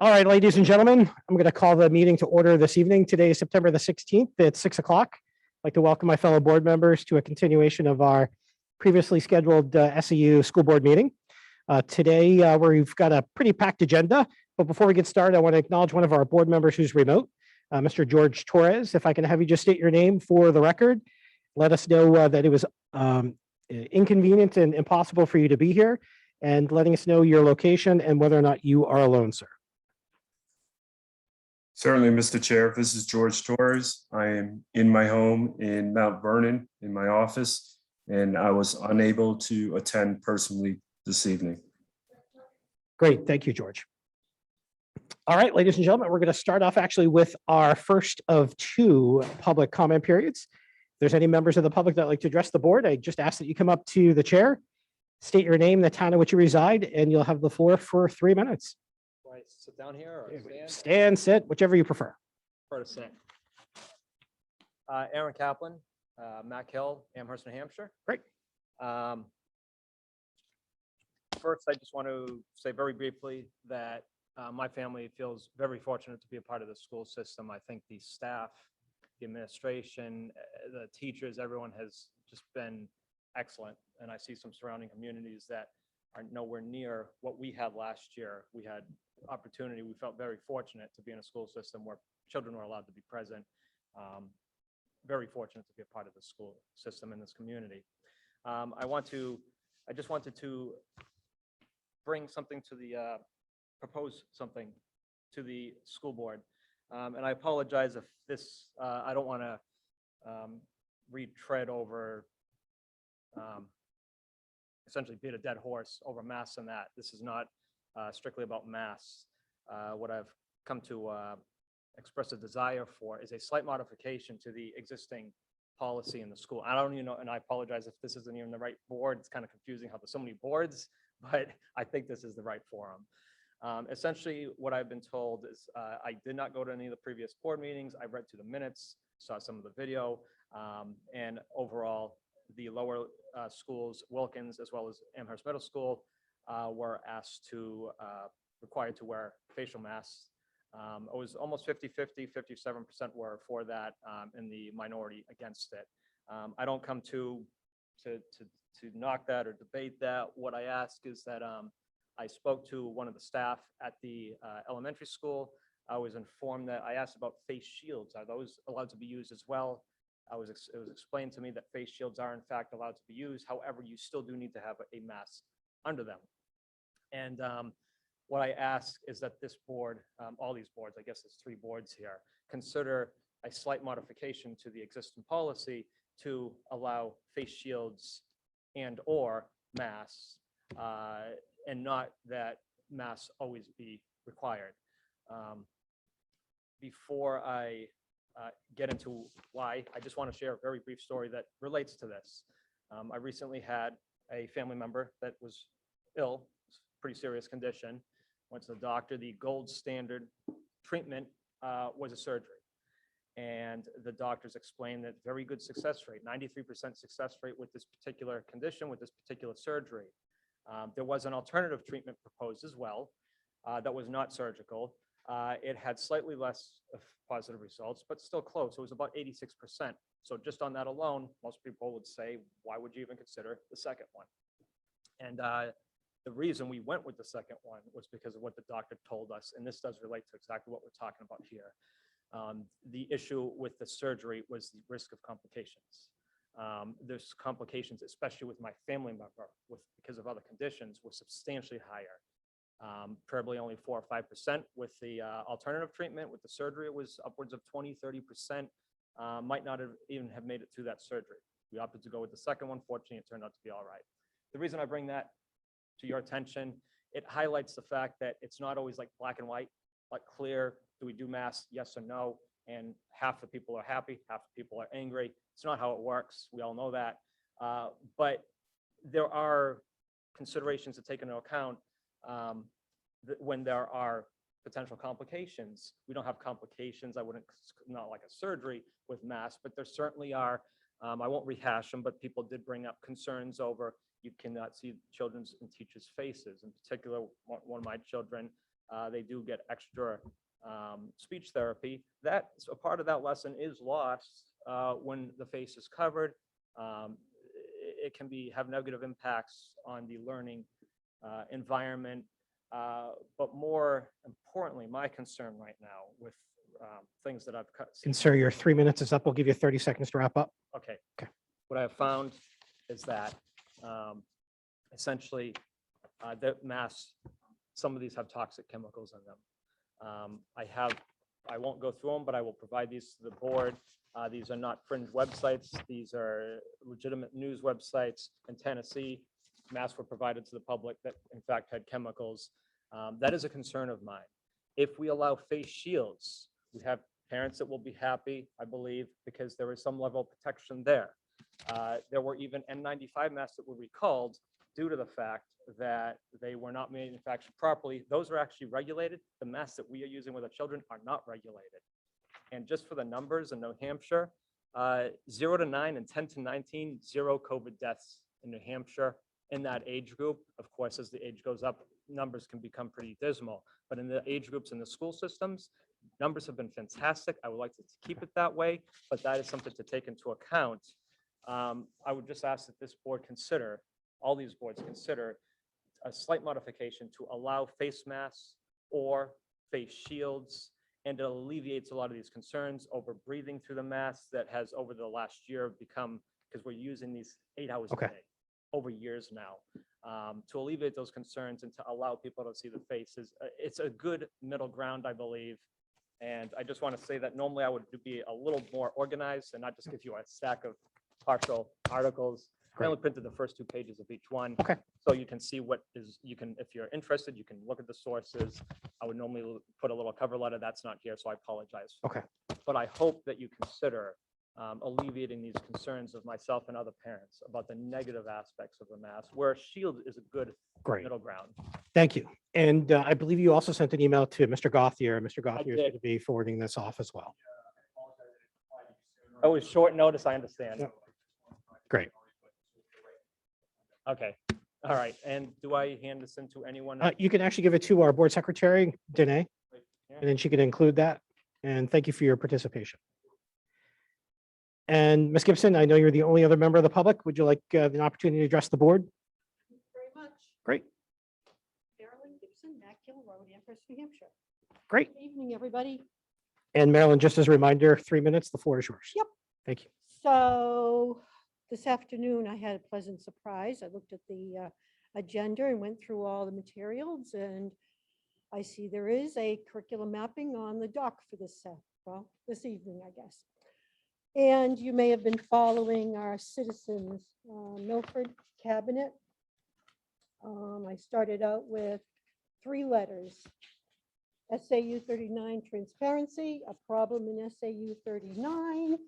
All right, ladies and gentlemen, I'm going to call the meeting to order this evening. Today is September the 16th at 6 o'clock. I'd like to welcome my fellow board members to a continuation of our previously scheduled SAU school board meeting. Today, we've got a pretty packed agenda, but before we get started, I want to acknowledge one of our board members who's remote, Mr. George Torres. If I can have you just state your name for the record, let us know that it was inconvenient and impossible for you to be here, and letting us know your location and whether or not you are alone, sir. Certainly, Mr. Chair. This is George Torres. I am in my home in Mount Vernon in my office, and I was unable to attend personally this evening. Great. Thank you, George. All right, ladies and gentlemen, we're going to start off actually with our first of two public comment periods. If there's any members of the public that like to address the board, I just ask that you come up to the chair, state your name, the town in which you reside, and you'll have the floor for 3 minutes. Do I sit down here or stand? Stand, sit, whichever you prefer. Prefer to sit. Aaron Kaplan, Mack Hill, Amherst, New Hampshire. Great. First, I just want to say very briefly that my family feels very fortunate to be a part of the school system. I think the staff, the administration, the teachers, everyone has just been excellent. And I see some surrounding communities that are nowhere near what we had last year. We had opportunity. We felt very fortunate to be in a school system where children were allowed to be present. Very fortunate to be a part of the school system in this community. I just wanted to bring something to the, propose something to the school board. And I apologize if this, I don't want to retread over, essentially beat a dead horse over masks and that. This is not strictly about masks. What I've come to express a desire for is a slight modification to the existing policy in the school. I don't even know, and I apologize if this isn't even the right board. It's kind of confusing how there's so many boards, but I think this is the right forum. Essentially, what I've been told is I did not go to any of the previous board meetings. I read through the minutes, saw some of the video, and overall, the lower schools, Wilkins, as well as Amherst Middle School, were asked to, required to wear facial masks. It was almost 50-50, 57% were for that, and the minority against it. I don't come to knock that or debate that. What I ask is that I spoke to one of the staff at the elementary school. I was informed that I asked about face shields. Are those allowed to be used as well? It was explained to me that face shields are in fact allowed to be used. However, you still do need to have a mask under them. And what I ask is that this board, all these boards, I guess there's 3 boards here, consider a slight modification to the existing policy to allow face shields and or masks, and not that masks always be required. Before I get into why, I just want to share a very brief story that relates to this. I recently had a family member that was ill, pretty serious condition, went to the doctor. The gold standard treatment was a surgery. And the doctors explained that very good success rate, 93% success rate with this particular condition, with this particular surgery. There was an alternative treatment proposed as well that was not surgical. It had slightly less of positive results, but still close. It was about 86%. So just on that alone, most people would say, why would you even consider the second one? And the reason we went with the second one was because of what the doctor told us. And this does relate to exactly what we're talking about here. The issue with the surgery was the risk of complications. There's complications, especially with my family member, because of other conditions, was substantially higher. Probably only 4 or 5% with the alternative treatment. With the surgery, it was upwards of 20-30%. Might not have even have made it through that surgery. We opted to go with the second one. Fortunately, it turned out to be all right. The reason I bring that to your attention, it highlights the fact that it's not always like black and white, like clear. Do we do masks? Yes or no? And half the people are happy, half the people are angry. It's not how it works. We all know that. But there are considerations to take into account when there are potential complications. We don't have complications. I wouldn't, not like a surgery with masks, but there certainly are I won't rehash them, but people did bring up concerns over you cannot see children's and teachers' faces. In particular, one of my children, they do get extra speech therapy. That a part of that lesson is lost when the face is covered. It can have negative impacts on the learning environment. But more importantly, my concern right now with things that I've seen. And sir, your 3 minutes is up. We'll give you 30 seconds to wrap up. Okay. Okay. What I have found is that essentially the masks, some of these have toxic chemicals in them. I won't go through them, but I will provide these to the board. These are not fringe websites. These are legitimate news websites in Tennessee. Masks were provided to the public that in fact had chemicals. That is a concern of mine. If we allow face shields, we have parents that will be happy, I believe, because there is some level of protection there. There were even N95 masks that were recalled due to the fact that they were not manufactured properly. Those are actually regulated. The masks that we are using with our children are not regulated. And just for the numbers in New Hampshire, 0 to 9 and 10 to 19, 0 COVID deaths in New Hampshire in that age group. Of course, as the age goes up, numbers can become pretty dismal. But in the age groups in the school systems, numbers have been fantastic. I would like to keep it that way, but that is something to take into account. I would just ask that this board consider, all these boards consider a slight modification to allow face masks or face shields, and it alleviates a lot of these concerns over breathing through the mask that has over the last year become, because we're using these 8 hours a Okay. day over years now. To alleviate those concerns and to allow people to see the faces. It's a good middle ground, I believe. And I just want to say that normally I would be a little more organized and not just give you a stack of partial articles. I only printed the first 2 pages of each one. Okay. So you can see what is, if you're interested, you can look at the sources. I would normally put a little cover letter. That's not here, so I apologize. Okay. But I hope that you consider alleviating these concerns of myself and other parents about the negative aspects of the mask, where a shield is a good Great. middle ground. Thank you. And I believe you also sent an email to Mr. Gauthier. Mr. Gauthier is did. going to be forwarding this off as well. Oh, it's short notice, I understand. Yep. Great. Okay, all right. And do I hand this in to anyone? You can actually give it to our board secretary, Danae, and then she can include that. And thank you for your participation. And Ms. Gibson, I know you're the only other member of the public. Would you like the opportunity to address the board? Thank you very much. Great, Marilyn Gibson, Mackgill Road, Amherst, New Hampshire. great. Good evening, everybody. And Marilyn, just as a reminder, 3 minutes, the floor is yours. Yep. Thank you. So this afternoon, I had a pleasant surprise. I looked at the agenda and went through all the materials, and I see there is a curriculum mapping on the dock for this evening, I guess. And you may have been following our citizens Milford cabinet. I started out with 3 letters. SAU 39 transparency, a problem in SAU 39.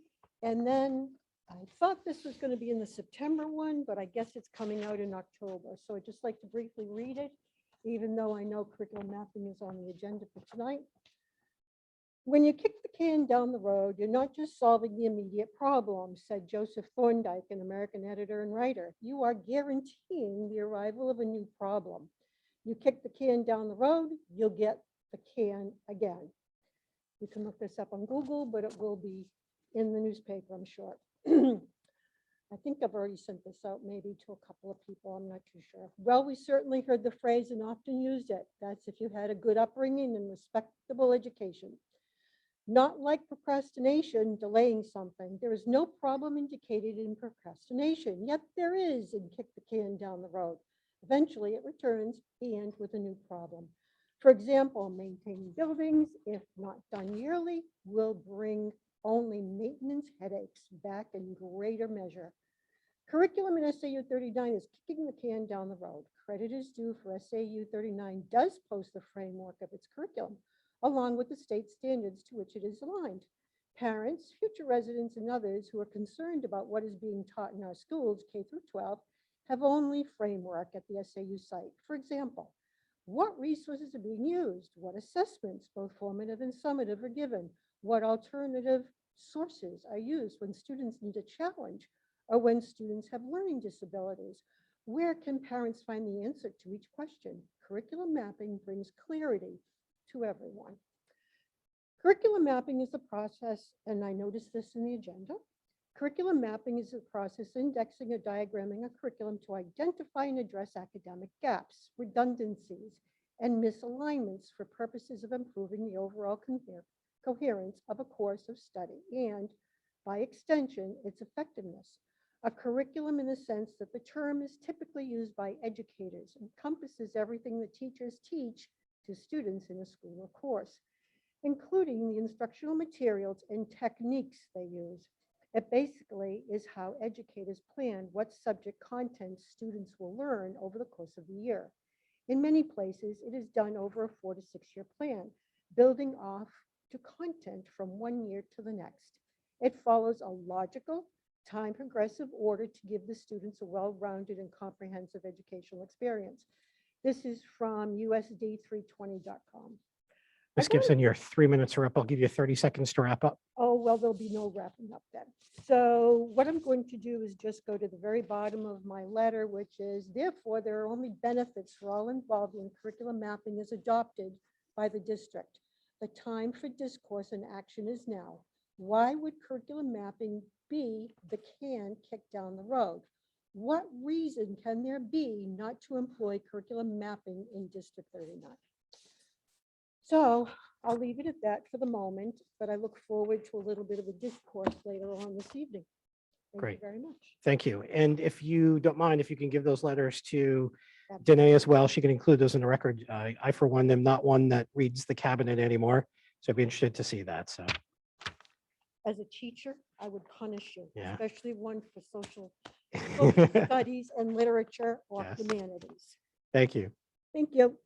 And then I thought this was going to be in the September one, but I guess it's coming out in October. So I'd just like to briefly read it, even though I know curriculum mapping is on the agenda for tonight. When you kick the can down the road, you're not just solving the immediate problem, said Joseph Thorndike, an American editor and writer. You are guaranteeing the arrival of a new problem. You kick the can down the road, you'll get the can again. You can look this up on Google, but it will be in the newspaper, I'm sure. I think I've already sent this out maybe to a couple of people. I'm not too sure. Well, we certainly heard the phrase and often used it. That's if you had a good upbringing and respectable education. Not like procrastination, delaying something. There is no problem indicated in procrastination, yet there is in kick the can down the road. Eventually it returns and with a new problem. For example, maintaining buildings, if not done yearly, will bring only maintenance headaches back in greater measure. Curriculum in SAU 39 is kicking the can down the road. Credit is due for SAU 39 does post the framework of its curriculum, along with the state standards to which it is aligned. Parents, future residents, and others who are concerned about what is being taught in our schools, K through 12, have only framework at the SAU site. For example, what resources are being used? What assessments, both formative and summative, are given? What alternative sources are used when students need a challenge or when students have learning disabilities? Where can parents find the answer to each question? Curriculum mapping brings clarity to everyone. Curriculum mapping is a process, and I noticed this in the agenda. Curriculum mapping is a process indexing or diagramming a curriculum to identify and address academic gaps, redundancies, and misalignments for purposes of improving the overall coherence of a course of study and, by extension, its effectiveness. A curriculum, in the sense that the term is typically used by educators, encompasses everything that teachers teach to students in a school or course, including the instructional materials and techniques they use. It basically is how educators plan what subject content students will learn over the course of the year. In many places, it is done over a 4 to 6 year plan, building off to content from one year to the next. It follows a logical, time progressive order to give the students a well-rounded and comprehensive educational experience. This is from USD320.com. Ms. Gibson, your 3 minutes are up. I'll give you 30 seconds to wrap up. Oh, well, there'll be no wrapping up then. So what I'm going to do is just go to the very bottom of my letter, which is, therefore, there are only benefits for all involved when curriculum mapping is adopted by the district. The time for discourse and action is now. Why would curriculum mapping be the can kicked down the road? What reason can there be not to employ curriculum mapping in District 39? So I'll leave it at that for the moment, but I look forward to a little bit of a discourse later on this evening. Thank Great. you very much. Thank you. And if you don't mind, if you can give those letters to Danae as well, she can include those in the record. I, for one, am not one that reads the cabinet anymore, so I'd be interested to see that. So, As a teacher, I would punish you, Yeah. especially one for social studies and literature or Yes. humanities. Thank you. Thank you.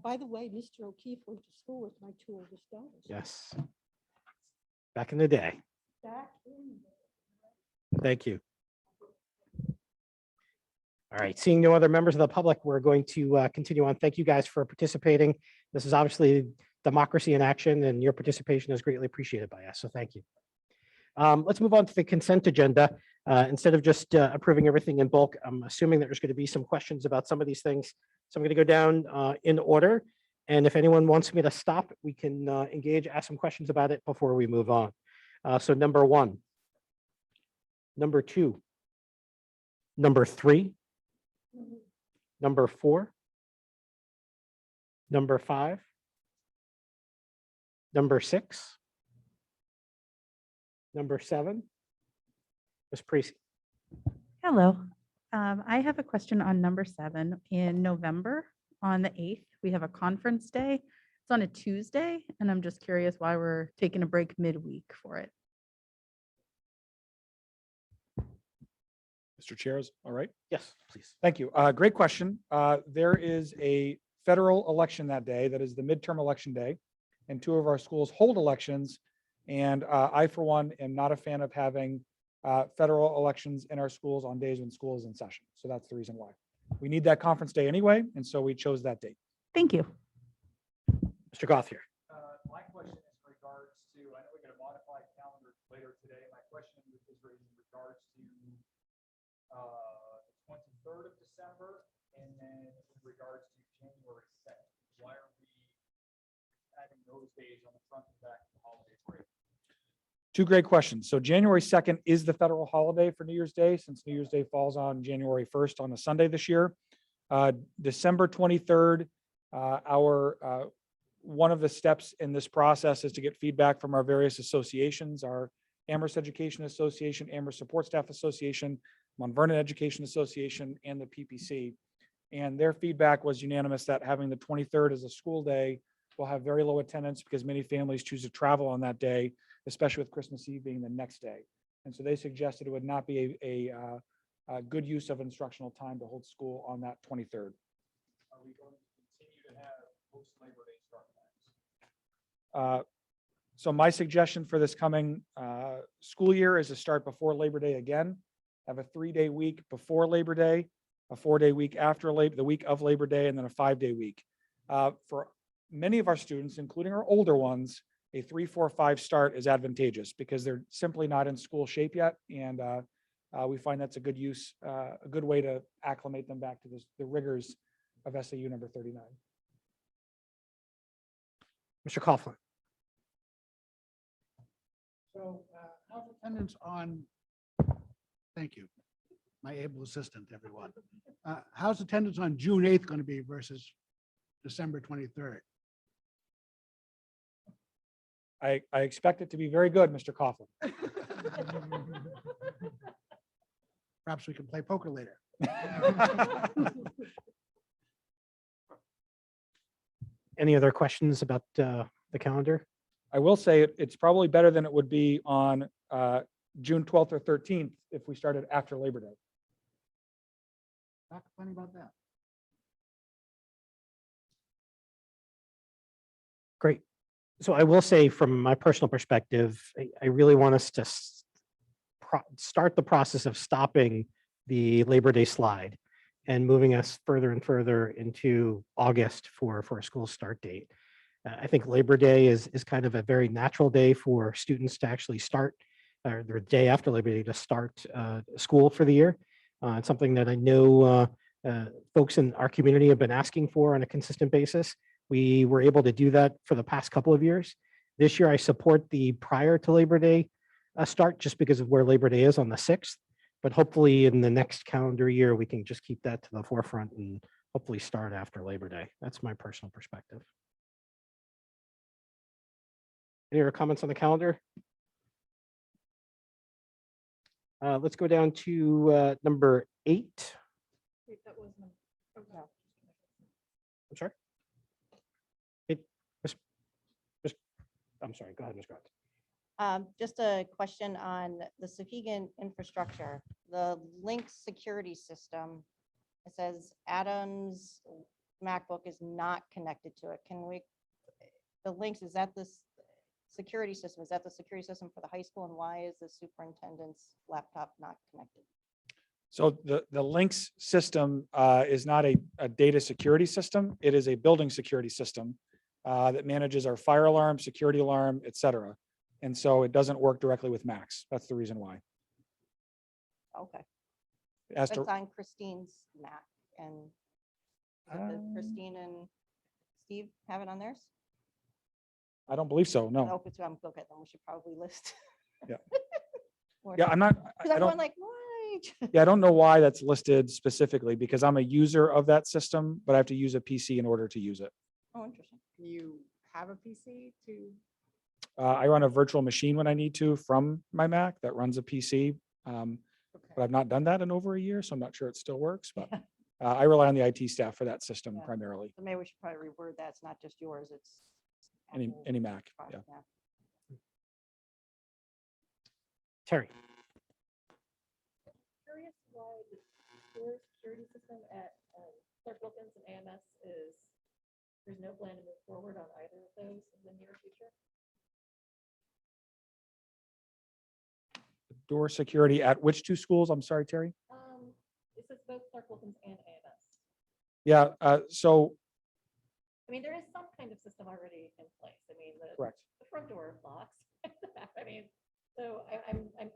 By the way, Mr. O'Keefe went to school with my two oldest daughters. Yes. Back in the day. Back in Thank you. All right, seeing no other members of the public, we're going to continue on. Thank you guys for participating. This is obviously democracy in action, and your participation is greatly appreciated by us, so thank you. Let's move on to the consent agenda. Instead of just approving everything in bulk, I'm assuming that there's going to be some questions about some of these things. So I'm going to go down in order. And if anyone wants me to stop, we can engage, ask some questions about it before we move on. So number 1, number 2, number 3, number 4, number 5, number 6, number 7. Ms. Priest. Hello. I have a question on number 7. In November, on the 8th, we have a conference day. It's on a Tuesday, and I'm just curious why we're taking a break midweek for it. Mr. Chairs, all right. Yes, please. Thank you. Great question. There is a federal election that day. That is the midterm election day. And 2 of our schools hold elections. And I, for one, am not a fan of having federal elections in our schools on days when school is in session. So that's the reason why. We need that conference day anyway, and so we chose that date. Thank you. Mr. Gothier. My question is in regards to, I know we're going to modify calendar later today. My question is in regards to the 23rd of December, and then in regards to January 2nd. Why are we having those days on the front and back of the holiday break? 2 great questions. So January 2nd is the federal holiday for New Year's Day, since New Year's Day falls on January 1st on a Sunday this year. December 23rd, one of the steps in this process is to get feedback from our various associations, our Amherst Education Association, Amherst Support Staff Association, Mount Vernon Education Association, and the PPC. And their feedback was unanimous that having the 23rd as a school day will have very low attendance because many families choose to travel on that day, especially with Christmas Eve being the next day. And so they suggested it would not be a good use of instructional time to hold school on that 23rd. Are we going to continue to have post-Labor Day start times? So my suggestion for this coming school year is to start before Labor Day again, have a 3-day week before Labor Day, a 4-day week after the week of Labor Day, and then a 5-day week. For many of our students, including our older ones, a 3-4-5 start is advantageous because they're simply not in school shape yet. And we find that's a good use, a good way to acclimate them back to the rigors of SAU number 39. Mr. Coughlin. So how's attendance on, thank you, my able assistant, everyone. How's attendance on June 8th going to be versus December 23rd? I expect it to be very good, Mr. Coughlin. Perhaps we can play poker later. Any other questions about the calendar? I will say it's probably better than it would be on June 12th or 13th if we started after Labor Day. Not complaining about that. Great. So I will say from my personal perspective, I really want us to start the process of stopping the Labor Day slide and moving us further and further into August for a school start date. I think Labor Day is kind of a very natural day for students to actually start, or the day after Labor Day to start school for the year. It's something that I know folks in our community have been asking for on a consistent basis. We were able to do that for the past couple of years. This year, I support the prior to Labor Day start just because of where Labor Day is on the 6th. But hopefully in the next calendar year, we can just keep that to the forefront and hopefully start after Labor Day. That's my personal perspective. Any other comments on the calendar? Let's go down to number 8. I'm sorry. I'm sorry. Go ahead, Ms. Grant. Just a question on the Sauhegan infrastructure, the link security system. It says Adam's MacBook is not connected to it. Can we, the links, is that this security system? Is that the security system for the high school? And why is the superintendent's laptop not connected? So the links system is not a data security system. It is a building security system that manages our fire alarm, security alarm, et cetera. And so it doesn't work directly with Macs. That's the reason why. Okay, It has that's to, on Christine's Mac, and did Christine and Steve have it on theirs? I don't believe so, no. Oh, it's, I'm okay, then we should probably list. Yeah. Or- Yeah, I'm not, Because I I'm don't, going like, why? yeah, I don't know why that's listed specifically because I'm a user of that system, but I have to use a PC in order to use it. Oh, interesting. You have a PC to, I run a virtual machine when I need to from my Mac that runs a PC. But I've not done that in over a year, so I'm not sure it still works, but I rely on the IT staff for that system Yeah. primarily. So maybe we should probably reword that. It's not just yours, it's. Apple Any Mac, product, yeah. Terry. curious why the door security system at Clark Wilkins and AMS is, there's no plan to move forward on either of those in the near future? Door security at which 2 schools? I'm sorry, Terry. This is both Clark Wilkins and AMS. Yeah, so, I mean, there is some kind of system already in place. I mean, the correct. front door locks. I mean, so I'm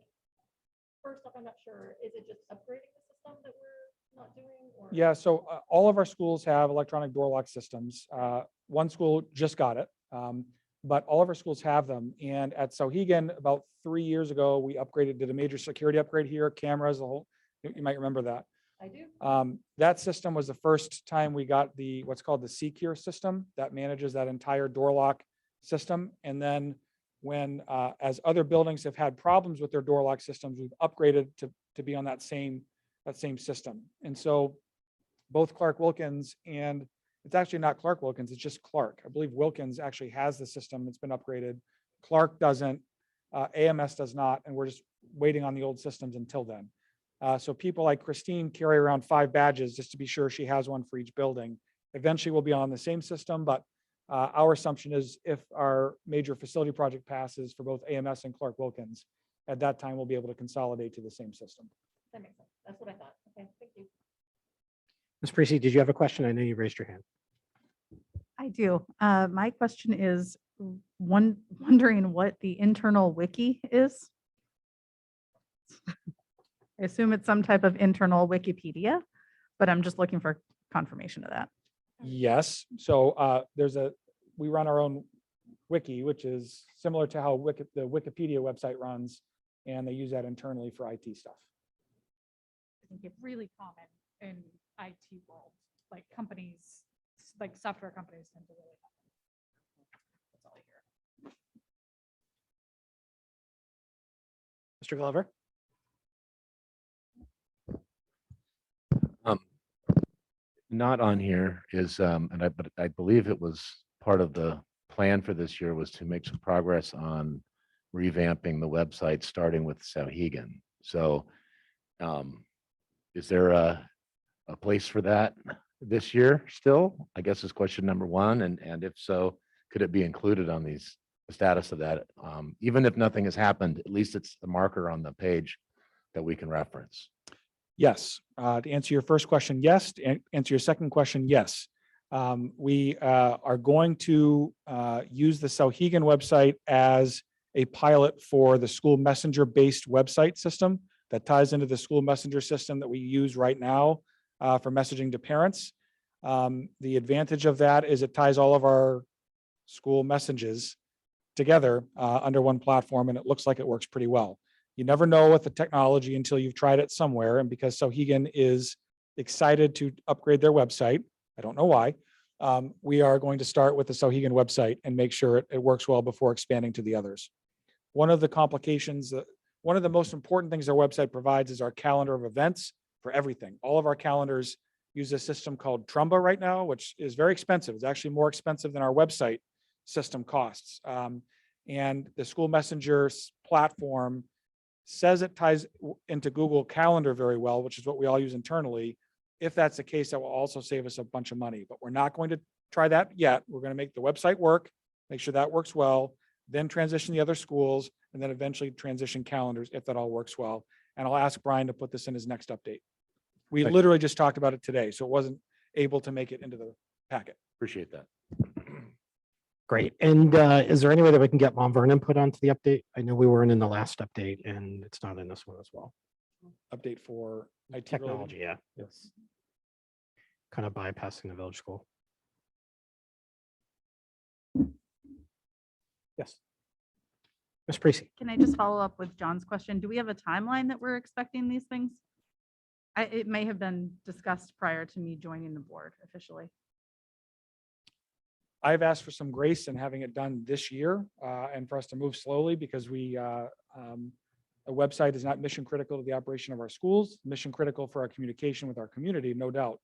first off, I'm not sure, is it just upgrading the system that we're not doing? Or Yeah, so all of our schools have electronic door lock systems. One school just got it, but all of our schools have them. And at Sauhegan, about 3 years ago, we did a major security upgrade here, cameras, the whole, you might remember that. I do. That system was the first time we got what's called the Secure system that manages that entire door lock system. And then when, as other buildings have had problems with their door lock systems, we've upgraded to be on that same system. And so both Clark Wilkins and it's actually not Clark Wilkins, it's just Clark. I believe Wilkins actually has the system. It's been upgraded. Clark doesn't, AMS does not, and we're just waiting on the old systems until then. So people like Christine carry around 5 badges just to be sure she has one for each building. Eventually we'll be on the same system, but our assumption is if our major facility project passes for both AMS and Clark Wilkins, at that time we'll be able to consolidate to the same system. That makes sense. That's what I thought. Okay, thank you. Ms. Parisi, did you have a question? I know you raised your hand. I do. My question is, wondering what the internal wiki is. I assume it's some type of internal Wikipedia, but I'm just looking for confirmation of that. Yes, so we run our own wiki, which is similar to how the Wikipedia website runs, and they use that internally for IT stuff. I think it's really common in IT world, like companies, like software companies tend to really have it. That's all I hear. Mr. Glover? Not on here is, but I believe it was part of the plan for this year was to make some progress on revamping the website, starting with Sauhegan. So is there a place for that this year still? I guess is question number one. And if so, could it be included on the status of that? Even if nothing has happened, at least it's the marker on the page that we can reference. Yes, to answer your first question, yes. To answer your second question, yes. We are going to use the Sauhegan website as a pilot for the school messenger-based website system that ties into the school messenger system that we use right now for messaging to parents. The advantage of that is it ties all of our school messages together under one platform, and it looks like it works pretty well. You never know with the technology until you've tried it somewhere. And because Sauhegan is excited to upgrade their website, I don't know why, we are going to start with the Sauhegan website and make sure it works well before expanding to the others. One of the complications, one of the most important things our website provides is our calendar of events for everything. All of our calendars use a system called Trumba right now, which is very expensive. It's actually more expensive than our website system costs. And the school messenger platform says it ties into Google Calendar very well, which is what we all use internally. If that's the case, that will also save us a bunch of money, but we're not going to try that yet. We're going to make the website work, make sure that works well, then transition the other schools, and then eventually transition calendars if that all works well. And I'll ask Brian to put this in his next update. We Thank you. literally just talked about it today, so it wasn't able to make it into the packet. Appreciate that. Great. And is there any way that we can get Mount Vernon put onto the update? I know we weren't in the last update and it's not in this one as well. Update for IT Technology, related. yeah. Yes. Kind of bypassing the village school. Yes. Ms. Parisi. Can I just follow up with John's question? Do we have a timeline that we're expecting these things? It may have been discussed prior to me joining the board officially. I've asked for some grace in having it done this year and for us to move slowly because a website is not mission critical to the operation of our schools, mission critical for our communication with our community, no doubt.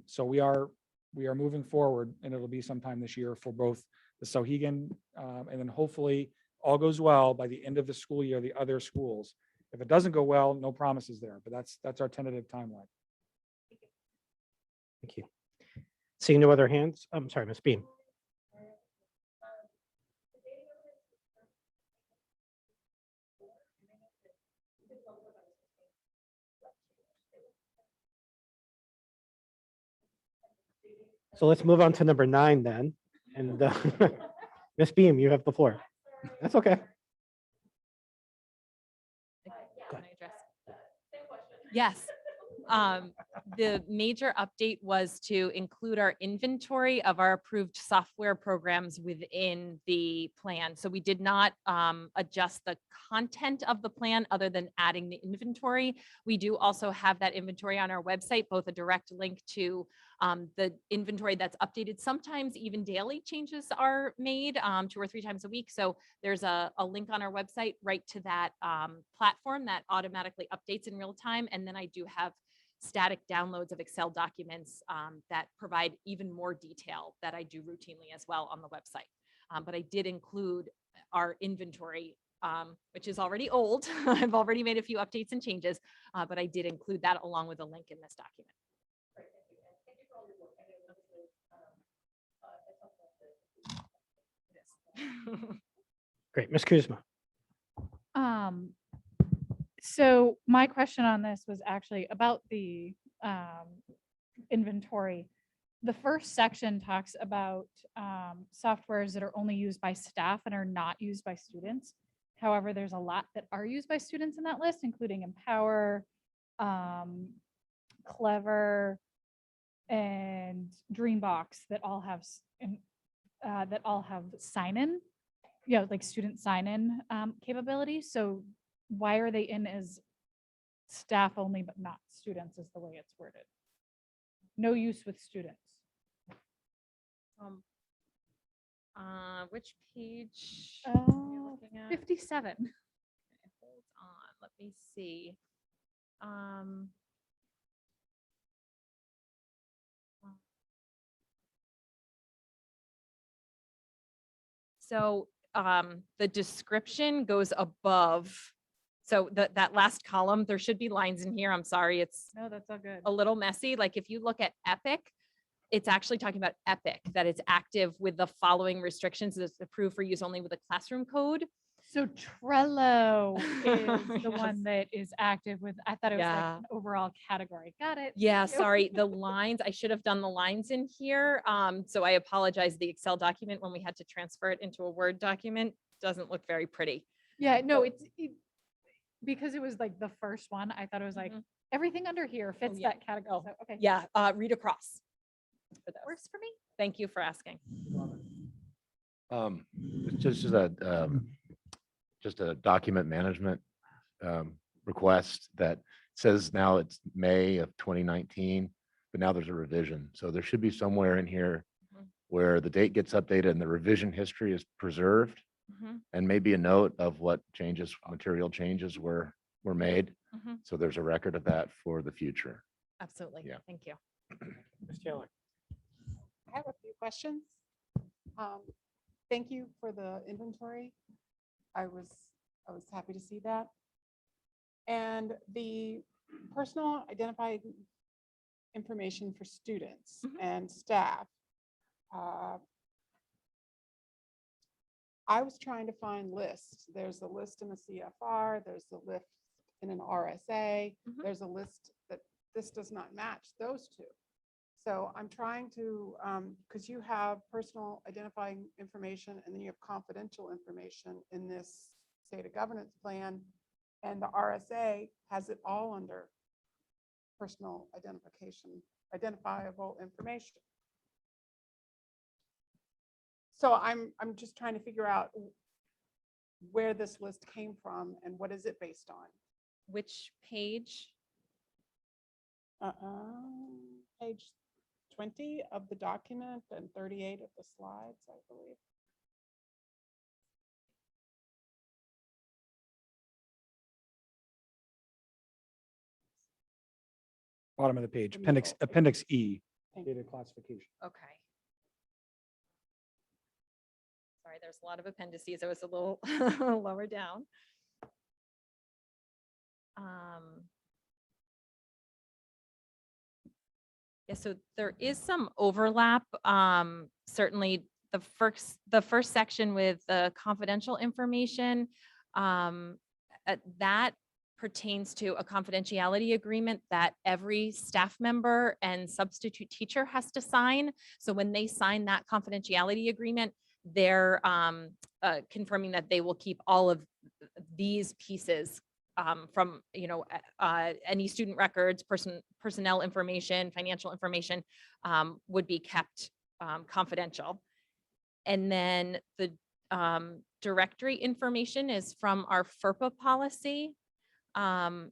So we are moving forward, and it'll be sometime this year for both the Sauhegan and then hopefully all goes well by the end of the school year, the other schools. If it doesn't go well, no promises there, but that's our tentative timeline. Thank you. Seeing no other hands, I'm sorry, Ms. Beam. So let's move on to number 9 then. And Ms. Beam, you have the floor. That's okay. Can I address? Yes. The major update was to include our inventory of our approved software programs within the plan. So we did not adjust the content of the plan other than adding the inventory. We do also have that inventory on our website, both a direct link to the inventory that's updated. Sometimes even daily changes are made 2 or 3 times a week. So there's a link on our website right to that platform that automatically updates in real time. And then I do have static downloads of Excel documents that provide even more detail that I do routinely as well on the website. But I did include our inventory, which is already old. I've already made a few updates and changes, but I did include that along with a link in this document. Great. Ms. Kuzma. So my question on this was actually about the inventory. the first section talks about softwares that are only used by staff and are not used by students. However, there's a lot that are used by students in that list, including Empower, Clever, and Dreambox that all have sign-in, like student sign-in capabilities. So why are they in as staff only but not students is the way it's worded? No use with students. Which page? are you looking at? 57. Okay, hold on, let me see. So the description goes above. So that last column, there should be lines in here. I'm sorry, it's No, that's all good. a little messy. Like if you look at Epic, it's actually talking about Epic, that it's active with the following restrictions. It's approved for use only with a classroom code. So Trello is the Yes. one that is active with, I thought it was like Yeah. an overall category. Got it. Yeah, Thank you. sorry, the lines, I should have done the lines in here. So I apologize. The Excel document, when we had to transfer it into a Word document, doesn't look very pretty. Yeah, no, because it was like the first one, I thought it was like, Mhm. everything under here fits yeah. that category. So, okay. Yeah, read across. For those. Works for me. Thank you for asking. It's just a document management request that says now it's May of 2019, but now there's a revision. So there should be somewhere in here Mhm. where the date gets updated and the revision history is preserved, Mhm, and maybe a note of what material changes were made. mhm. So there's a record of that for the future. Absolutely. Yeah. Thank you. Ms. Taylor. I have a few questions. Thank you for the inventory. I was happy to see that. And the personal identifying information for students Mhm. and staff. I was trying to find lists. There's a list in a CFR, there's a list in an RSA, Mhm. there's a list that this does not match those two. So I'm trying to, because you have personal identifying information and then you have confidential information in this data governance plan. And the RSA has it all under personal identifiable information. So I'm just trying to figure out where this list came from and what is it based on? Which page? Page 20 of the document and 38 of the slides, I believe. Bottom of the page, The appendix, middle. appendix E, Thank data classification. Okay. Sorry, there's a lot of appendices. I was a little lower down. Yeah, so there is some overlap. Certainly the first section with the confidential information, that pertains to a confidentiality agreement that every staff member and substitute teacher has to sign. So when they sign that confidentiality agreement, they're confirming that they will keep all of these pieces from, any student records, personnel information, financial information would be kept confidential. And then the directory information is from our FERPA policy. And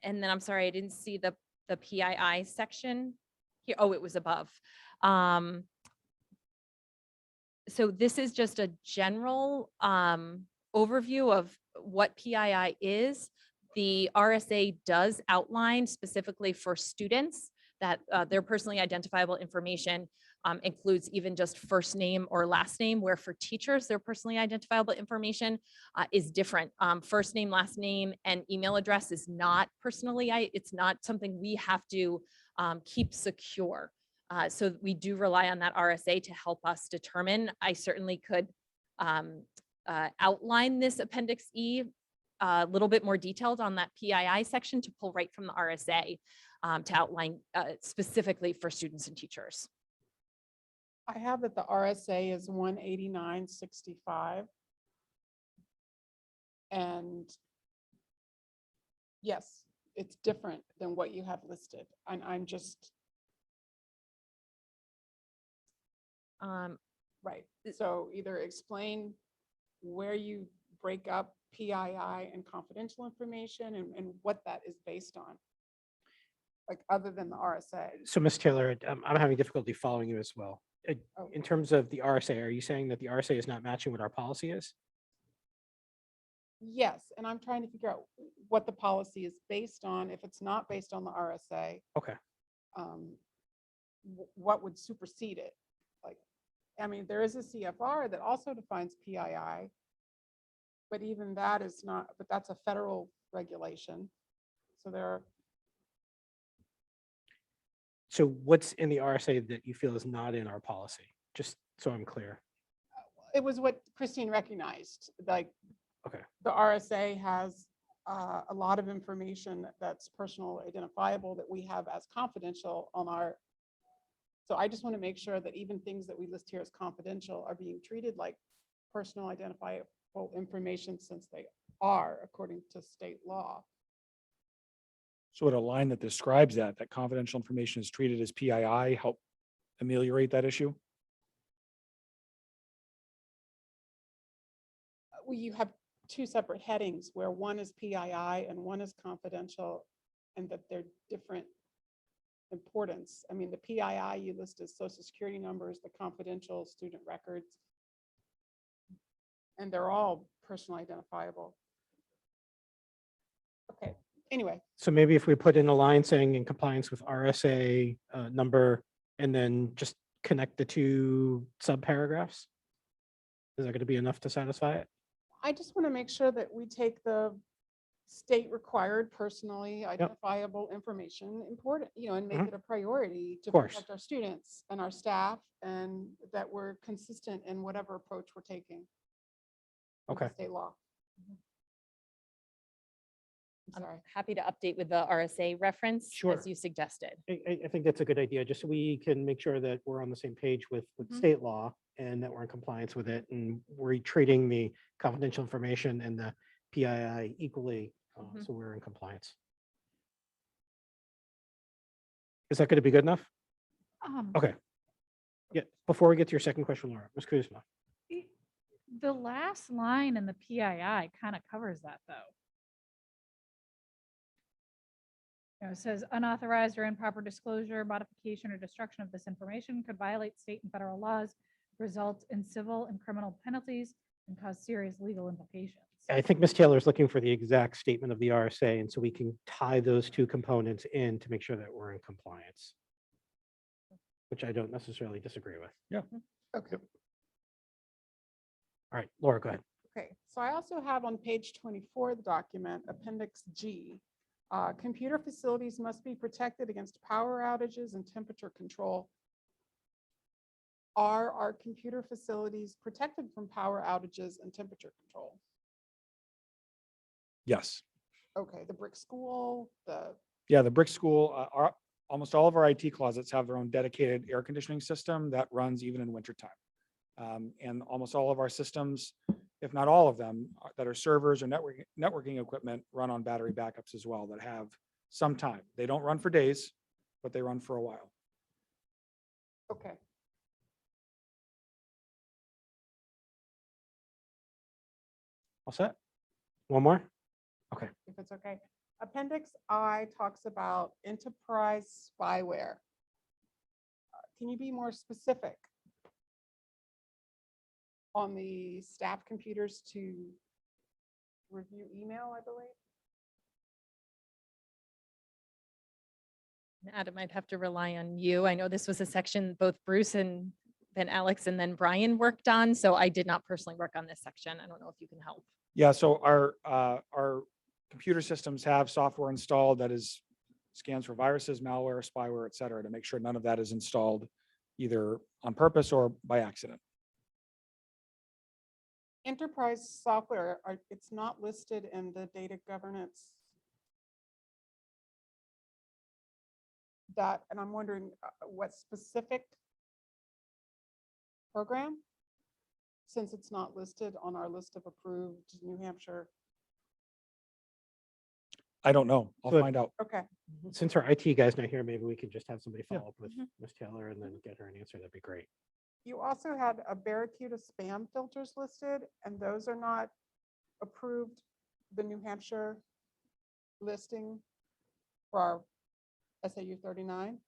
then I'm sorry, I didn't see the PII section here. Oh, it was above. So this is just a general overview of what PII is. The RSA does outline specifically for students that their personally identifiable information includes even just first name or last name, where for teachers, their personally identifiable information is different. First name, last name, and email address is not it's not something we have to keep secure. So we do rely on that RSA to help us determine. I certainly could outline this Appendix E a little bit more detailed on that PII section to pull right from the RSA to outline specifically for students and teachers. I have that the RSA is 189.65. And yes, it's different than what you have listed. And I'm just, right. So either explain where you break up PII and confidential information and what that is based on. Like, other than the RSA. So Ms. Taylor, I'm having difficulty following you as well. Oh. In terms of the RSA, are you saying that the RSA is not matching what our policy is? Yes, and I'm trying to figure out what the policy is based on. If it's not based on the RSA, Okay. what would supersede it? Like, I mean, there is a CFR that also defines PII, but even that is not, but that's a federal regulation. So there are, So what's in the RSA that you feel is not in our policy? Just so I'm clear. it was what Christine recognized, like. Okay. The RSA has a lot of information that's personal identifiable that we have as confidential on our. So I just want to make sure that even things that we list here as confidential are being treated like personal identifiable information, since they are according to state law. So would a line that describes that confidential information is treated as PII help ameliorate that issue? Well, you have two separate headings where one is PII and one is confidential, and that they're different importance. I mean, the PII you list as social security numbers, the confidential student records, and they're all personally identifiable. Okay, anyway, So maybe if we put in a line saying in compliance with RSA number, and then just connect the two sub paragraphs. Is that going to be enough to satisfy it? I just want to make sure that we take the state required personally identifiable information important, and make Mhm. it a priority to Of course. protect our students and our staff, and that we're consistent in whatever approach we're taking. under Okay. State law. I'm I'm sorry. happy to update with the RSA reference Sure. as you suggested. I think that's a good idea, just so we can make sure that we're on the same page with Mhm. state law and that we're in compliance with it, and we're treating the confidential information and the PII equally, Mhm. so we're in compliance. Is that going to be good enough? Okay. Yeah, before we get to your second question, Laura, Ms. Kuzma. The last line in the PII kind of covers that, though. It says unauthorized or improper disclosure, modification, or destruction of this information could violate state and federal laws, result in civil and criminal penalties, and cause serious legal implications. I think Ms. Taylor is looking for the exact statement of the RSA, and so we can tie those two components in to make sure that we're in compliance, which I don't necessarily disagree with. Yeah. Okay. All right, Laura, go ahead. Okay, so I also have on page 24 of the document, Appendix G, computer facilities must be protected against power outages and temperature control. Are our computer facilities protected from power outages and temperature control? Yes. Okay, the brick school, Yeah, the brick school, almost all of our IT closets have their own dedicated air conditioning system that runs even in wintertime. And almost all of our systems, if not all of them, that are servers or networking equipment run on battery backups as well that have some time. They don't run for days, but they run for a while. okay. All set? One more? Okay. If it's okay. Appendix I talks about enterprise spyware. Can you be more specific on the staff computers to review email, I believe? Adam, I'd have to rely on you. I know this was a section both Bruce and then Alex and then Brian worked on, so I did not personally work on this section. I don't know if you can help. Yeah, so our computer systems have software installed that scans for viruses, malware, spyware, et cetera, to make sure none of that is installed either on purpose or by accident. Enterprise software, it's not listed in the data governance. And I'm wondering what specific program? Since it's not listed on our list of approved New Hampshire. I don't know. I'll So- find out. Okay, Since our IT guy's not here, maybe we could just have somebody Yeah. follow up with Ms. Taylor and then get her an answer. That'd be great. you also had a Barracuda spam filters listed, and those are not approved, the New Hampshire listing for our SAU 39.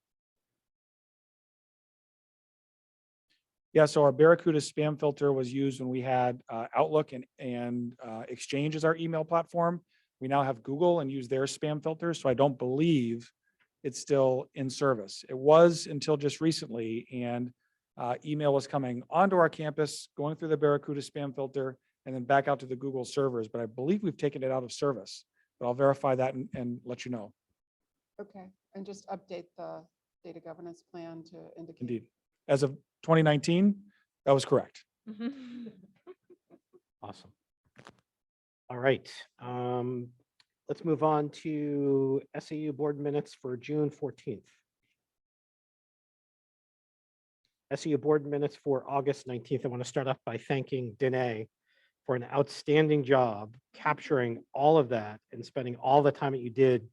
Yeah, so our Barracuda spam filter was used when we had Outlook and Exchange as our email platform. We now have Google and use their spam filters, so I don't believe it's still in service. It was until just recently, and email was coming onto our campus, going through the Barracuda spam filter, and then back out to the Google servers, but I believe we've taken it out of service. But I'll verify that and let you know. Okay, and just update the data governance plan to indicate. Indeed. As of 2019, that was correct. Awesome. All right. Let's move on to SAU board minutes for June 14th. SAU board minutes for August 19th. I want to start off by thanking Danae for an outstanding job capturing all of that and spending all the time that you did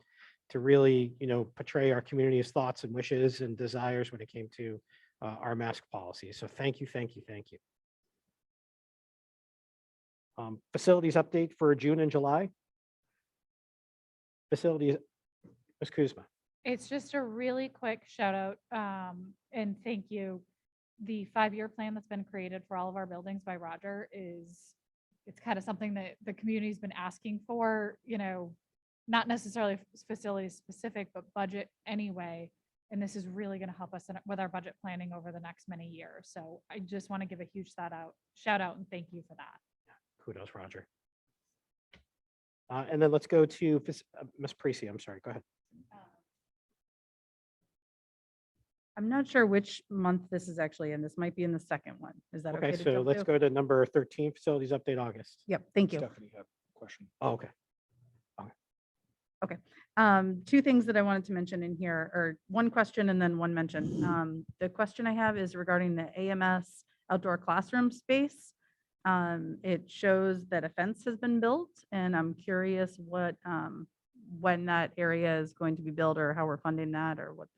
to really, portray our community's thoughts and wishes and desires when it came to our mask policy. So thank you, thank you, thank you. Facilities update for June and July. Facilities, Ms. Kuzma. It's just a really quick shout out and thank you. The 5-year plan that's been created for all of our buildings by Roger it's kind of something that the community's been asking for, not necessarily facility specific, but budget anyway. And this is really going to help us with our budget planning over the next many years. So I just want to give a huge shout out and thank you for that. Kudos, Roger. And then let's go to Ms. Parisi. I'm sorry, go ahead. I'm not sure which month this is actually in. This might be in the second one. Is that okay? Okay, to so jump let's to? go to number 13, facilities update August. Yep, thank you. Stephanie had a question. Oh, okay. Two things that I wanted to mention in here, or one question and then one mention. The question I have is regarding the AMS outdoor classroom space. It shows that a fence has been built, and I'm curious when that area is going to be built, or how we're funding that, or what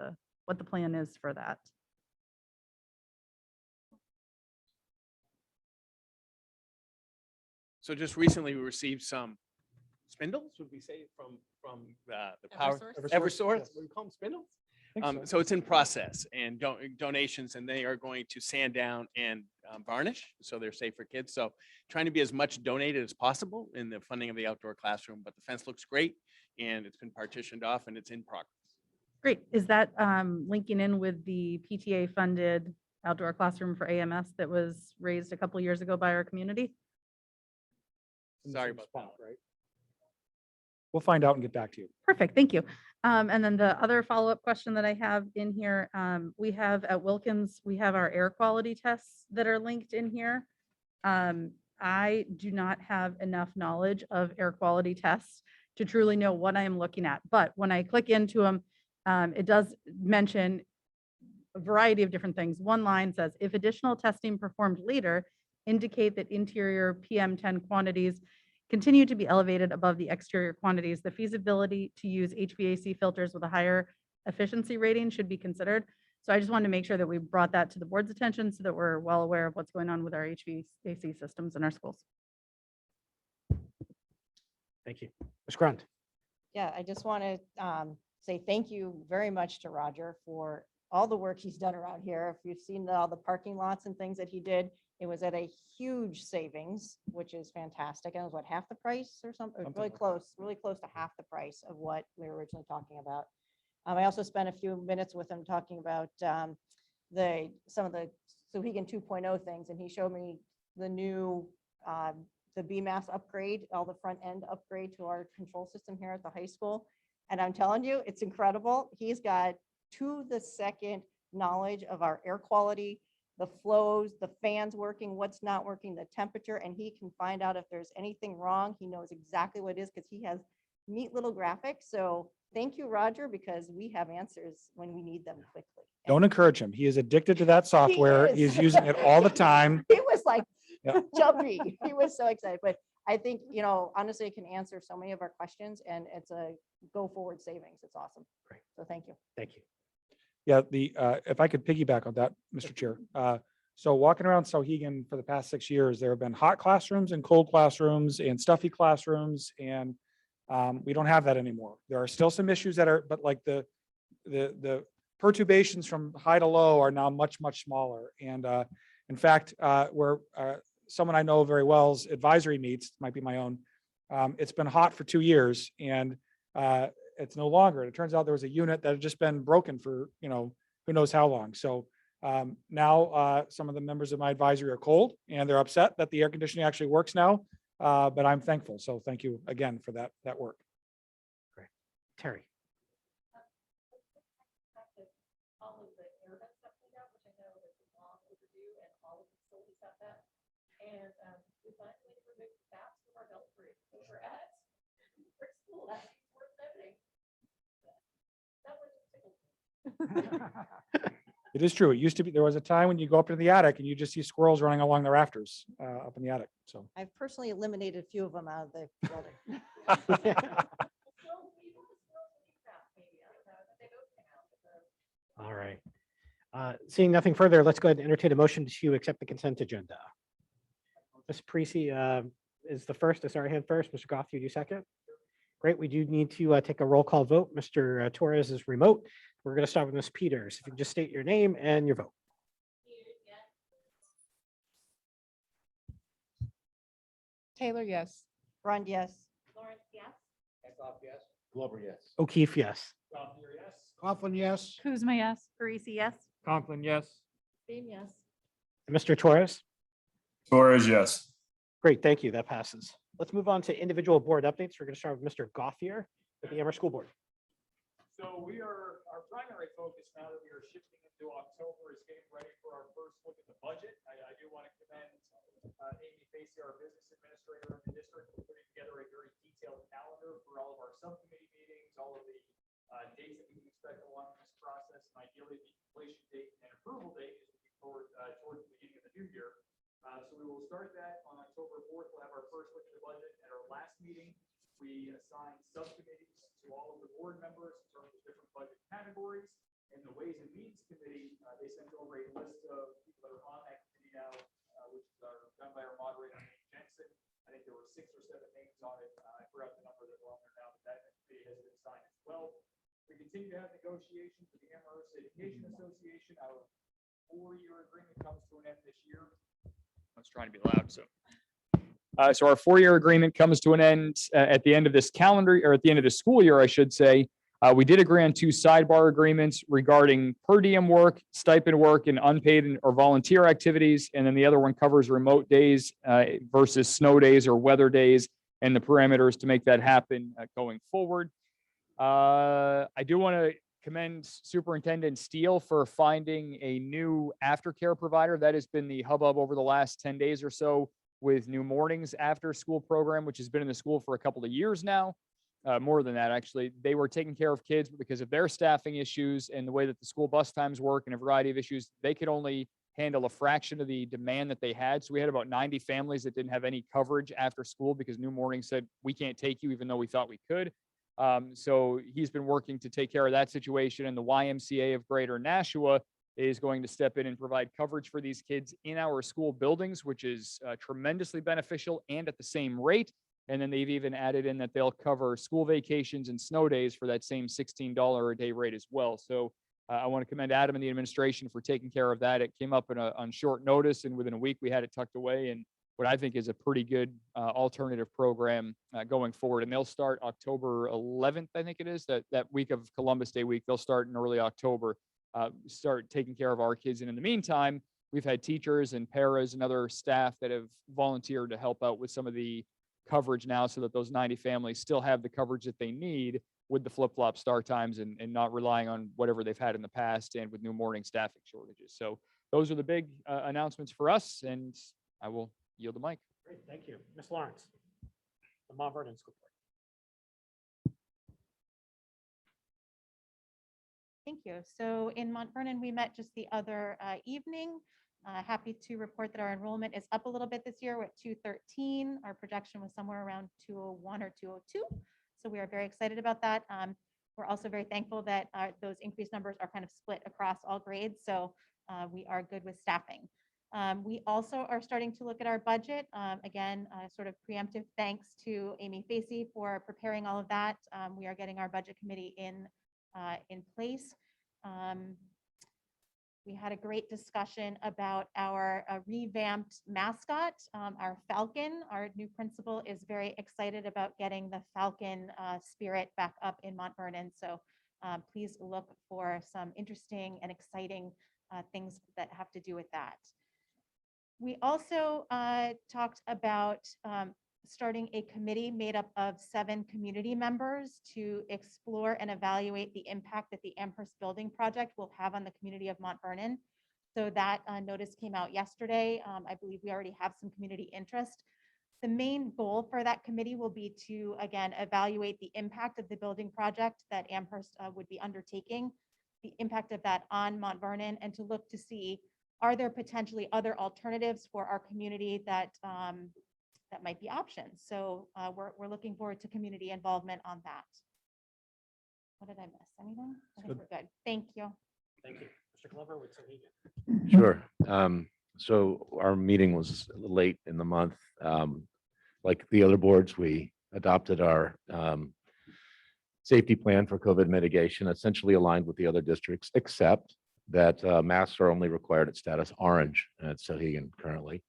the plan is for that. So just recently, we received some spindles, would we say, from the power, Eversource, yes. what do you call them, spindles? Think So it's in process and donations, and they are going to sand down and varnish, so they're safe for kids. So trying to be as much donated as possible in the funding of the outdoor classroom, but the fence looks great and it's been partitioned off and it's in progress. Great. Is that linking in with the PTA funded outdoor classroom for AMS that was raised a couple years ago by our community? In the Sorry same about spot, that. right? We'll find out and get back to you. Perfect, thank you. And then the other follow-up question that I have in here, we have at Wilkins, we have our air quality tests that are linked in here. I do not have enough knowledge of air quality tests to truly know what I am looking at. But when I click into them, it does mention a variety of different things. One line says, if additional testing performed later indicate that interior PM10 quantities continue to be elevated above the exterior quantities, the feasibility to use HVAC filters with a higher efficiency rating should be considered. So I just wanted to make sure that we brought that to the board's attention so that we're well aware of what's going on with our HVAC systems in our schools. Thank you. Ms. Grunt. Yeah, I just want to say thank you very much to Roger for all the work he's done around here. If you've seen all the parking lots and things that he did, it was at a huge savings, which is fantastic. And it was what, half the price or something? It was really close to half the price of what we were originally talking about. I also spent a few minutes with him talking about some of the Sohegan 2.0 things, and he showed me the new the BMAS upgrade, all the front end upgrade to our control system here at the high school. And I'm telling you, it's incredible. He's got to the second knowledge of our air quality, the flows, the fans working, what's not working, the temperature, and he can find out if there's anything wrong. He knows exactly what it is because he has neat little graphics. So thank you, Roger, because we have answers when we need them quickly. Don't encourage him. He is addicted to that software. is. He's using it all the time. He was like Yeah. jumpy. He was so excited, but I think, honestly, it can answer so many of our questions and it's a go forward savings. It's awesome. Great. So thank you. Thank you. Yeah, if I could piggyback on that, Mr. Chair. So walking around Sauhegan for the past 6 years, there have been hot classrooms and cold classrooms and stuffy classrooms, and we don't have that anymore. There are still some issues but like the perturbations from high to low are now much, much smaller. And in fact, where someone I know very well's advisory meets, might be my own, it's been hot for 2 years and it's no longer. It turns out there was a unit that had just been broken for, who knows how long. So now some of the members of my advisory are cold and they're upset that the air conditioning actually works now. But I'm thankful. So thank you again for that work. Great. Terry. All of the air vents that we got, which I know is long overdue, and all of the facilities have that. And we finally removed the taps from our belfry over at brick school. That seems worth noting. That one just tickled me. It is true. It used to be, there was a time when you go up into the attic and you just see squirrels running along the rafters up in the attic. So. I've personally eliminated a few of them out of the building. The squirrels, even the squirrels in the trap, maybe. I don't know. But they both came out. All right. Seeing nothing further, let's go ahead and entertain a motion to accept the consent agenda. Ms. Parisi is the first to start hand first. Mr. Goff, you do second. Great. We do need to take a roll call vote. Mr. Torres is remote. We're going to start with Ms. Peters. If you can just state your name and your vote. Taylor, yes. Run, yes. Lawrence, yes. Glover, yes. O'Keefe, yes. Coughlin, yes. Kuzma, yes. Parisi, yes. Conklin, yes. Beam, yes. Mr. Torres? Torres, yes. Great, thank you. That passes. Let's move on to individual board updates. We're going to start with Mr. Gothier with the Amherst School Board. So our primary focus now that we are shifting into October is getting ready for our first look at the budget. I do want to commend Amy Facey, our business administrator in the district, for putting together a very detailed calendar for all of our subcommittee meetings, all of the dates that we can expect along this process, and ideally the completion date and approval date is looking forward towards the beginning of the new year. So we will start that on October 4th. We'll have our first look at the budget. At our last meeting, we assigned subcommittees to all of the board members in terms of different budget categories. And the Ways and Means Committee, they sent over a list of people that are on that committee now, which are done by our moderator, Nate Jensen. I think there were 6 or 7 names on it. I forgot the number that were on there now, but that committee has been assigned as well. We continue to have negotiations with the Amherst Education Association. Our 4-year agreement comes to an end this year. I was trying to be loud, so. So our 4-year agreement comes to an end at the end of this calendar, or at the end of the school year, I should say. We did agree on 2 sidebar agreements regarding per diem work, stipend work, and unpaid or volunteer activities. And then the other one covers remote days versus snow days or weather days, and the parameters to make that happen going forward. I do want to commend Superintendent Steele for finding a new aftercare provider. That has been the hubbub over the last 10 days or so with New Mornings after school program, which has been in the school for a couple of years now. More than that, actually. They were taking care of kids, but because of their staffing issues and the way that the school bus times work and a variety of issues, they could only handle a fraction of the demand that they had. So we had about 90 families that didn't have any coverage after school because New Mornings said, we can't take you, even though we thought we could. So he's been working to take care of that situation, and the YMCA of Greater Nashua is going to step in and provide coverage for these kids in our school buildings, which is tremendously beneficial and at the same rate. And then they've even added in that they'll cover school vacations and snow days for that same $16 a day rate as well. So I want to commend Adam and the administration for taking care of that. It came up on short notice, and within a week we had it tucked away, and what I think is a pretty good alternative program going forward. And they'll start October 11th, I think it is, that week of Columbus Day week. They'll start in early October, start taking care of our kids. And in the meantime, we've had teachers and paras and other staff that have volunteered to help out with some of the coverage now, so that those 90 families still have the coverage that they need with the flip-flop start times and not relying on whatever they've had in the past and with New Morning staffing shortages. So those are the big announcements for us, and I will yield the mic. Great, thank you. Ms. Lawrence, the Mount Vernon School Board. Thank you. So in Mount Vernon, we met just the other evening. Happy to report that our enrollment is up a little bit this year. We're at 213. Our projection was somewhere around 201 or 202. So we are very excited about that. We're also very thankful that those increased numbers are kind of split across all grades. So we are good with staffing. We also are starting to look at our budget. Again, sort of preemptive thanks to Amy Facey for preparing all of that. We are getting our budget committee in place. We had a great discussion about our revamped mascot, our Falcon. Our new principal is very excited about getting the Falcon spirit back up in Mount Vernon. So please look for some interesting and exciting things that have to do with that. We also talked about starting a committee made up of 7 community members to explore and evaluate the impact that the Amherst Building Project will have on the community of Mount Vernon. So that notice came out yesterday. I believe we already have some community interest. The main goal for that committee will be to, again, evaluate the impact of the building project that Amherst would be undertaking, the impact of that on Mount Vernon, and to look to see, are there potentially other alternatives for our community that that might be options. So we're looking forward to community involvement on that. What did I miss? Anything? I think we're good. Thank you. Thank you. Mr. Glover with Sahigan. Sure. So our meeting was late in the month. Like the other boards, we adopted our safety plan for COVID mitigation, essentially aligned with the other districts, except that masks are only required at status orange at Sahigan currently.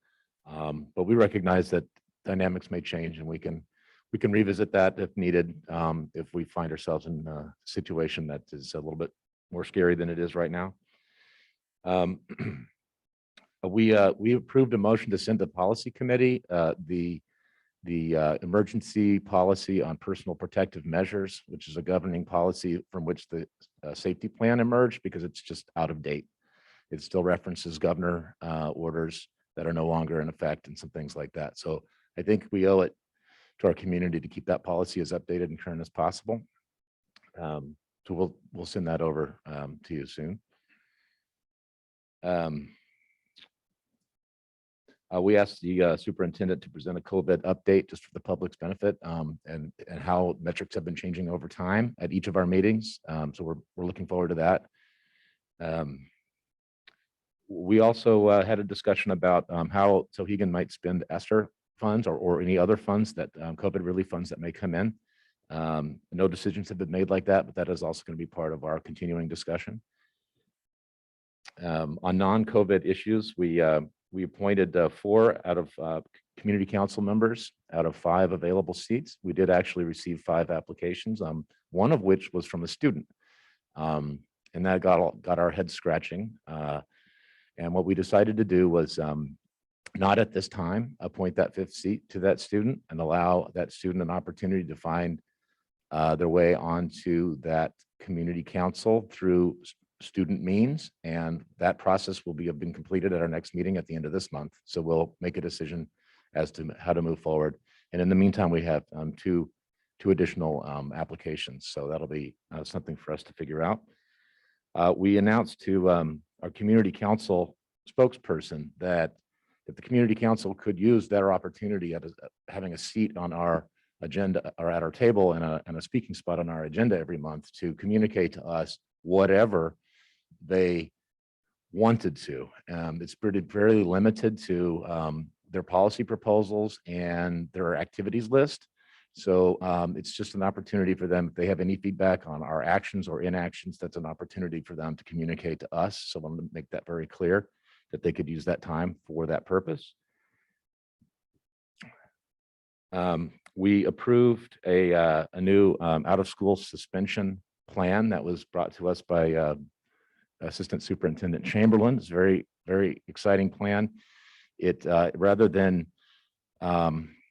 But we recognize that dynamics may change, and we can revisit that if needed, if we find ourselves in a situation that is a little bit more scary than it is right now. We approved a motion to send to policy committee the emergency policy on personal protective measures, which is a governing policy from which the safety plan emerged, because it's just out of date. It still references governor orders that are no longer in effect and some things like that. So I think we owe it to our community to keep that policy as updated and current as possible. So we'll send that over to you soon. We asked the superintendent to present a COVID update just for the public's benefit, and how metrics have been changing over time at each of our meetings. So we're looking forward to that. We also had a discussion about how Sahigan might spend ESSER funds or any other funds that COVID relief funds that may come in. No decisions have been made like that, but that is also going to be part of our continuing discussion. On non-COVID issues, we appointed 4 out of community council members out of 5 available seats. We did actually receive 5 applications, one of which was from a student, and that got our heads scratching. And what we decided to do was not at this time appoint that 5th seat to that student and allow that student an opportunity to find their way onto that community council through student means. And that process will have been completed at our next meeting at the end of this month. So we'll make a decision as to how to move forward. And in the meantime, we have 2 additional applications. So that'll be something for us to figure out. We announced to our community council spokesperson that if the community council could use their opportunity at having a seat on our agenda or at our table and a speaking spot on our agenda every month to communicate to us whatever they wanted to. It's fairly limited to their policy proposals and their activities list. So it's just an opportunity for them. If they have any feedback on our actions or inactions, that's an opportunity for them to communicate to us. So I want to make that very clear that they could use that time for that purpose. We approved a new out-of-school suspension plan that was brought to us by Assistant Superintendent Chamberlain. It's a very, very exciting plan. It rather than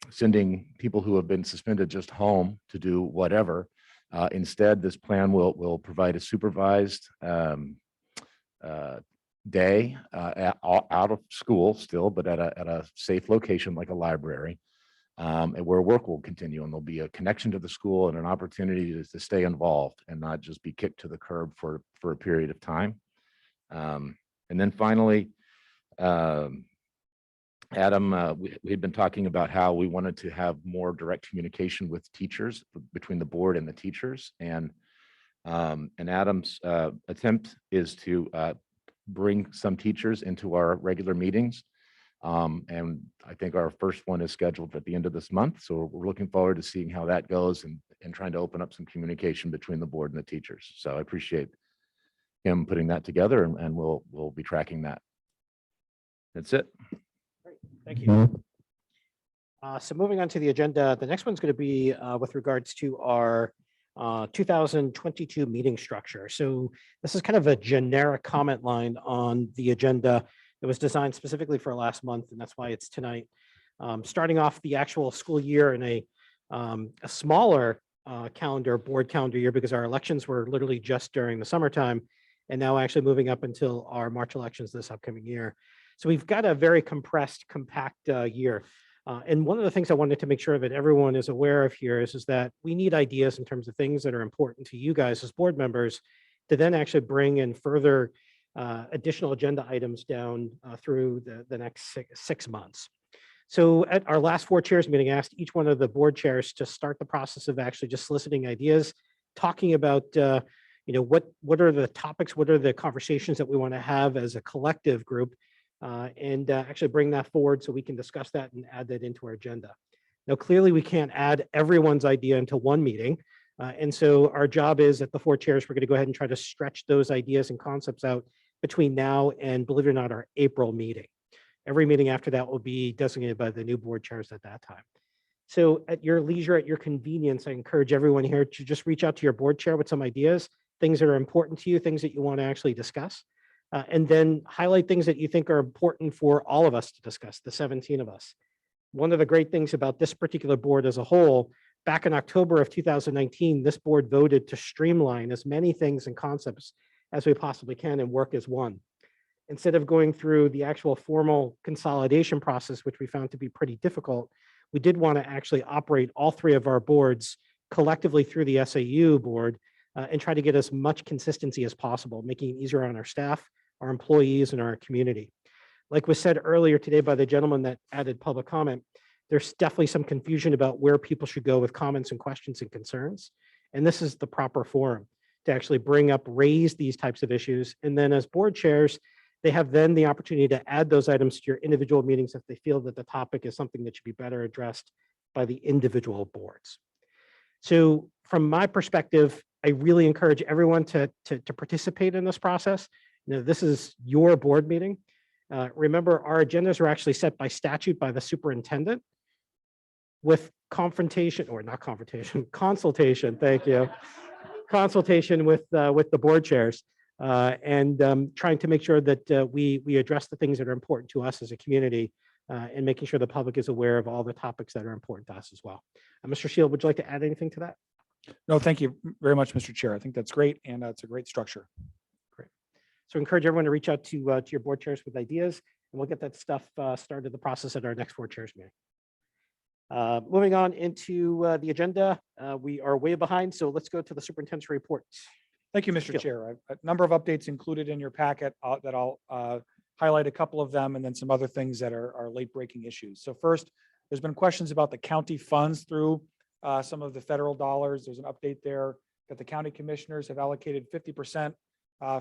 sending people who have been suspended just home to do whatever, instead, this plan will provide a supervised day out of school still, but at a safe location like a library, and where work will continue, and there'll be a connection to the school and an opportunity to stay involved and not just be kicked to the curb for a period of time. And then finally, Adam, we've been talking about how we wanted to have more direct communication with teachers, between the board and the teachers. And Adam's attempt is to bring some teachers into our regular meetings. And I think our first one is scheduled at the end of this month. So we're looking forward to seeing how that goes and trying to open up some communication between the board and the teachers. So I appreciate him putting that together, and we'll be tracking that. That's it. Thank you. So moving on to the agenda, the next one's going to be with regards to our 2022 meeting structure. So this is kind of a generic comment line on the agenda. It was designed specifically for last month, and that's why it's tonight. Starting off the actual school year in a smaller board calendar year, because our elections were literally just during the summertime, and now actually moving up until our March elections this upcoming year. So we've got a very compressed, compact year. And one of the things I wanted to make sure that everyone is aware of here is that we need ideas in terms of things that are important to you guys as board members to then actually bring in further additional agenda items down through the next six months. So at our last four chairs meeting, I asked each one of the board chairs to start the process of actually just soliciting ideas, talking about what are the topics, what are the conversations that we want to have as a collective group, and actually bring that forward so we can discuss that and add that into our agenda. Now, clearly, we can't add everyone's idea into one meeting. And so our job is at the four chairs, we're going to go ahead and try to stretch those ideas and concepts out between now and, believe it or not, our April meeting. Every meeting after that will be designated by the new board chairs at that time. So at your leisure, at your convenience, I encourage everyone here to just reach out to your board chair with some ideas, things that are important to you, things that you want to actually discuss. And then highlight things that you think are important for all of us to discuss, the 17 of us. One of the great things about this particular board as a whole, back in October of 2019, this board voted to streamline as many things and concepts as we possibly can and work as one. Instead of going through the actual formal consolidation process, which we found to be pretty difficult, we did want to actually operate all three of our boards collectively through the SAU board and try to get as much consistency as possible, making it easier on our staff, our employees, and our community. Like was said earlier today by the gentleman that added public comment, there's definitely some confusion about where people should go with comments and questions and concerns. And this is the proper forum to actually raise these types of issues. And then as board chairs, they have then the opportunity to add those items to your individual meetings if they feel that the topic is something that should be better addressed by the individual boards. So from my perspective, I really encourage everyone to participate in this process. This is your board meeting. Remember, our agendas are actually set by statute by the superintendent with consultation, thank you. Consultation with the board chairs and trying to make sure that we address the things that are important to us as a community and making sure the public is aware of all the topics that are important to us as well. Mr. Shield, would you like to add anything to that? No, thank you very much, Mr. Chair. I think that's great, and it's a great structure. Great. So encourage everyone to reach out to your board chairs with ideas, and we'll get that stuff started the process at our next board chairs meeting. Moving on into the agenda, we are way behind, so let's go to the superintendent's report. Thank you, Mr. Chair. A number of updates included in your packet that I'll highlight a couple of them and then some other things that are late breaking issues. So first, there's been questions about the county funds through some of the federal dollars. There's an update there that the county commissioners have allocated 50%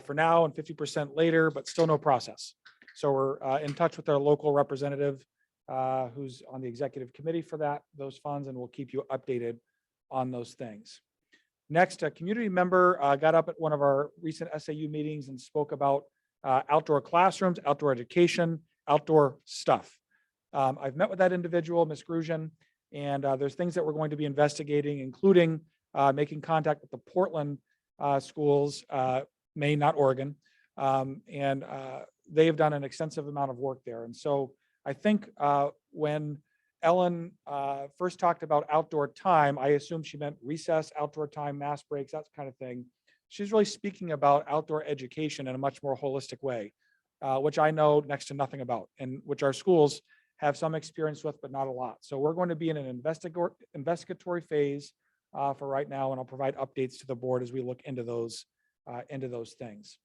for now and 50% later, but still no process. So we're in touch with our local representative who's on the executive committee for those funds, and we'll keep you updated on those things. Next, a community member got up at one of our recent SAU meetings and spoke about outdoor classrooms, outdoor education, outdoor stuff. I've met with that individual, Ms. Gruzian, and there's things that we're going to be investigating, including making contact with the Portland schools, Maine, not Oregon, and they've done an extensive amount of work there. And so I think when Ellen first talked about outdoor time, I assume she meant recess, outdoor time, mass breaks, that kind of thing. She's really speaking about outdoor education in a much more holistic way, which I know next to nothing about, and which our schools have some experience with, but not a lot. So we're going to be in an investigatory phase for right now, and I'll provide updates to the board as we look into those things.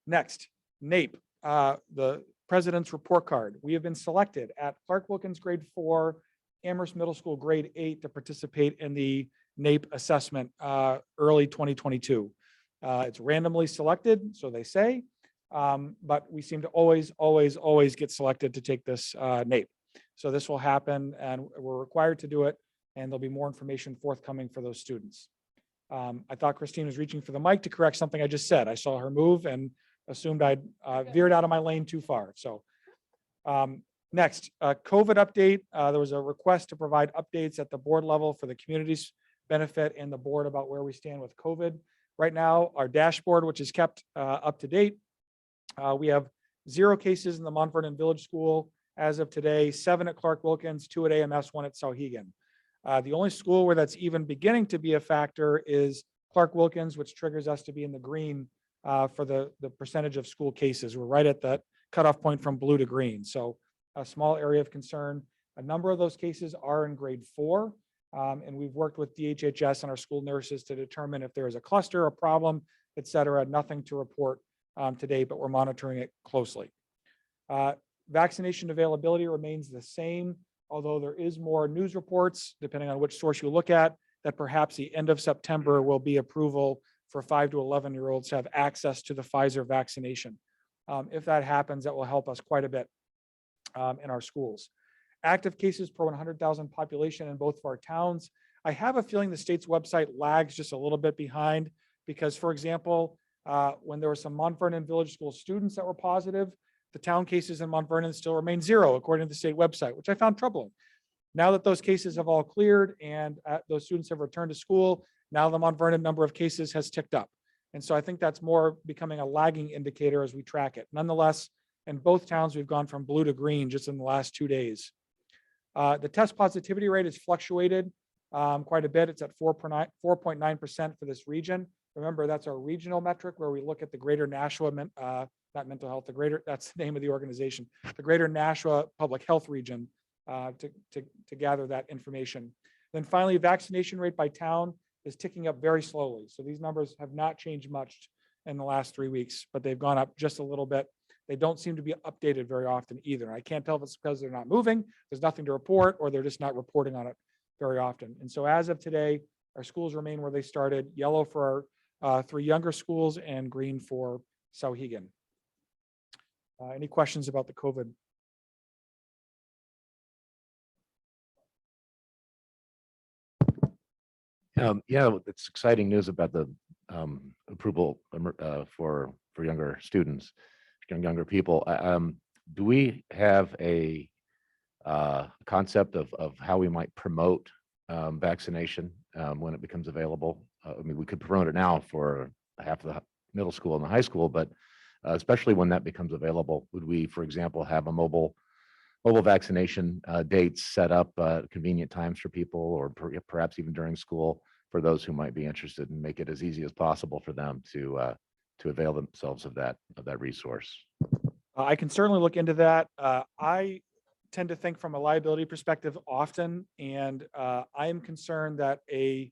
Next, NAEP, the president's report card. We have been selected at Clark Wilkins grade 4, Amherst Middle School grade 8 to participate in the NAEP assessment early 2022. It's randomly selected, so they say, but we seem to always get selected to take this NAEP. So this will happen, and we're required to do it, and there'll be more information forthcoming for those students. I thought Christine was reaching for the mic to correct something I just said. I saw her move and assumed I'd veered out of my lane too far. So next, COVID update. There was a request to provide updates at the board level for the community's benefit and the board about where we stand with COVID. Right now, our dashboard, which is kept up to date, we have 0 cases in the Mount Vernon Village School as of today, 7 at Clark Wilkins, 2 at AMS, 1 at Sauhegan. The only school where that's even beginning to be a factor is Clark Wilkins, which triggers us to be in the green for the percentage of school cases. We're right at that cutoff point from blue to green. So a small area of concern. A number of those cases are in grade 4. And we've worked with DHHS and our school nurses to determine if there is a cluster, a problem, et cetera. Nothing to report today, but we're monitoring it closely. Vaccination availability remains the same, although there is more news reports, depending on which source you look at, that perhaps the end of September will be approval for 5 to 11-year-olds to have access to the Pfizer vaccination. If that happens, that will help us quite a bit in our schools. Active cases per 100,000 population in both of our towns. I have a feeling the state's website lags just a little bit behind because, for example, when there were some Mount Vernon Village School students that were positive, the town cases in Mount Vernon still remain 0, according to the state website, which I found troubling. Now that those cases have all cleared and those students have returned to school, now the Mount Vernon number of cases has ticked up. And so I think that's more becoming a lagging indicator as we track it. Nonetheless, in both towns, we've gone from blue to green just in the last 2 days. The test positivity rate has fluctuated quite a bit. It's at 4.9% for this region. Remember, that's our regional metric where we look at the greater Nashua, not mental health, that's the name of the organization, the greater Nashua public health region to gather that information. Then finally, vaccination rate by town is ticking up very slowly. So these numbers have not changed much in the last 3 weeks, but they've gone up just a little bit. They don't seem to be updated very often either. I can't tell if it's because they're not moving, there's nothing to report, or they're just not reporting on it very often. And so as of today, our schools remain where they started, yellow for our 3 younger schools and green for Sauhegan. Any questions about the COVID? Yeah, it's exciting news about the approval for younger students, younger people. Do we have a concept of how we might promote vaccination when it becomes available? I mean, we could promote it now for half of the middle school and the high school, but especially when that becomes available, would we, for example, have a mobile vaccination dates set up convenient times for people, or perhaps even during school for those who might be interested, and make it as easy as possible for them to avail themselves of that resource? I can certainly look into that. I tend to think from a liability perspective often, and I am concerned that a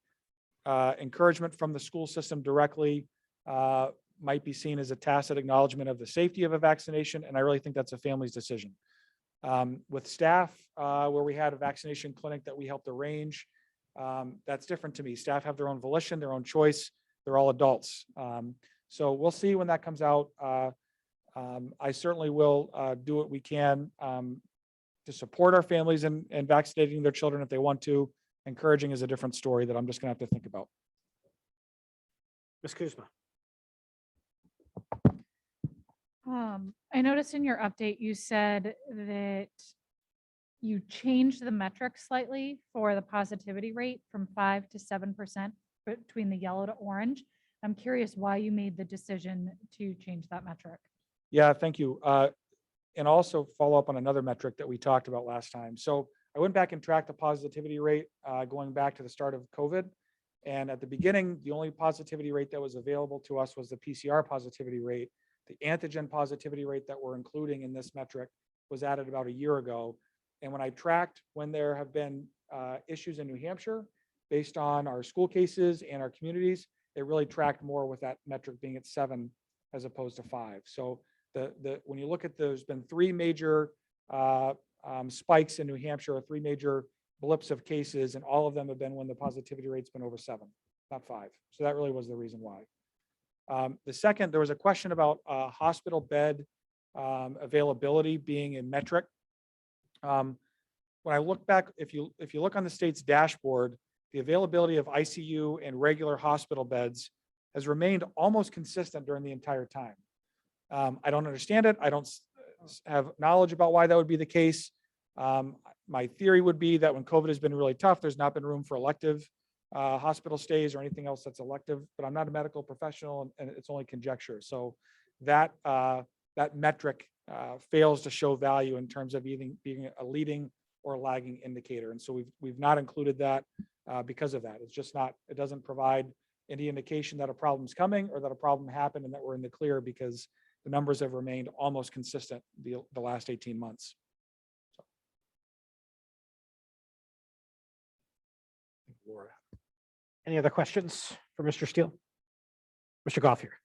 encouragement from the school system directly might be seen as a tacit acknowledgement of the safety of a vaccination, and I really think that's a family's decision. With staff, where we had a vaccination clinic that we helped arrange, that's different to me. Staff have their own volition, their own choice. They're all adults. So we'll see when that comes out. I certainly will do what we can to support our families in vaccinating their children if they want to. Encouraging is a different story that I'm just going to have to think about. Ms. Kuzma. I noticed in your update, you said that you changed the metric slightly for the positivity rate from 5 to 7% between the yellow to orange. I'm curious why you made the decision to change that metric. Yeah, thank you. And also follow up on another metric that we talked about last time. So I went back and tracked the positivity rate going back to the start of COVID. And at the beginning, the only positivity rate that was available to us was the PCR positivity rate. The antigen positivity rate that we're including in this metric was added about a year ago. And when I tracked when there have been issues in New Hampshire, based on our school cases and our communities, it really tracked more with that metric being at 7 as opposed to 5. So when you look at, there's been 3 major spikes in New Hampshire, or 3 major blips of cases, and all of them have been when the positivity rate's been over 7, not 5. So that really was the reason why. The second, there was a question about hospital bed availability being a metric. When I look back, if you look on the state's dashboard, the availability of ICU and regular hospital beds has remained almost consistent during the entire time. I don't understand it. I don't have knowledge about why that would be the case. My theory would be that when COVID has been really tough, there's not been room for elective hospital stays or anything else that's elective, but I'm not a medical professional and it's only conjecture. So that metric fails to show value in terms of being a leading or lagging indicator. And so we've not included that because of that. It's just not, it doesn't provide any indication that a problem's coming or that a problem happened and that we're in the clear, because the numbers have remained almost consistent the last 18 months. Laura. Any other questions for Mr. Steele? Mr. Goff here.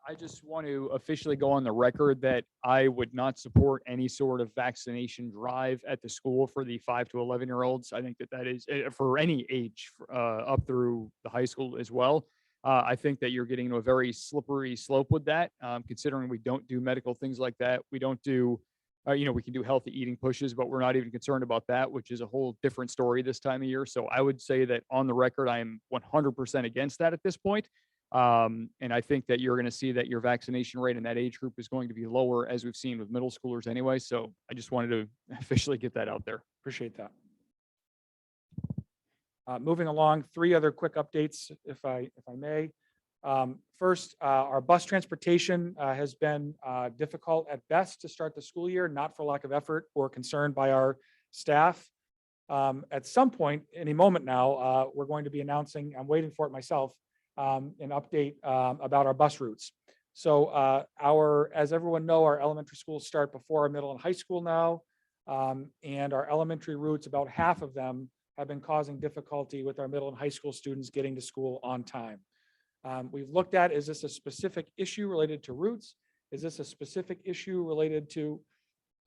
I just want to officially go on the record that I would not support any sort of vaccination drive at the school for the 5 to 11-year-olds. I think that is for any age up through the high school as well. I think that you're getting into a very slippery slope with that, considering we don't do medical things like that. We don't do, we can do healthy eating pushes, but we're not even concerned about that, which is a whole different story this time of year. So I would say that on the record, I am 100% against that at this point. And I think that you're going to see that your vaccination rate in that age group is going to be lower, as we've seen with middle schoolers anyway. So I just wanted to officially get that out there. Appreciate that. Moving along, 3 other quick updates, if I may. First, our bus transportation has been difficult at best to start the school year, not for lack of effort or concern by our staff. At some point, any moment now, we're going to be announcing, I'm waiting for it myself, an update about our bus routes. So as everyone know, our elementary schools start before our middle and high school now. And our elementary routes, about half of them have been causing difficulty with our middle and high school students getting to school on time. We've looked at, is this a specific issue related to routes? Is this a specific issue related to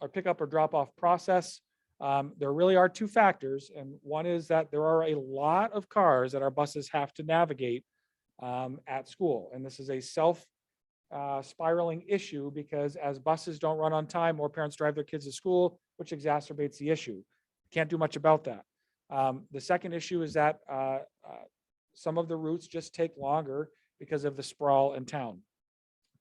our pickup or drop off process? There really are 2 factors. And one is that there are a lot of cars that our buses have to navigate at school. And this is a spiraling issue, because as buses don't run on time, more parents drive their kids to school, which exacerbates the issue. Can't do much about that. The second issue is that some of the routes just take longer because of the sprawl in town.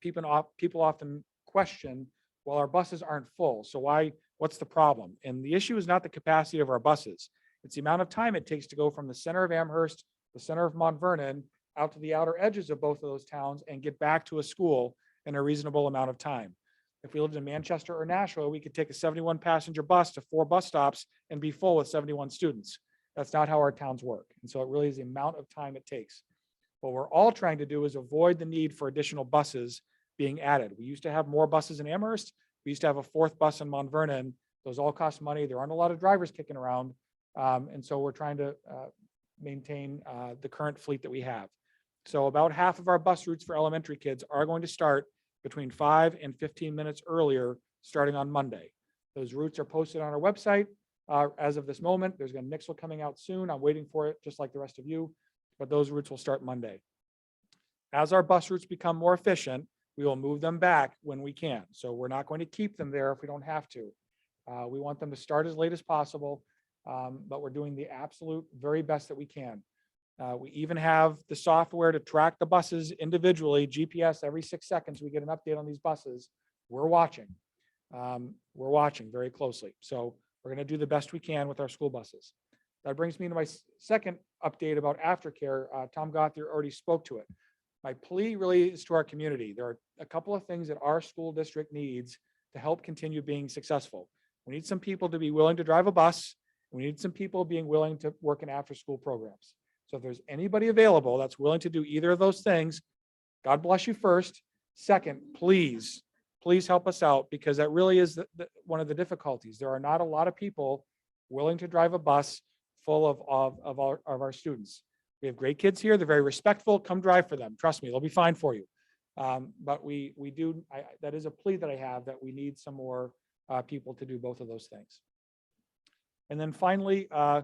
People often question, well, our buses aren't full, so what's the problem? And the issue is not the capacity of our buses. It's the amount of time it takes to go from the center of Amherst, the center of Mount Vernon, out to the outer edges of both of those towns and get back to a school in a reasonable amount of time. If we lived in Manchester or Nashville, we could take a 71 passenger bus to 4 bus stops and be full with 71 students. That's not how our towns work. And so it really is the amount of time it takes. What we're all trying to do is avoid the need for additional buses being added. We used to have more buses in Amherst. We used to have a 4th bus in Mount Vernon. Those all cost money. There aren't a lot of drivers kicking around. And so we're trying to maintain the current fleet that we have. So about half of our bus routes for elementary kids are going to start between 5 and 15 minutes earlier, starting on Monday. Those routes are posted on our website as of this moment. There's a Nixle coming out soon. I'm waiting for it, just like the rest of you, but those routes will start Monday. As our bus routes become more efficient, we will move them back when we can. So we're not going to keep them there if we don't have to. We want them to start as late as possible, but we're doing the absolute very best that we can. We even have the software to track the buses individually, GPS every 6 seconds. We get an update on these buses. We're watching. We're watching very closely. So we're going to do the best we can with our school buses. That brings me to my second update about aftercare. Tom Gothier already spoke to it. My plea really is to our community. There are a couple of things that our school district needs to help continue being successful. We need some people to be willing to drive a bus. We need some people being willing to work in after-school programs. So if there's anybody available that's willing to do either of those things, God bless you first. Second, please help us out, because that really is one of the difficulties. There are not a lot of people willing to drive a bus full of our students. We have great kids here. They're very respectful. Come drive for them. Trust me, they'll be fine for you. But we do, that is a plea that I have, that we need some more people to do both of those things. And then finally, I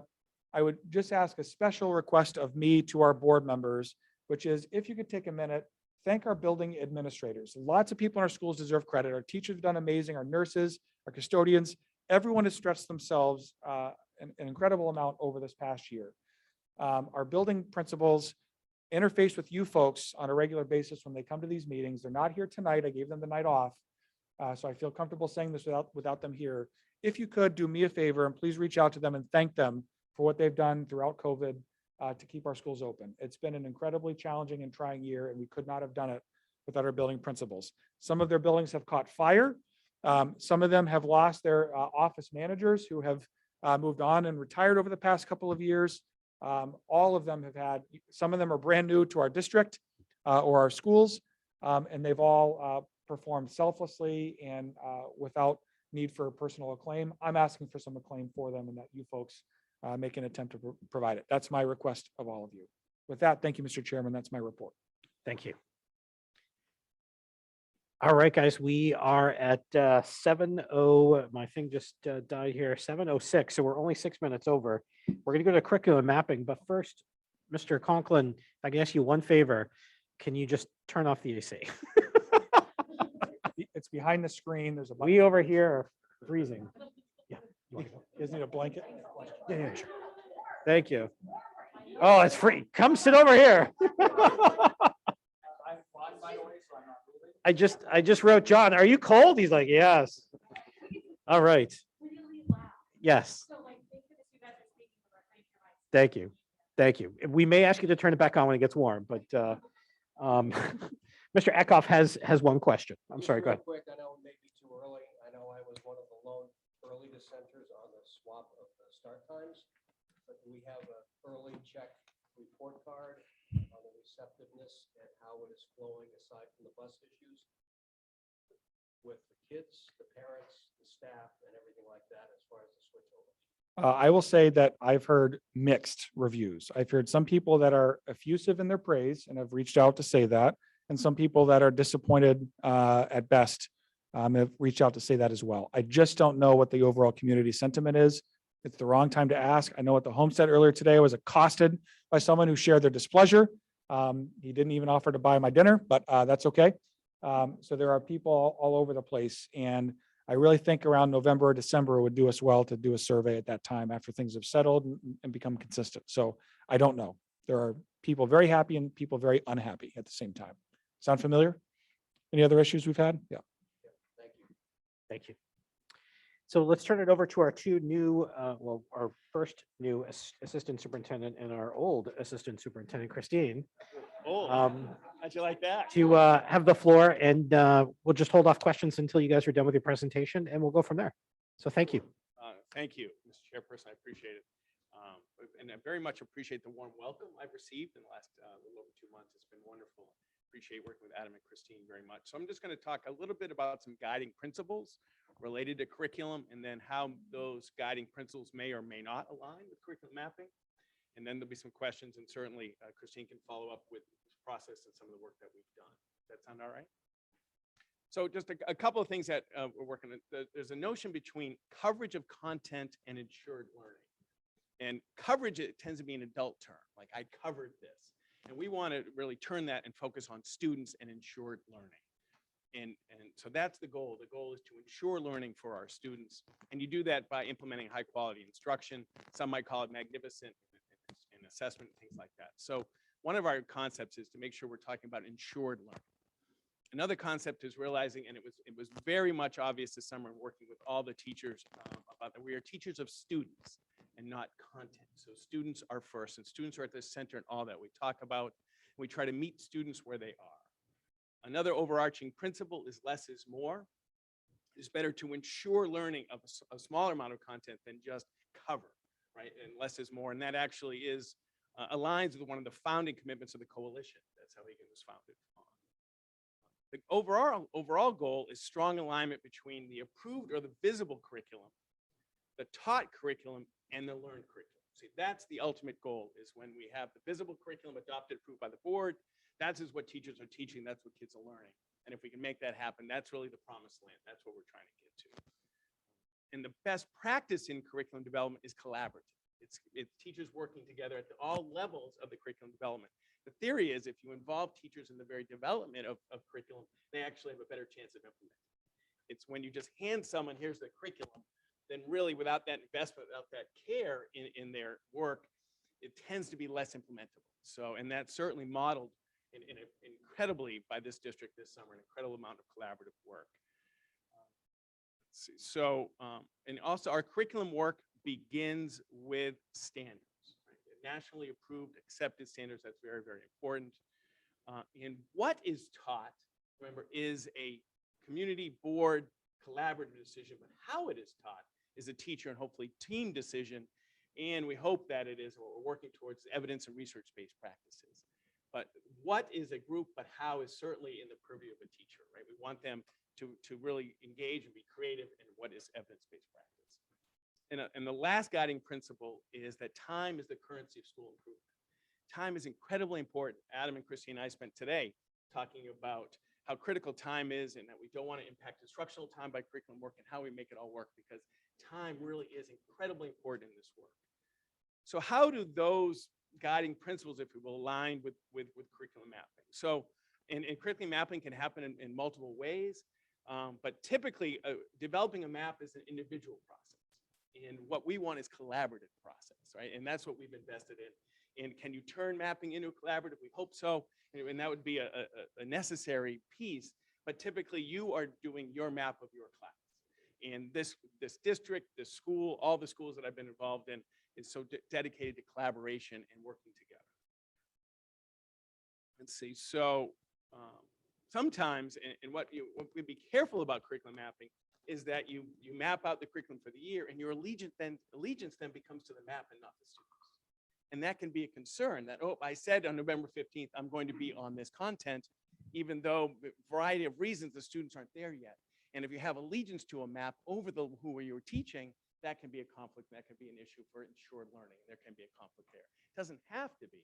would just ask a special request of me to our board members, which is if you could take a minute, thank our building administrators. Lots of people in our schools deserve credit. Our teachers have done amazing, our nurses, our custodians, everyone has stretched themselves an incredible amount over this past year. Our building principals interface with you folks on a regular basis when they come to these meetings. They're not here tonight. I gave them the night off. So I feel comfortable saying this without them here. If you could do me a favor and please reach out to them and thank them for what they've done throughout COVID to keep our schools open. It's been an incredibly challenging and trying year, and we could not have done it without our building principals. Some of their buildings have caught fire. Some of them have lost their office managers who have moved on and retired over the past couple of years. All of them have had, some of them are brand new to our district or our schools, and they've all performed selflessly and without need for personal acclaim. I'm asking for some acclaim for them, and that you folks make an attempt to provide it. That's my request of all of you. With that, thank you, Mr. Chairman. That's my report. Thank you. All right, guys, we are at 7:00. My thing just died here, 7:06. So we're only 6 minutes over. We're going to go to curriculum mapping. But first, Mr. Conklin, if I can ask you one favor, can you just turn off the AC? It's behind the screen. There's a We over here are freezing. Yeah. You guys need a blanket? Yeah, sure. Thank you. Oh, it's free. Come sit over here. I just wrote, John, are you cold? He's like, yes. All right. Yes. Thank you. Thank you. We may ask you to turn it back on when it gets warm, but Mr. Eckhoff has one question. I'm sorry, go ahead. Quick, I know it may be too early. I know I was one of the lone early dissenters on the swap of the start times. But do we have an early check report card on the receptiveness and how it is flowing aside from the bus issues with the kids, the parents, the staff, and everything like that as far as the switchover? I will say that I've heard mixed reviews. I've heard some people that are effusive in their praise and have reached out to say that, and some people that are disappointed at best have reached out to say that as well. I just don't know what the overall community sentiment is. It's the wrong time to ask. I know at the homestead earlier today, I was accosted by someone who shared their displeasure. He didn't even offer to buy my dinner, but that's okay. So there are people all over the place, and I really think around November or December it would do us well to do a survey at that time after things have settled and become consistent. So I don't know. There are people very happy and people very unhappy at the same time. Sound familiar? Any other issues we've had? Yeah. Thank you. Thank you. So let's turn it over to our two new, our first new assistant superintendent and our old assistant superintendent, Christine. Oh, how'd you like that? To have the floor, and we'll just hold off questions until you guys are done with your presentation, and we'll go from there. So thank you. Thank you, Mr. Chairperson. I appreciate it. And I very much appreciate the warm welcome I've received in the last little over 2 months. It's been wonderful. Appreciate working with Adam and Christine very much. So I'm just going to talk a little bit about some guiding principles related to curriculum, and then how those guiding principles may or may not align with curriculum mapping. And then there'll be some questions, and certainly Christine can follow up with this process and some of the work that we've done. Does that sound all right? So just a couple of things that we're working on. There's a notion between coverage of content and ensured learning. And coverage, it tends to be an adult term, like I covered this. And we want to really turn that and focus on students and ensured learning. And so that's the goal. The goal is to ensure learning for our students. And you do that by implementing high quality instruction. Some might call it magnificent and assessment, things like that. So one of our concepts is to make sure we're talking about ensured learning. Another concept is realizing, and it was very much obvious this summer working with all the teachers about that we are teachers of students and not content. So students are first, and students are at the center in all that we talk about. We try to meet students where they are. Another overarching principle is less is more. It's better to ensure learning of a smaller amount of content than just cover, right? And less is more. And that actually is aligns with one of the founding commitments of the coalition. That's how Egan was founded on. The overall goal is strong alignment between the approved or the visible curriculum, the taught curriculum, and the learned curriculum. See, that's the ultimate goal, is when we have the visible curriculum adopted, approved by the board. That is what teachers are teaching. That's what kids are learning. And if we can make that happen, that's really the promised land. That's what we're trying to get to. And the best practice in curriculum development is collaborative. It's teachers working together at all levels of the curriculum development. The theory is if you involve teachers in the very development of curriculum, they actually have a better chance of implementing. It's when you just hand someone, here's the curriculum, then really without that investment, without that care in their work, it tends to be less implementable. So, and that's certainly modeled incredibly by this district this summer, an incredible amount of collaborative work. Let's see. So, and also our curriculum work begins with standards. Nationally approved, accepted standards. That's very, very important. And what is taught, remember, is a community board collaborative decision, but how it is taught is a teacher and hopefully team decision. And we hope that it is what we're working towards, evidence and research-based practices. But what is a group, but how is certainly in the purview of a teacher, right? We want them to really engage and be creative in what is evidence-based practice. And the last guiding principle is that time is the currency of school improvement. Time is incredibly important. Adam and Christy and I spent today talking about how critical time is and that we don't want to impact instructional time by curriculum work and how we make it all work, because time really is incredibly important in this work. So how do those guiding principles, if we will, align with curriculum mapping? So, and curriculum mapping can happen in multiple ways, but typically developing a map is an individual process. And what we want is collaborative process, right? And that's what we've invested in. And can you turn mapping into a collaborative? We hope so. And that would be a necessary piece. But typically you are doing your map of your class. And this district, this school, all the schools that I've been involved in is so dedicated to collaboration and working together. Let's see. So sometimes, and what we'd be careful about curriculum mapping is that you map out the curriculum for the year and your allegiance then becomes to the map and not the students. And that can be a concern that, oh, I said on November 15th, I'm going to be on this content, even though a variety of reasons the students aren't there yet. And if you have allegiance to a map over who you're teaching, that can be a conflict. That can be an issue for ensured learning. There can be a conflict there. It doesn't have to be,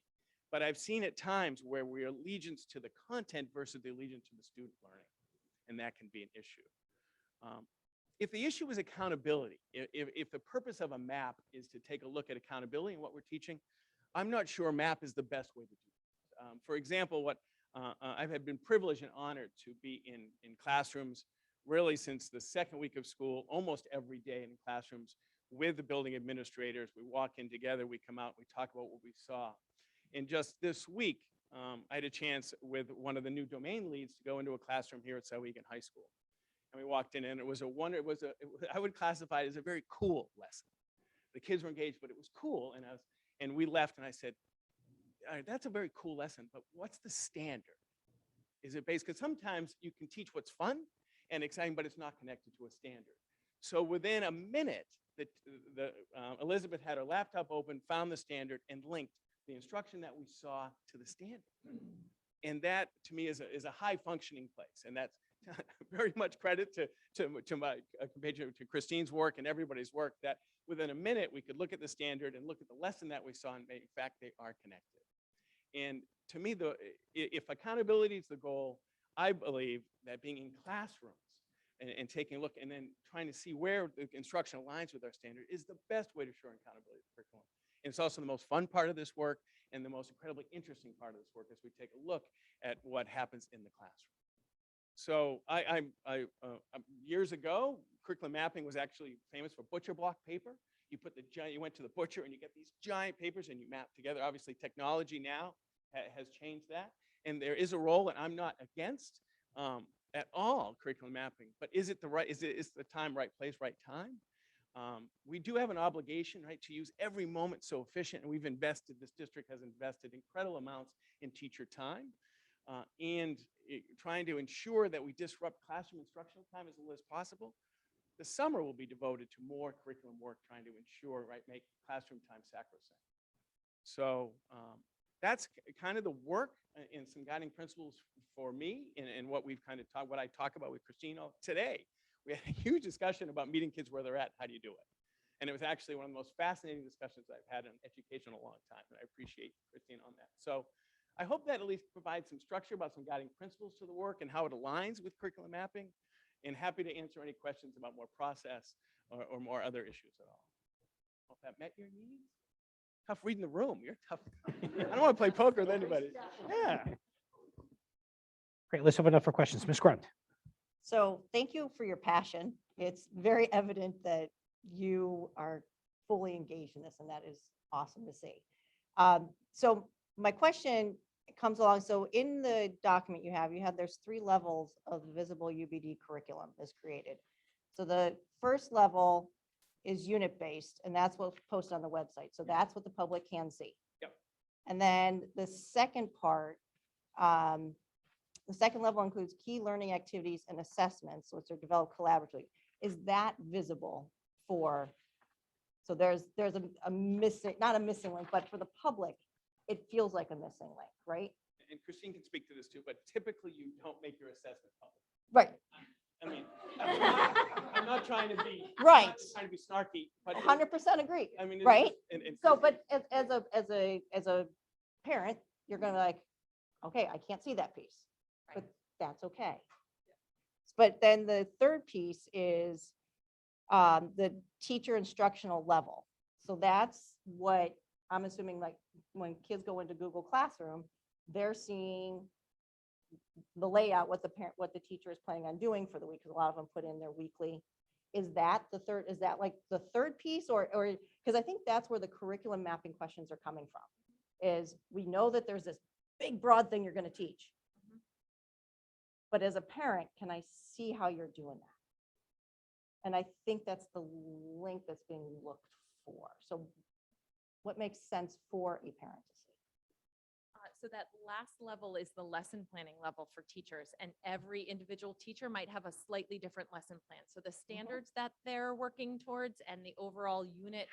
but I've seen at times where we're allegiance to the content versus the allegiance to the student learning. And that can be an issue. If the issue is accountability, if the purpose of a map is to take a look at accountability and what we're teaching, I'm not sure map is the best way to do it. For example, I've been privileged and honored to be in classrooms really since the second week of school, almost every day in classrooms with the building administrators. We walk in together, we come out, we talk about what we saw. And just this week, I had a chance with one of the new domain leads to go into a classroom here at SAU High School. And we walked in and I would classify it as a very cool lesson. The kids were engaged, but it was cool. And we left and I said, all right, that's a very cool lesson, but what's the standard? Is it based, because sometimes you can teach what's fun and exciting, but it's not connected to a standard. So within a minute, Elizabeth had her laptop open, found the standard and linked the instruction that we saw to the standard. And that to me is a high functioning place. And that's very much credit to my compatriot, to Christine's work and everybody's work, that within a minute we could look at the standard and look at the lesson that we saw, and in fact they are connected. And to me, if accountability is the goal, I believe that being in classrooms and taking a look and then trying to see where the instruction aligns with our standard is the best way to ensure accountability of the curriculum. And it's also the most fun part of this work and the most incredibly interesting part of this work as we take a look at what happens in the classroom. So years ago, curriculum mapping was actually famous for butcher block paper. You went to the butcher and you get these giant papers and you map together. Obviously, technology now has changed that. And there is a role, and I'm not against at all curriculum mapping, but is the time, right place, right time? We do have an obligation, right, to use every moment so efficient, and this district has invested incredible amounts in teacher time. And trying to ensure that we disrupt classroom instructional time as little as possible. The summer will be devoted to more curriculum work, trying to ensure, right, make classroom time sacrosanct. So that's kind of the work and some guiding principles for me and what we've kind of talked, what I talk about with Christina today. We had a huge discussion about meeting kids where they're at. How do you do it? And it was actually one of the most fascinating discussions I've had in education in a long time. And I appreciate Christine on that. So I hope that at least provides some structure about some guiding principles to the work and how it aligns with curriculum mapping. And happy to answer any questions about more process or more other issues at all. Hope that met your needs. Tough reading the room. You're tough. I don't want to play poker with anybody. Yeah. Great. Let's open up for questions. Ms. Grunt. So thank you for your passion. It's very evident that you are fully engaged in this, and that is awesome to see. So my question comes along. So in the document you have there's 3 levels of the visible UBD curriculum is created. So the first level is unit-based, and that's what's posted on the website. So that's what the public can see. Yep. And then the second part, the second level includes key learning activities and assessments, which are developed collaboratively. Is that visible for, so there's a missing, not a missing link, but for the public, it feels like a missing link, right? And Christine can speak to this too, but typically you don't make your assessment public. Right. I mean, I'm not trying to be Right. I'm not trying to be snarky, but 100% agree. I mean, Right? And So, but as a parent, you're gonna be like, okay, I can't see that piece, but that's okay. But then the third piece is the teacher instructional level. So that's what I'm assuming, like when kids go into Google Classroom, they're seeing the layout, what the teacher is planning on doing for the week, because a lot of them put in their weekly. Is that the third, is that like the third piece or, because I think that's where the curriculum mapping questions are coming from, is we know that there's this big broad thing you're going to teach. But as a parent, can I see how you're doing that? And I think that's the link that's being looked for. So what makes sense for a parent to see? So that last level is the lesson planning level for teachers, and every individual teacher might have a slightly different lesson plan. So the standards that they're working towards and the overall unit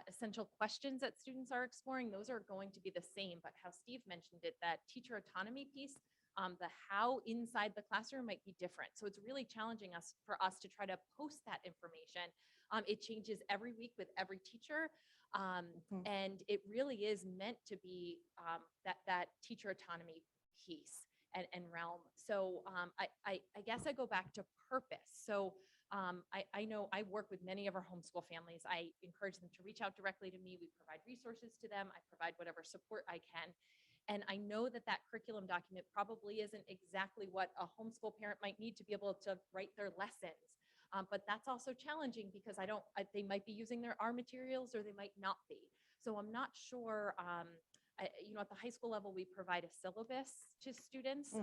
essential questions that students are exploring, those are going to be the same. But how Steve mentioned it, that teacher autonomy piece, the how inside the classroom might be different. So it's really challenging for us to try to post that information. It changes every week with every teacher. And it really is meant to be that teacher autonomy piece and realm. So I guess I go back to purpose. So I know I work with many of our homeschool families. I encourage them to reach out directly to me. We provide resources to them. I provide whatever support I can. And I know that curriculum document probably isn't exactly what a homeschool parent might need to be able to write their lessons. But that's also challenging because they might be using our materials or they might not be. So I'm not sure, at the high school level, we provide a syllabus to students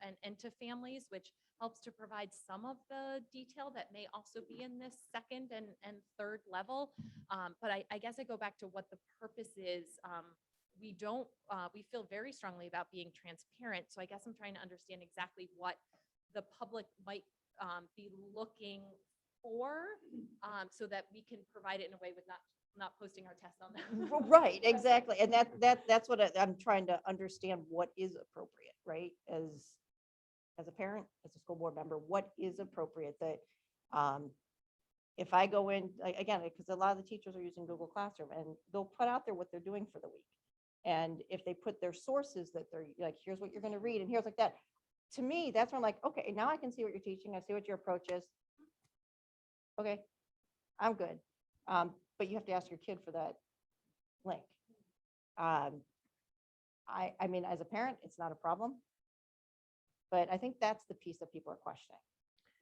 and to families, which helps to provide some of the detail that may also be in this second and third level. But I guess I go back to what the purpose is. We feel very strongly about being transparent. So I guess I'm trying to understand exactly what the public might be looking for, so that we can provide it in a way with not posting our tests on them. Right, exactly. And that's what I'm trying to understand, what is appropriate, right? As a parent, as a school board member, what is appropriate that if I go in, again, because a lot of the teachers are using Google Classroom and they'll put out there what they're doing for the week. And if they put their sources that they're like, here's what you're going to read and here's like that, to me, that's when I'm like, okay, now I can see what you're teaching. I see what your approach is. Okay, I'm good. But you have to ask your kid for that link. I mean, as a parent, it's not a problem. But I think that's the piece that people are questioning,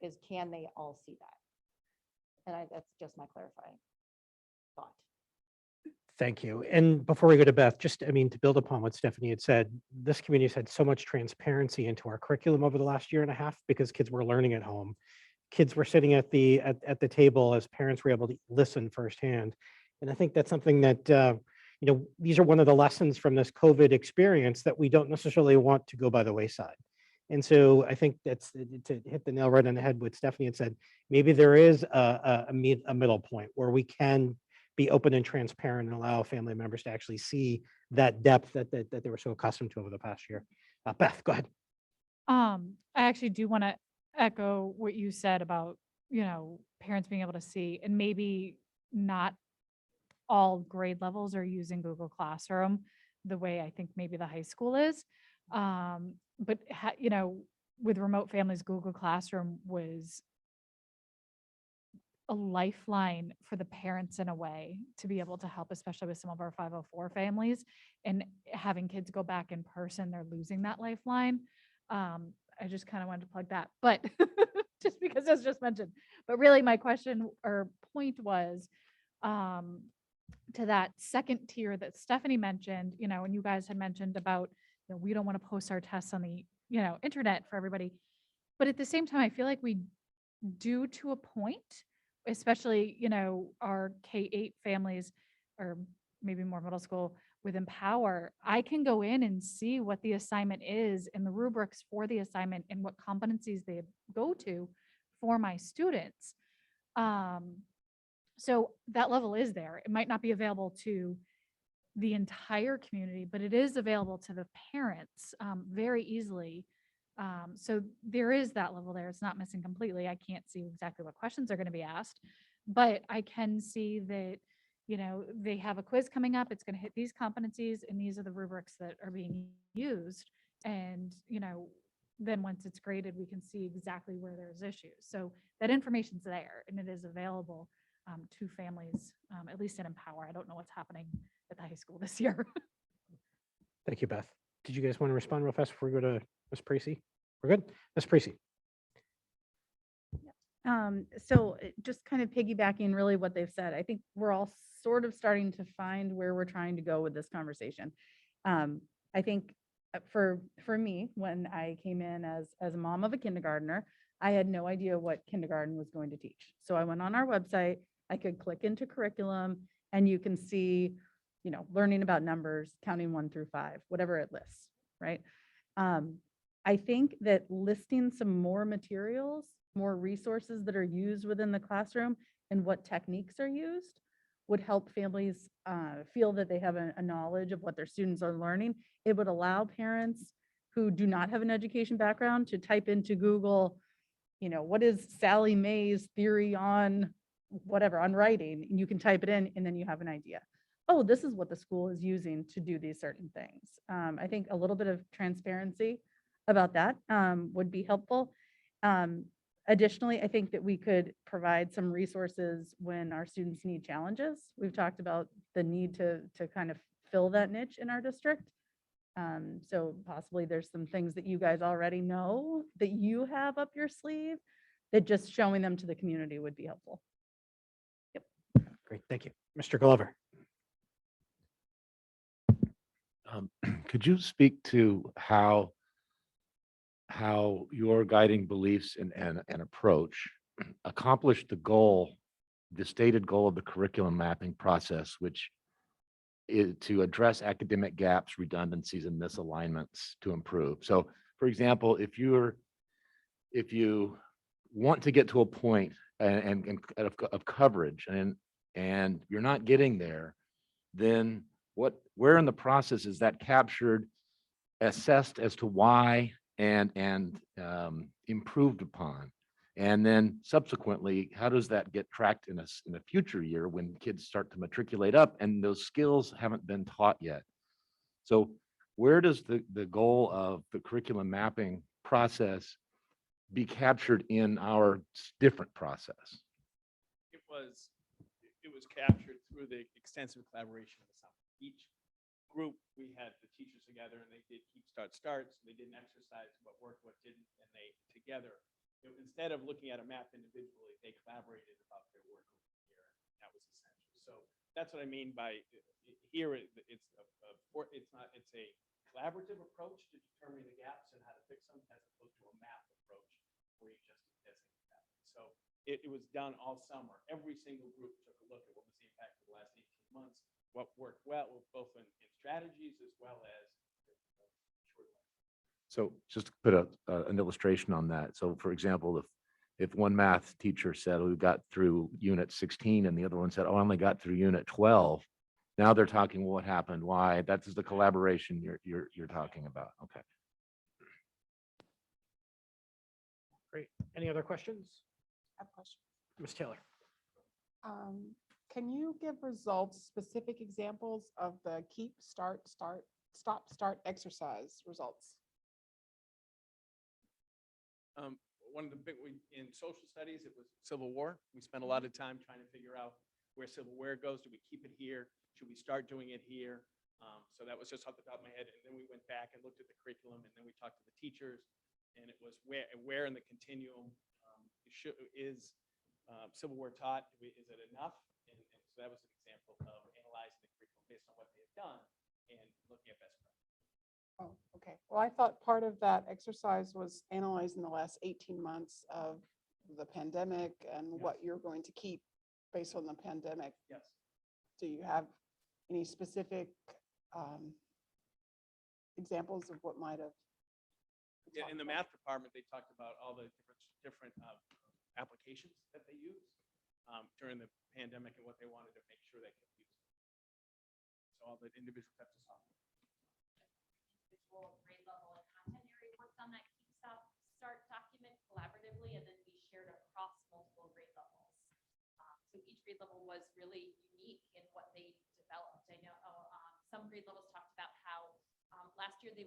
is can they all see that? And that's just my clarifying thought. Thank you. And before we go to Beth, to build upon what Stephanie had said, this community has had so much transparency into our curriculum over the last year and a half because kids were learning at home. Kids were sitting at the table as parents were able to listen firsthand. And I think that's something that, these are one of the lessons from this COVID experience that we don't necessarily want to go by the wayside. And so I think that's to hit the nail right on the head what Stephanie had said. Maybe there is a middle point where we can be open and transparent and allow family members to actually see that depth that they were so accustomed to over the past year. Beth, go ahead. I actually do want to echo what you said about, parents being able to see, and maybe not all grade levels are using Google Classroom the way I think maybe the high school is. But with remote families, Google Classroom was a lifeline for the parents in a way to be able to help, especially with some of our 504 families, and having kids go back in person, they're losing that lifeline. I just kind of wanted to plug that, but just because it's just mentioned. But really my question or point was to that second tier that Stephanie mentioned, and you guys had mentioned about, we don't want to post our tests on the, internet for everybody. But at the same time, I feel like we do to a point, especially, our K-8 families, or maybe more middle school with Empower. I can go in and see what the assignment is and the rubrics for the assignment and what competencies they go to for my students. So that level is there. It might not be available to the entire community, but it is available to the parents very easily. So there is that level there. It's not missing completely. I can't see exactly what questions are going to be asked, but I can see that, they have a quiz coming up. It's going to hit these competencies, and these are the rubrics that are being used. And, then once it's graded, we can see exactly where there's issues. So that information's there, and it is available to families, at least in Empower. I don't know what's happening at the high school this year. Thank you, Beth. Did you guys want to respond real fast before we go to Ms. Parisi? We're good? Ms. Parisi? So just kind of piggybacking really what they've said, I think we're all sort of starting to find where we're trying to go with this conversation. I think for me, when I came in as a mom of a kindergartner, I had no idea what kindergarten was going to teach. So I went on our website, I could click into curriculum, and you can see, learning about numbers, counting 1 through 5, whatever it lists, right? I think that listing some more materials, more resources that are used within the classroom and what techniques are used would help families feel that they have a knowledge of what their students are learning. It would allow parents who do not have an education background to type into Google, what is Sally Mae's theory on whatever, on writing, and you can type it in and then you have an idea. Oh, this is what the school is using to do these certain things. I think a little bit of transparency about that would be helpful. Additionally, I think that we could provide some resources when our students need challenges. We've talked about the need to kind of fill that niche in our district. So possibly there's some things that you guys already know that you have up your sleeve that just showing them to the community would be helpful. Yep. Great, thank you. Mr. Glover? Could you speak to how your guiding beliefs and approach accomplished the stated goal of the curriculum mapping process, which is to address academic gaps, redundancies, and misalignments to improve? So, for example, if you want to get to a point of coverage and you're not getting there, then where in the process is that captured, assessed as to why, and improved upon? And then subsequently, how does that get tracked in a future year when kids start to matriculate up and those skills haven't been taught yet? So where does the goal of the curriculum mapping process be captured in our different process? It was captured through the extensive collaboration of the summer. Each group, we had the teachers together, and they did keep starts. They did an exercise, what worked, what didn't, and they together, instead of looking at a map individually, they collaborated about their work over the year. That was essential. So that's what I mean by here. It's a collaborative approach to determining the gaps and how to fix them, as opposed to a map approach where you just designate that. So it was done all summer. Every single group took a look at what was the impact of the last 18 months, what worked well, both in strategies as well as short. So just to put an illustration on that. So for example, if one math teacher said, we got through unit 16 and the other one said, oh, I only got through unit 12. Now they're talking, well, what happened? Why? That's the collaboration you're talking about. Okay. Great. Any other questions? I have a question. Ms. Taylor? Can you give results, specific examples of the keep, start, stop, start exercise results? One of the big, in social studies, it was Civil War. We spent a lot of time trying to figure out where Civil War goes. Do we keep it here? Should we start doing it here? So that was just off the top of my head. And then we went back and looked at the curriculum, and then we talked to the teachers. And it was where in the continuum is Civil War taught? Is it enough? And so that was an example of analyzing the curriculum based on what they had done and looking at best practice. Oh, okay. Well, I thought part of that exercise was analyzing the last 18 months of the pandemic and what you're going to keep based on the pandemic. Yes. Do you have any specific examples of what might have? Yeah, in the math department, they talked about all the different applications that they use during the pandemic and what they wanted to make sure they could use. So all the individual types of software. Individual grade level and content area worked on that keep start document collaboratively, and then we shared across multiple grade levels. So each grade level was really unique in what they developed. I know some grade levels talked about how last year they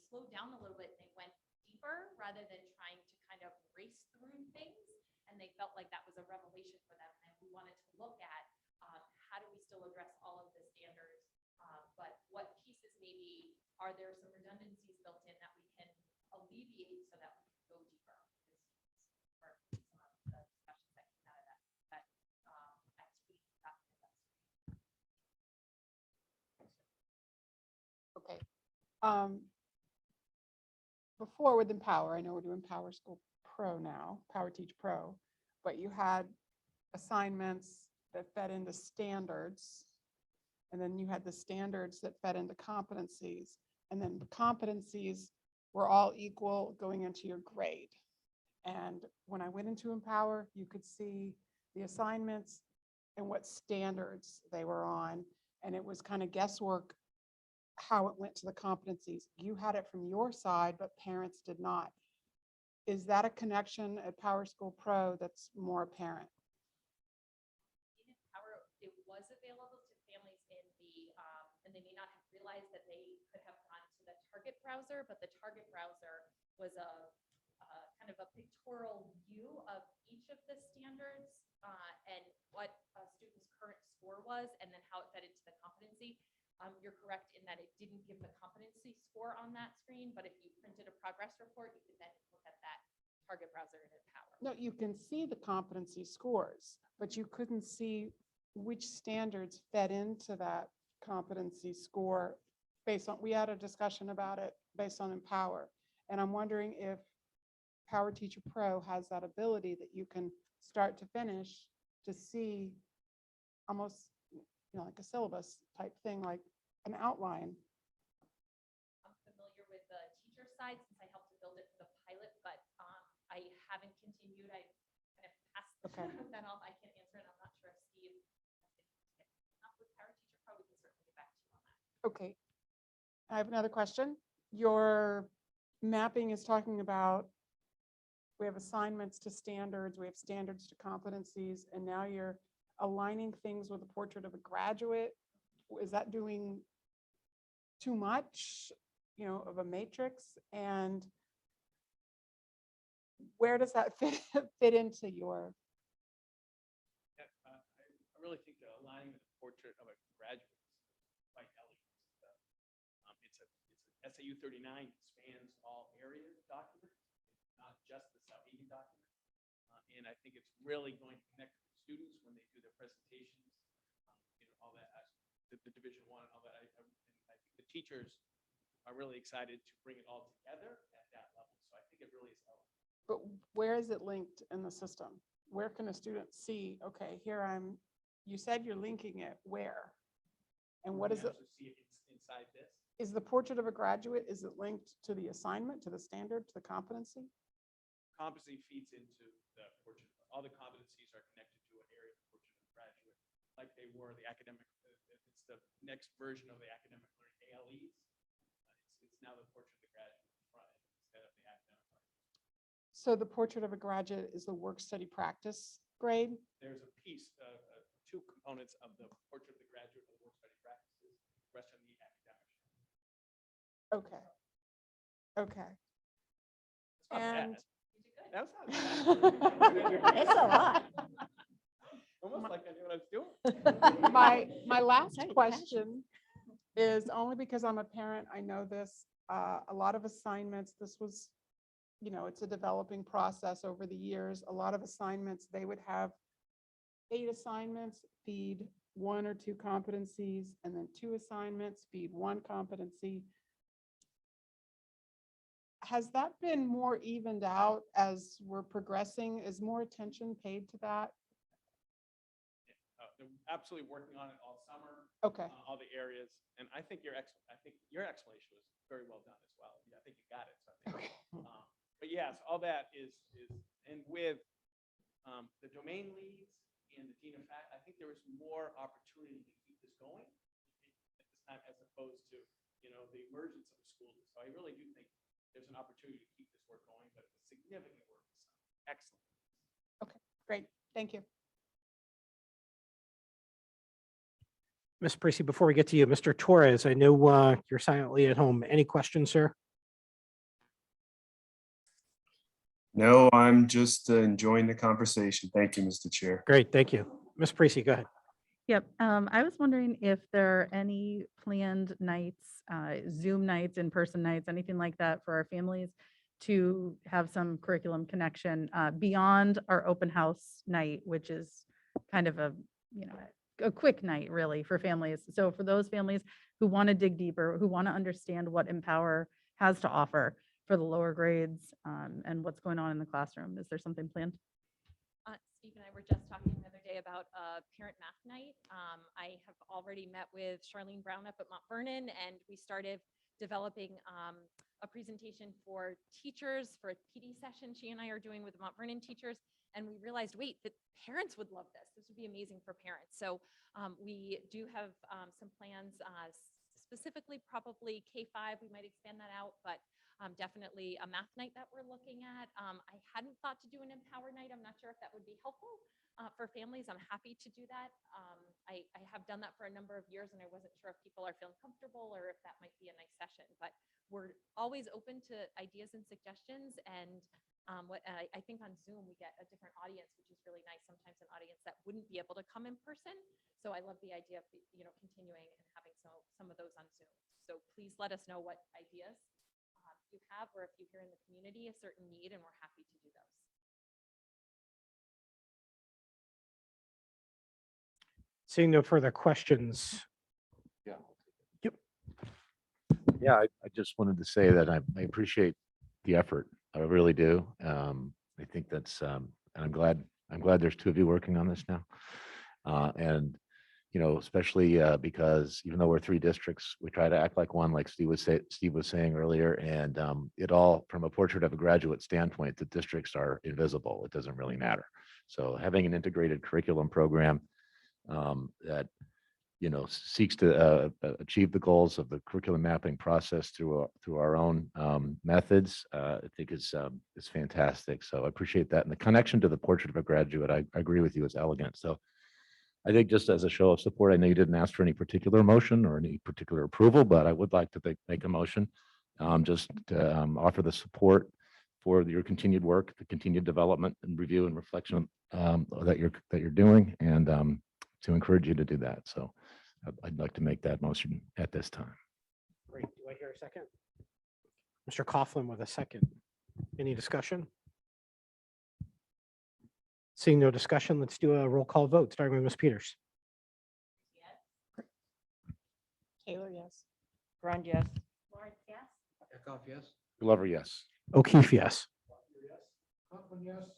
slowed down a little bit and they went deeper rather than trying to kind of race through things. And they felt like that was a revelation for them. And we wanted to look at how do we still address all of the standards, but what pieces maybe are there some redundancies built in that we can alleviate so that we can go deeper. Some of the discussions that came out of that activity document. Okay. Before with Empower, I know we're doing Power School Pro now, Power Teach Pro, but you had assignments that fed into standards. And then you had the standards that fed into competencies. And then the competencies were all equal going into your grade. And when I went into Empower, you could see the assignments and what standards they were on. And it was kind of guesswork how it went to the competencies. You had it from your side, but parents did not. Is that a connection at Power School Pro that's more apparent? In Empower, it was available to families in the, and they may not have realized that they could have gone to the target browser, but the target browser was a kind of a pictorial view of each of the standards and what a student's current score was, and then how it fed into the competency. You're correct in that it didn't give the competency score on that screen, but if you printed a progress report, you could then look at that target browser in Empower. No, you can see the competency scores, but you couldn't see which standards fed into that competency score based on, we had a discussion about it based on Empower. And I'm wondering if Power Teacher Pro has that ability that you can start to finish to see almost, like a syllabus type thing, like an outline. I'm familiar with the teacher side since I helped to build it for the pilot, but I haven't continued. I kind of passed that off. I can't answer it. I'm not sure if Steve up with Power Teacher Pro. We can certainly get back to you on that. Okay. I have another question. Your mapping is talking about, we have assignments to standards, we have standards to competencies, and now you're aligning things with a portrait of a graduate. Is that doing too much, of a matrix? And where does that fit into your? I really think that aligning with the portrait of a graduate is quite elegant. It's an SAU 39 spans all areas document, not just the SAU document. And I think it's really going to connect with students when they do their presentations, all that, the Division I and all that. I think the teachers are really excited to bring it all together at that level. So I think it really is elegant. But where is it linked in the system? Where can a student see, okay, here you said you're linking it where? And what is it? Also see it inside this. Is the portrait of a graduate, is it linked to the assignment, to the standard, to the competency? Competency feeds into the portrait, all the competencies are connected to an area of the portrait of the graduate, like they were the academic, it's the next version of the academic learning ALEs. It's now the portrait of the graduate in front instead of the academic learning. So the portrait of a graduate is the work study practice grade? There's a piece, two components of the portrait of the graduate of the work study practices, the rest of the academic. Okay. Okay. It's not bad. And That's not It's a lot. Almost like I knew what I was doing. my last Tell you, question is only because I'm a parent, I know this, a lot of assignments, this was, it's a developing process over the years. A lot of assignments, they would have 8 assignments, feed 1 or 2 competencies, and then 2 assignments, feed 1 competency. Has that been more evened out as we're progressing? Is more attention paid to that? They're absolutely working on it all summer. Okay. All the areas, and I think your explanation was very well done as well. Yeah, I think you got it. So I think, but yes, all that is, and with the domain leads and the dean of fact, I think there was more opportunity to keep this going at this time as opposed to, the emergence of the school. So I really do think there's an opportunity to keep this work going, but significant work this summer. Excellent. Okay, great. Thank you. Ms. Parisi, before we get to you, Mr. Torres, I know you're silently at home. Any questions, sir? No, I'm just enjoying the conversation. Thank you, Mr. Chair. Great, thank you. Ms. Parisi, go ahead. Yep. I was wondering if there are any planned nights, Zoom nights, in-person nights, anything like that for our families to have some curriculum connection beyond our open house night, which is kind of a quick night really for families. So for those families who want to dig deeper, who want to understand what Empower has to offer for the lower grades and what's going on in the classroom, is there something planned? Steve and I were just talking the other day about a parent math night. I have already met with Charlene Brown up at Mount Vernon, and we started developing a presentation for teachers for a PD session she and I are doing with the Mount Vernon teachers. And we realized, wait, that parents would love this. This would be amazing for parents. So we do have some plans, specifically probably K-5. We might expand that out, but definitely a math night that we're looking at. I hadn't thought to do an Empower night. I'm not sure if that would be helpful for families. I'm happy to do that. I have done that for a number of years, and I wasn't sure if people are feeling comfortable or if that might be a nice session. But we're always open to ideas and suggestions. And I think on Zoom, we get a different audience, which is really nice. Sometimes an audience that wouldn't be able to come in person. So I love the idea of, continuing and having some of those on Zoom. So please let us know what ideas you have, or if you hear in the community a certain need, and we're happy to do those. Seeing no further questions. Yeah. Yep. Yeah, I just wanted to say that I appreciate the effort. I really do. I think that's, and I'm glad there's 2 of you working on this now. And, especially because even though we're 3 districts, we try to act like one, like Steve was saying earlier. And it all, from a portrait of a graduate standpoint, the districts are invisible. It doesn't really matter. So having an integrated curriculum program that seeks to achieve the goals of the curriculum mapping process through our own methods, I think is fantastic. So I appreciate that. And the connection to the portrait of a graduate, I agree with you, is elegant. So I think just as a show of support, I know you didn't ask for any particular motion or any particular approval, but I would like to make a motion just to offer the support for your continued work, the continued development and review and reflection that you're doing, and to encourage you to do that. So I'd like to make that motion at this time. Great. Do I hear a second? Mr. Coughlin with a second. Any discussion? Seeing no discussion, let's do a roll call vote, starting with Ms. Peters. Taylor, yes. Grund, yes. Lawrence, yes. Eckhoff, yes. Glover, yes. O'Keefe, yes. Conklin, yes.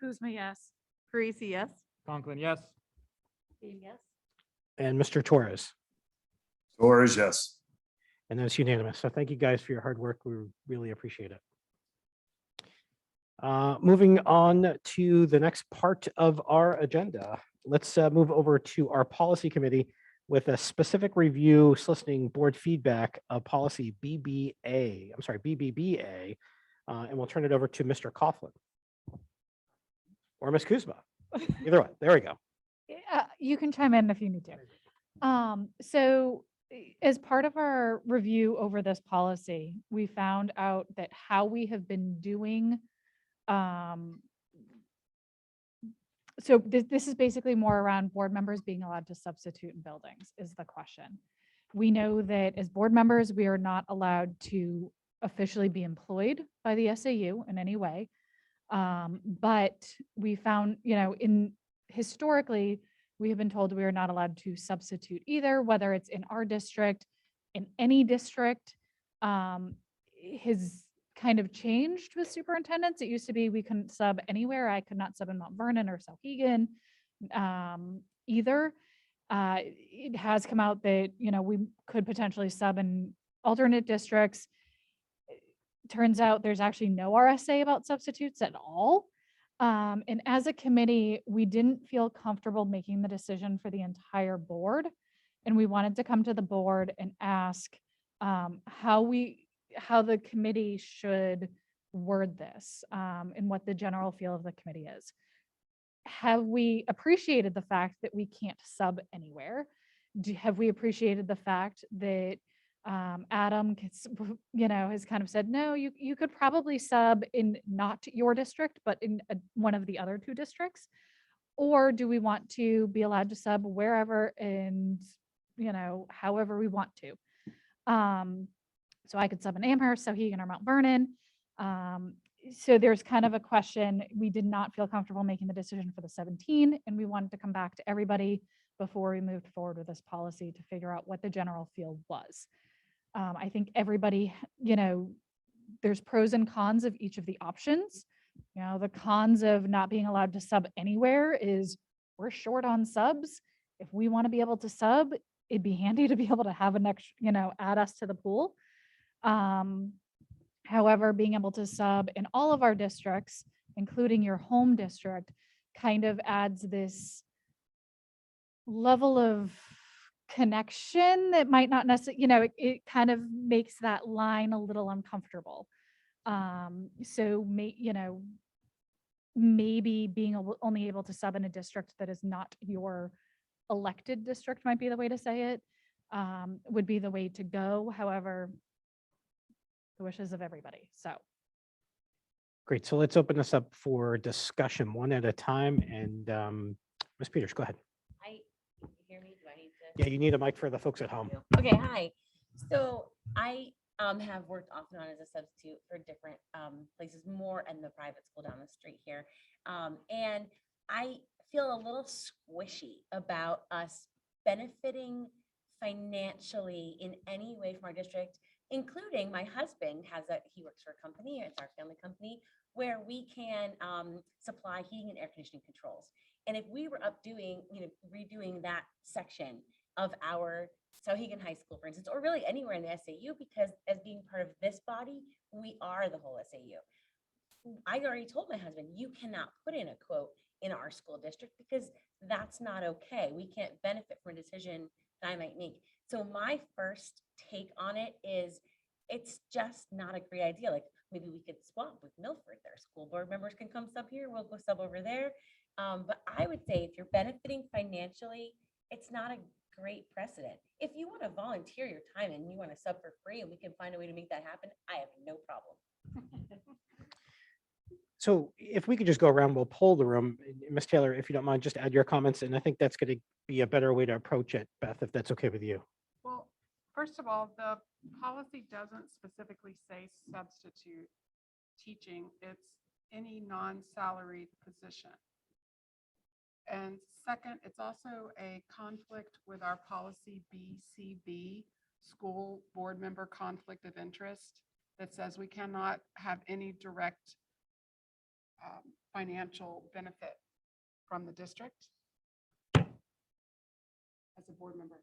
Kuzma, yes. Parisi, yes. Conklin, yes. Dean, yes. And Mr. Torres. Torres, yes. And that's unanimous. So thank you guys for your hard work. We really appreciate it. Moving on to the next part of our agenda, let's move over to our policy committee with a specific review soliciting board feedback of policy BBBA, and we'll turn it over to Mr. Coughlin or Ms. Kuzma. Either way, there we go. You can chime in if you need to. So as part of our review over this policy, we found out that how we have been doing, so this is basically more around board members being allowed to substitute in buildings is the question. We know that as board members, we are not allowed to officially be employed by the SAU in any way. But we found, historically, we have been told we are not allowed to substitute either, whether it's in our district, in any district. Has kind of changed with superintendents. It used to be we couldn't sub anywhere. I could not sub in Mount Vernon or Sauhegan either. It has come out that, we could potentially sub in alternate districts. Turns out there's actually no RSA about substitutes at all. And as a committee, we didn't feel comfortable making the decision for the entire board. And we wanted to come to the board and ask how the committee should word this and what the general feel of the committee is. Have we appreciated the fact that we can't sub anywhere? Have we appreciated the fact that Adam has kind of said, no, you could probably sub in not your district, but in one of the other two districts? Or do we want to be allowed to sub wherever and, however we want to? So I could sub in Amherst, Sauhegan, or Mount Vernon. So there's kind of a question. We did not feel comfortable making the decision for the 17, and we wanted to come back to everybody before we moved forward with this policy to figure out what the general feel was. I think everybody, there's pros and cons of each of the options. The cons of not being allowed to sub anywhere is we're short on subs. If we want to be able to sub, it'd be handy to be able to have an extra, add us to the pool. However, being able to sub in all of our districts, including your home district, kind of adds this level of connection that might not necessarily, it kind of makes that line a little uncomfortable. So maybe being only able to sub in a district that is not your elected district might be the way to say it, would be the way to go. However, the wishes of everybody. So. Great. So let's open this up for discussion one at a time. And Ms. Peters, go ahead. You hear me? Do I need to? Yeah, you need a mic for the folks at home. Okay, hi. So I have worked off and on as a substitute for different places, more in the private school down the street here. And I feel a little squishy about us benefiting financially in any way from our district, including my husband he works for a company, it's our family company, where we can supply heating and air conditioning controls. And if we were redoing that section of our Sauhegan High School, for instance, or really anywhere in the SAU, because as being part of this body, we are the whole SAU. I already told my husband, you cannot put in a quote in our school district because that's not okay. We can't benefit from a decision that I might make. So my first take on it is it's just not a great idea. Like maybe we could swap with Milford. Their school board members can come sub here. We'll go sub over there. But I would say if you're benefiting financially, it's not a great precedent. If you want to volunteer your time and you want to sub for free and we can find a way to make that happen, I have no problem. So if we could just go around, we'll poll the room. Ms. Taylor, if you don't mind, just add your comments. And I think that's going to be a better way to approach it, Beth, if that's okay with you. Well, first of all, the policy doesn't specifically say substitute teaching. It's any non-salaried position. And second, it's also a conflict with our policy BCB, school board member conflict of interest, that says we cannot have any direct financial benefit from the district as a board member.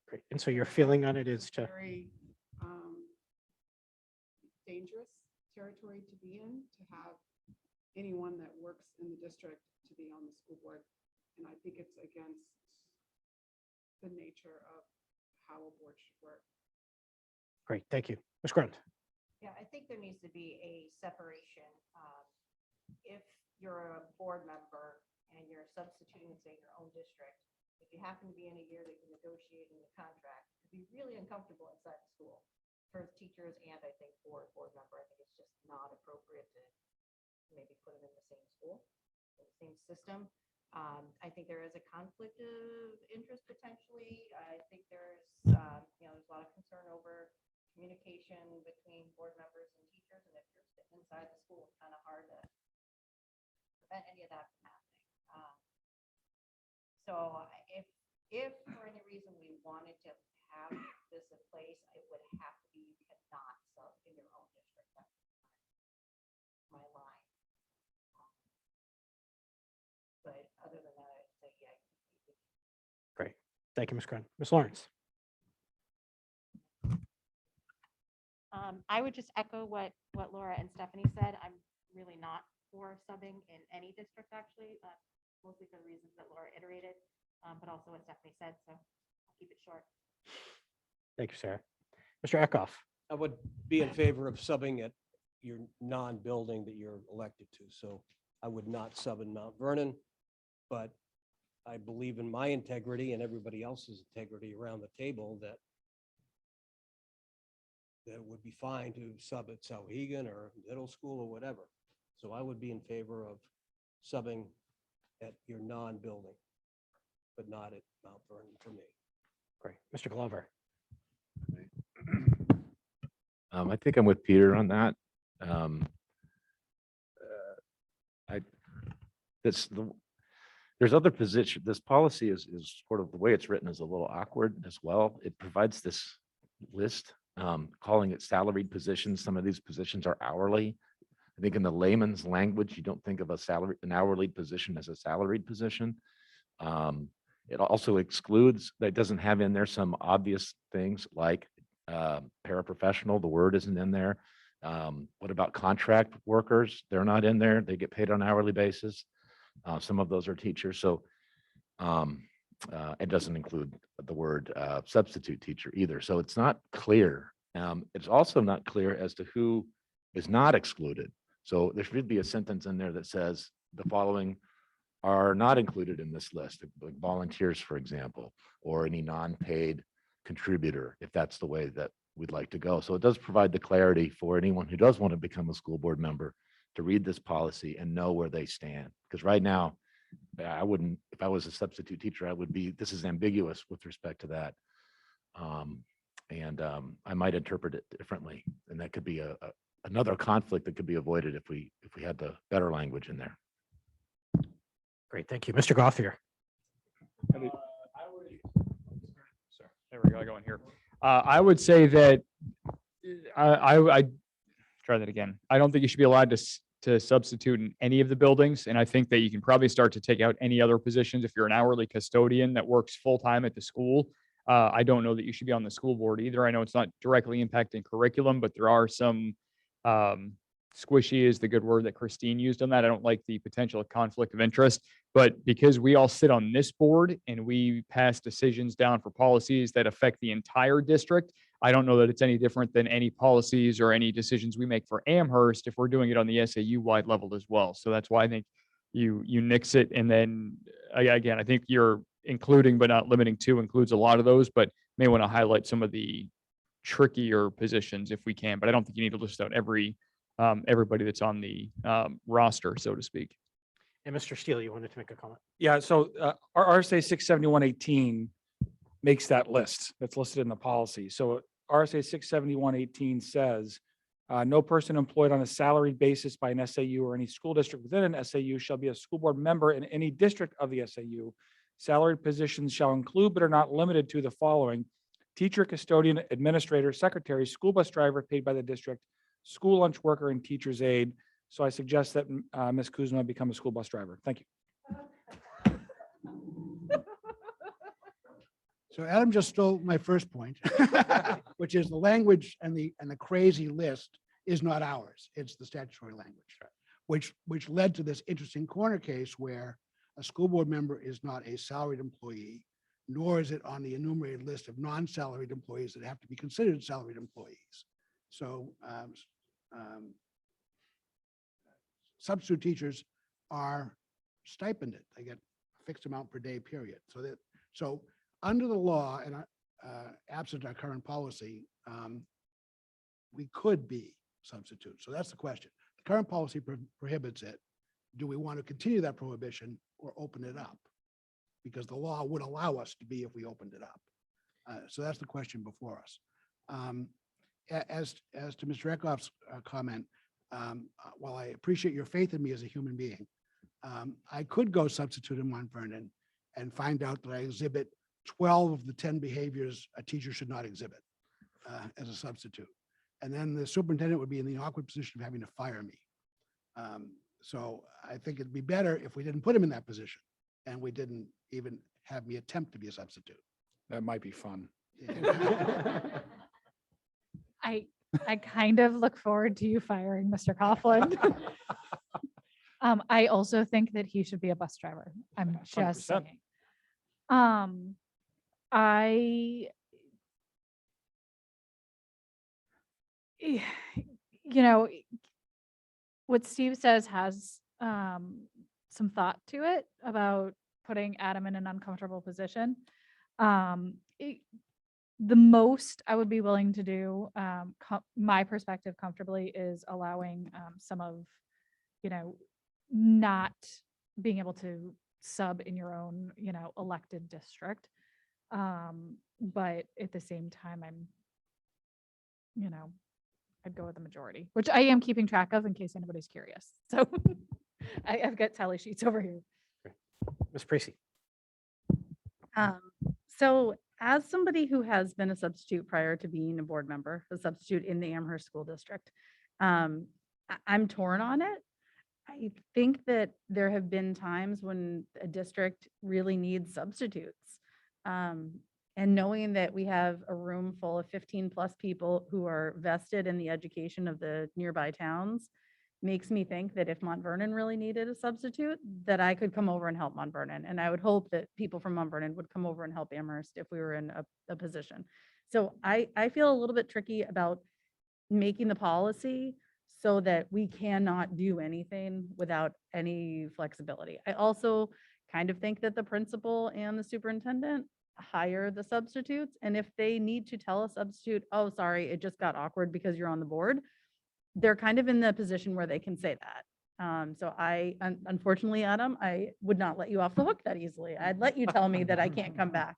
Great. And so your feeling on it is to very dangerous territory to be in, to have anyone that works in the district to be on the school board. And I think it's against the nature of how a board should work. Great, thank you. Ms. Grunt. Yeah, I think there needs to be a separation. If you're a board member and you're substituting, say, your own district, if you happen to be in a year that you're negotiating the contract, it'd be really uncomfortable inside the school for teachers and I think for a board member. I think it's just not appropriate to maybe put them in the same school, in the same system. I think there is a conflict of interest potentially. I think there's, there's a lot of concern over communication between board members and teachers. And if you're sitting inside the school, it's kind of hard to prevent any of that from happening. So if for any reason we wanted to have this in place, it would have to be, you cannot sub in your own district. That's my line. But other than that, I'd say, yeah. Great, thank you, Ms. Grunt. Ms. Lawrence. I would just echo what Laura and Stephanie said. I'm really not for subbing in any district, actually, mostly for the reasons that Laura iterated, but also what Stephanie said. So I'll keep it short. Thank you, Sarah. Mr. Eckhoff. I would be in favor of subbing at your non-building that you're elected to. So I would not sub in Mount Vernon, but I believe in my integrity and everybody else's integrity around the table that it would be fine to sub at Sauhegan or middle school or whatever. So I would be in favor of subbing at your non-building, but not at Mount Vernon for me. Great. Mr. Glover. I think I'm with Peter on that. There's other position. This policy is sort of the way it's written is a little awkward as well. It provides this list, calling it salaried positions. Some of these positions are hourly. I think in the layman's language, you don't think of an hourly position as a salaried position. It also excludes, that doesn't have in there some obvious things like paraprofessional, the word isn't in there. What about contract workers? They're not in there. They get paid on an hourly basis. Some of those are teachers. So it doesn't include the word substitute teacher either. So it's not clear. It's also not clear as to who is not excluded. So there should be a sentence in there that says the following are not included in this list, like volunteers, for example, or any non-paid contributor, if that's the way that we'd like to go. So it does provide the clarity for anyone who does want to become a school board member to read this policy and know where they stand. Because right now, I wouldn't, if I was a substitute teacher, I would be, this is ambiguous with respect to that. I might interpret it differently. And that could be another conflict that could be avoided if we had the better language in there. Great, thank you. Mr. Gothier. There we go, going here. I would say that I try that again. I don't think you should be allowed to substitute in any of the buildings. And I think that you can probably start to take out any other positions. If you're an hourly custodian that works full-time at the school, I don't know that you should be on the school board either. I know it's not directly impacting curriculum, but there are some squishy is the good word that Christine used on that. I don't like the potential conflict of interest, but because we all sit on this board and we pass decisions down for policies that affect the entire district, I don't know that it's any different than any policies or any decisions we make for Amherst if we're doing it on the SAU wide level as well. So that's why I think you nix it. And then again, I think you're including but not limiting to includes a lot of those, but may want to highlight some of the trickier positions if we can. But I don't think you need to list out everybody that's on the roster, so to speak. And Mr. Steele, you wanted to make a comment? Yeah, so our RSA 671-18 makes that list that's listed in the policy. So RSA 671-18 says, no person employed on a salaried basis by an SAU or any school district within an SAU shall be a school board member in any district of the SAU. Salaried positions shall include but are not limited to the following: teacher, custodian, administrator, secretary, school bus driver paid by the district, school lunch worker, and teacher's aide. So I suggest that Ms. Kuzma become a school bus driver. Thank you. So Adam just stole my first point, which is the language and the crazy list is not ours. It's the statutory language, which led to this interesting corner case where a school board member is not a salaried employee, nor is it on the enumerated list of non-salaried employees that have to be considered salaried employees. So substitute teachers are stipended. They get a fixed amount per day, period. So under the law and absent our current policy, we could be substitutes. So that's the question. The current policy prohibits it. Do we want to continue that prohibition or open it up? Because the law would allow us to be if we opened it up. So that's the question before us. As to Mr. Eckhoff's comment, while I appreciate your faith in me as a human being, I could go substitute in Mount Vernon and find out that I exhibit 12 of the 10 behaviors a teacher should not exhibit as a substitute. And then the superintendent would be in the awkward position of having to fire me. So I think it'd be better if we didn't put him in that position and we didn't even have me attempt to be a substitute. That might be fun. I kind of look forward to you firing Mr. Coughlin. I also think that he should be a bus driver. I'm just 100%. saying. You know, what Steve says has some thought to it about putting Adam in an uncomfortable position. The most I would be willing to do, my perspective comfortably, is allowing some of, not being able to sub in your own, elected district. But at the same time, I'd go with the majority, which I am keeping track of in case anybody's curious. So I've got tally sheets over here. Ms. Precy. So as somebody who has been a substitute prior to being a board member, a substitute in the Amherst School District, I'm torn on it. I think that there have been times when a district really needs substitutes. And knowing that we have a room full of 15 plus people who are vested in the education of the nearby towns makes me think that if Mount Vernon really needed a substitute, that I could come over and help Mount Vernon. And I would hope that people from Mount Vernon would come over and help Amherst if we were in a position. So I feel a little bit tricky about making the policy so that we cannot do anything without any flexibility. I also kind of think that the principal and the superintendent hire the substitutes. And if they need to tell a substitute, oh, sorry, it just got awkward because you're on the board, they're kind of in the position where they can say that. So unfortunately, Adam, I would not let you off the hook that easily. I'd let you tell me that I can't come back.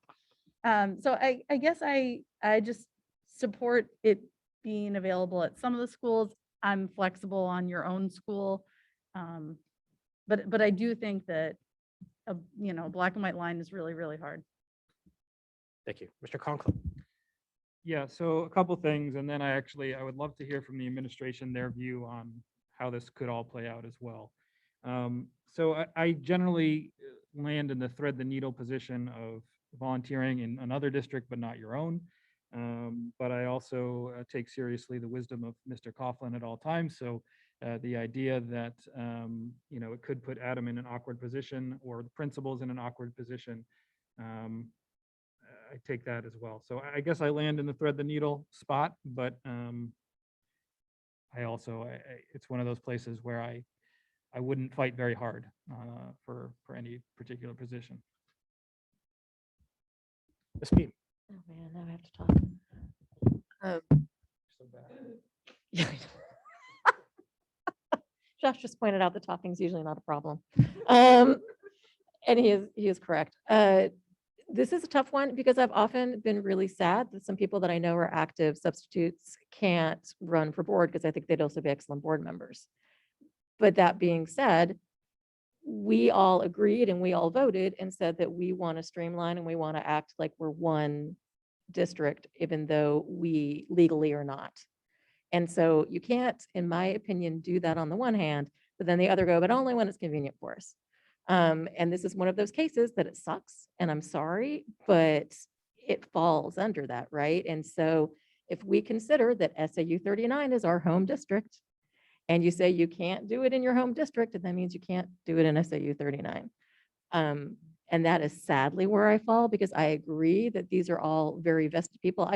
So I guess I just support it being available at some of the schools. I'm flexible on your own school. But I do think that a black and white line is really, really hard. Thank you. Mr. Conklin. Yeah, so a couple things, and then I would love to hear from the administration, their view on how this could all play out as well. So I generally land in the thread the needle position of volunteering in another district, but not your own. But I also take seriously the wisdom of Mr. Coughlin at all times. So the idea that, it could put Adam in an awkward position or the principals in an awkward position, I take that as well. So I guess I land in the thread the needle spot, but I also, it's one of those places where I wouldn't fight very hard for any particular position. Ms. Beam. Oh man, now I have to talk. So bad. Yeah. Josh just pointed out that talking's usually not a problem. And he is correct. This is a tough one because I've often been really sad that some people that I know are active substitutes can't run for board because I think they'd also be excellent board members. But that being said, we all agreed and we all voted and said that we want to streamline and we want to act like we're one district, even though we legally are not. And so you can't, in my opinion, do that on the one hand, but then the other go, but only when it's convenient for us. And this is one of those cases that it sucks, and I'm sorry, but it falls under that, right? And so if we consider that SAU 39 is our home district, and you say you can't do it in your home district, and that means you can't do it in SAU 39. And that is sadly where I fall, because I agree that these are all very vested people.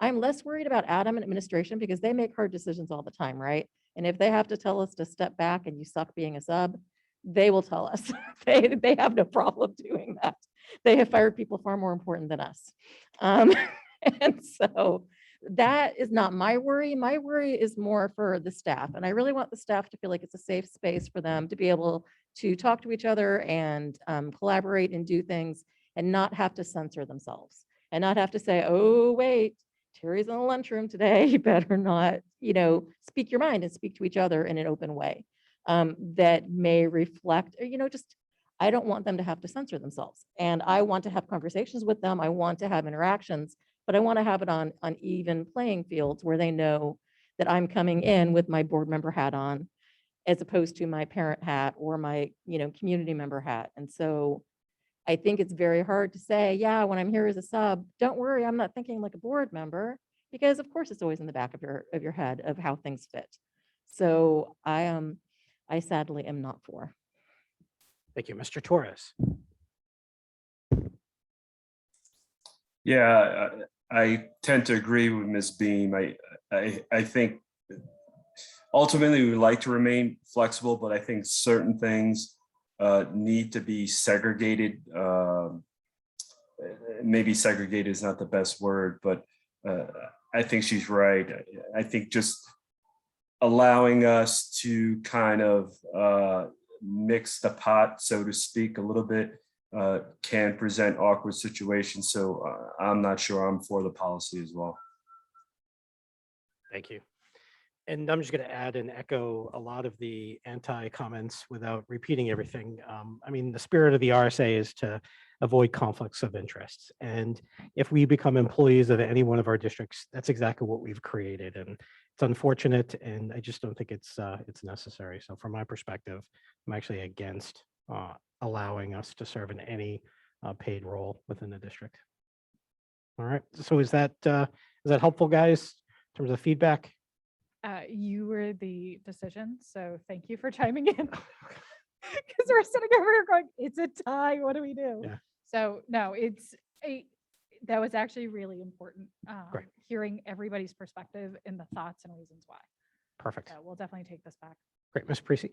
I'm less worried about Adam and administration because they make hard decisions all the time, right? And if they have to tell us to step back and you suck being a sub, they will tell us. They have no problem doing that. They have fired people far more important than us. And so that is not my worry. My worry is more for the staff. And I really want the staff to feel like it's a safe space for them to be able to talk to each other and collaborate and do things and not have to censor themselves and not have to say, oh, wait, Terry's in the lunchroom today. You better not, speak your mind and speak to each other in an open way that may reflect, or, just, I don't want them to have to censor themselves. And I want to have conversations with them. I want to have interactions, but I want to have it on even playing fields where they know that I'm coming in with my board member hat on, as opposed to my parent hat or my, community member hat. And so I think it's very hard to say, yeah, when I'm here as a sub, don't worry, I'm not thinking like a board member, because of course it's always in the back of your head of how things fit. So I sadly am not for. Thank you, Mr. Torres. Yeah, I tend to agree with Ms. Beam. I think ultimately we would like to remain flexible, but I think certain things need to be segregated. Maybe segregated is not the best word, but I think she's right. I think just allowing us to kind of mix the pot, so to speak, a little bit can present awkward situations. So I'm not sure I'm for the policy as well. Thank you. And I'm just going to add and echo a lot of the anti-comments without repeating everything. I mean, the spirit of the RSA is to avoid conflicts of interests. And if we become employees of any one of our districts, that's exactly what we've created. And it's unfortunate, and I just don't think it's necessary. So from my perspective, I'm actually against allowing us to serve in any paid role within the district. All right. So is that helpful, guys, in terms of feedback? You were the decision, so thank you for chiming in. Because we're sitting over here going, it's a tie, what do we do? Yeah. So no, that was actually really important. Great. Hearing everybody's perspective and the thoughts and reasons why. Perfect. So we'll definitely take this back. Great, Ms. Parisi.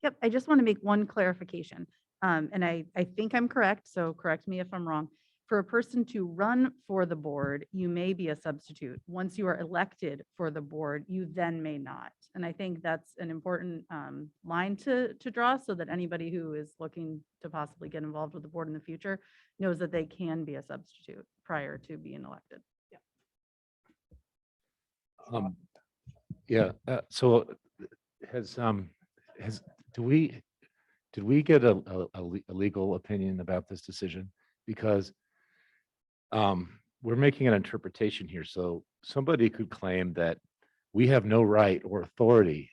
Yep, I just want to make one clarification. And I think I'm correct, so correct me if I'm wrong. For a person to run for the board, you may be a substitute. Once you are elected for the board, you then may not. And I think that's an important line to draw so that anybody who is looking to possibly get involved with the board in the future knows that they can be a substitute prior to being elected. So did we get a legal opinion about this decision? Because we're making an interpretation here. So somebody could claim that we have no right or authority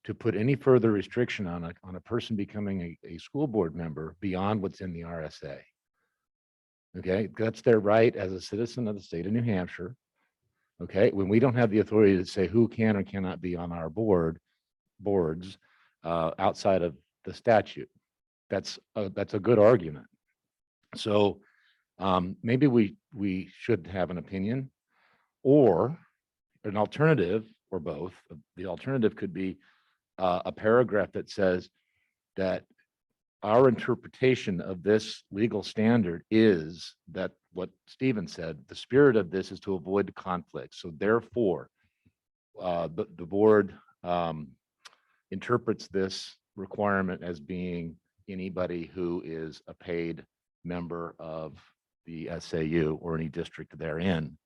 to put any further restriction on a person becoming a school board member beyond what's in the RSA. Okay, that's their right as a citizen of the state of New Hampshire. Okay, when we don't have the authority to say who can or cannot be on our boards outside of the statute. That's a good argument. So maybe we should have an opinion or an alternative, or both. The alternative could be a paragraph that says that our interpretation of this legal standard is that what Stephen said, the spirit of this is to avoid conflict. So therefore, the board interprets this requirement as being anybody who is a paid member of the SAU or any district therein,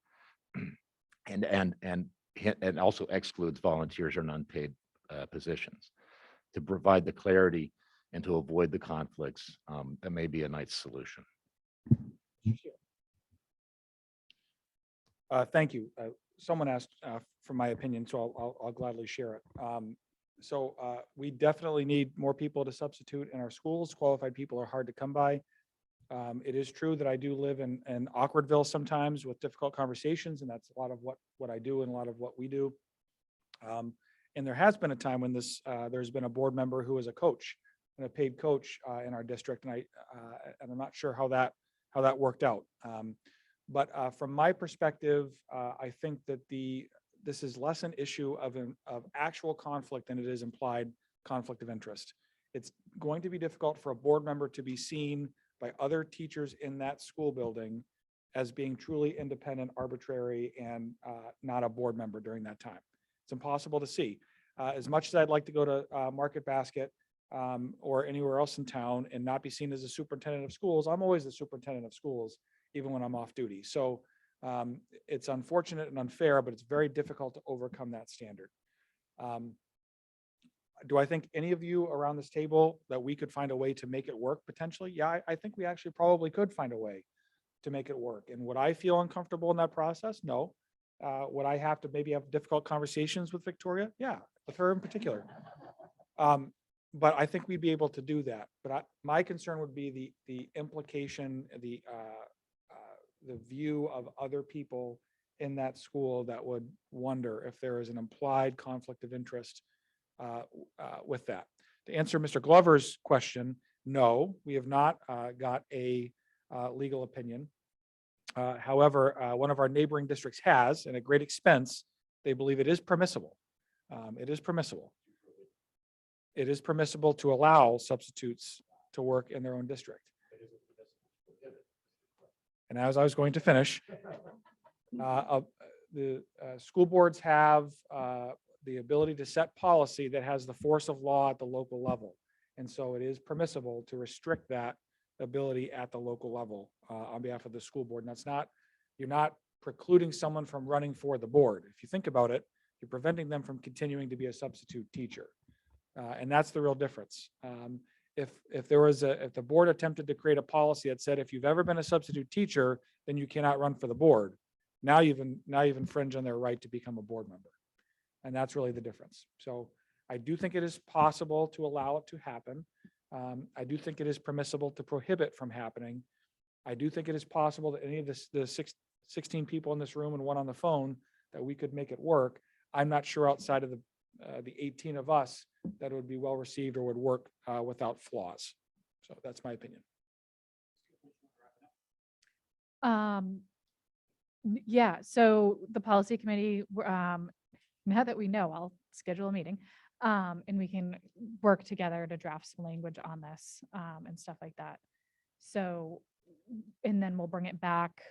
and also excludes volunteers or unpaid positions to provide the clarity and to avoid the conflicts. That may be a nice solution. Thank you. Someone asked for my opinion, so I'll gladly share it. So we definitely need more people to substitute in our schools. Qualified people are hard to come by. It is true that I do live in Awkwardville sometimes with difficult conversations, and that's a lot of what I do and a lot of what we do. And there has been a time when there's been a board member who is a coach and a paid coach in our district, and I'm not sure how that worked out. But from my perspective, I think that this is less an issue of actual conflict than it is implied conflict of interest. It's going to be difficult for a board member to be seen by other teachers in that school building as being truly independent, arbitrary, and not a board member during that time. It's impossible to see. As much as I'd like to go to Market Basket or anywhere else in town and not be seen as a superintendent of schools, I'm always the superintendent of schools, even when I'm off duty. So it's unfortunate and unfair, but it's very difficult to overcome that standard. Do I think any of you around this table that we could find a way to make it work potentially? Yeah, I think we actually probably could find a way to make it work. And would I feel uncomfortable in that process? No. Would I have to maybe have difficult conversations with Victoria? Yeah, with her in particular. But I think we'd be able to do that. But my concern would be the implication, the view of other people in that school that would wonder if there is an implied conflict of interest with that. To answer Mr. Glover's question, no, we have not got a legal opinion. However, one of our neighboring districts has, and at great expense, they believe it is permissible. It is permissible. It is permissible to allow substitutes to work in their own district. And as I was going to finish, the school boards have the ability to set policy that has the force of law at the local level. And so it is permissible to restrict that ability at the local level on behalf of the school board. And that's not, you're not precluding someone from running for the board. If you think about it, you're preventing them from continuing to be a substitute teacher. And that's the real difference. If the board attempted to create a policy that said, if you've ever been a substitute teacher, then you cannot run for the board. Now you've infringed on their right to become a board member. And that's really the difference. So I do think it is possible to allow it to happen. I do think it is permissible to prohibit from happening. I do think it is possible that any of the 16 people in this room and one on the phone, that we could make it work. I'm not sure outside of the 18 of us that it would be well received or would work without flaws. So that's my opinion. Yeah, so the policy committee, now that we know, I'll schedule a meeting and we can work together to draft some language on this and stuff like that. So, and then we'll bring it back.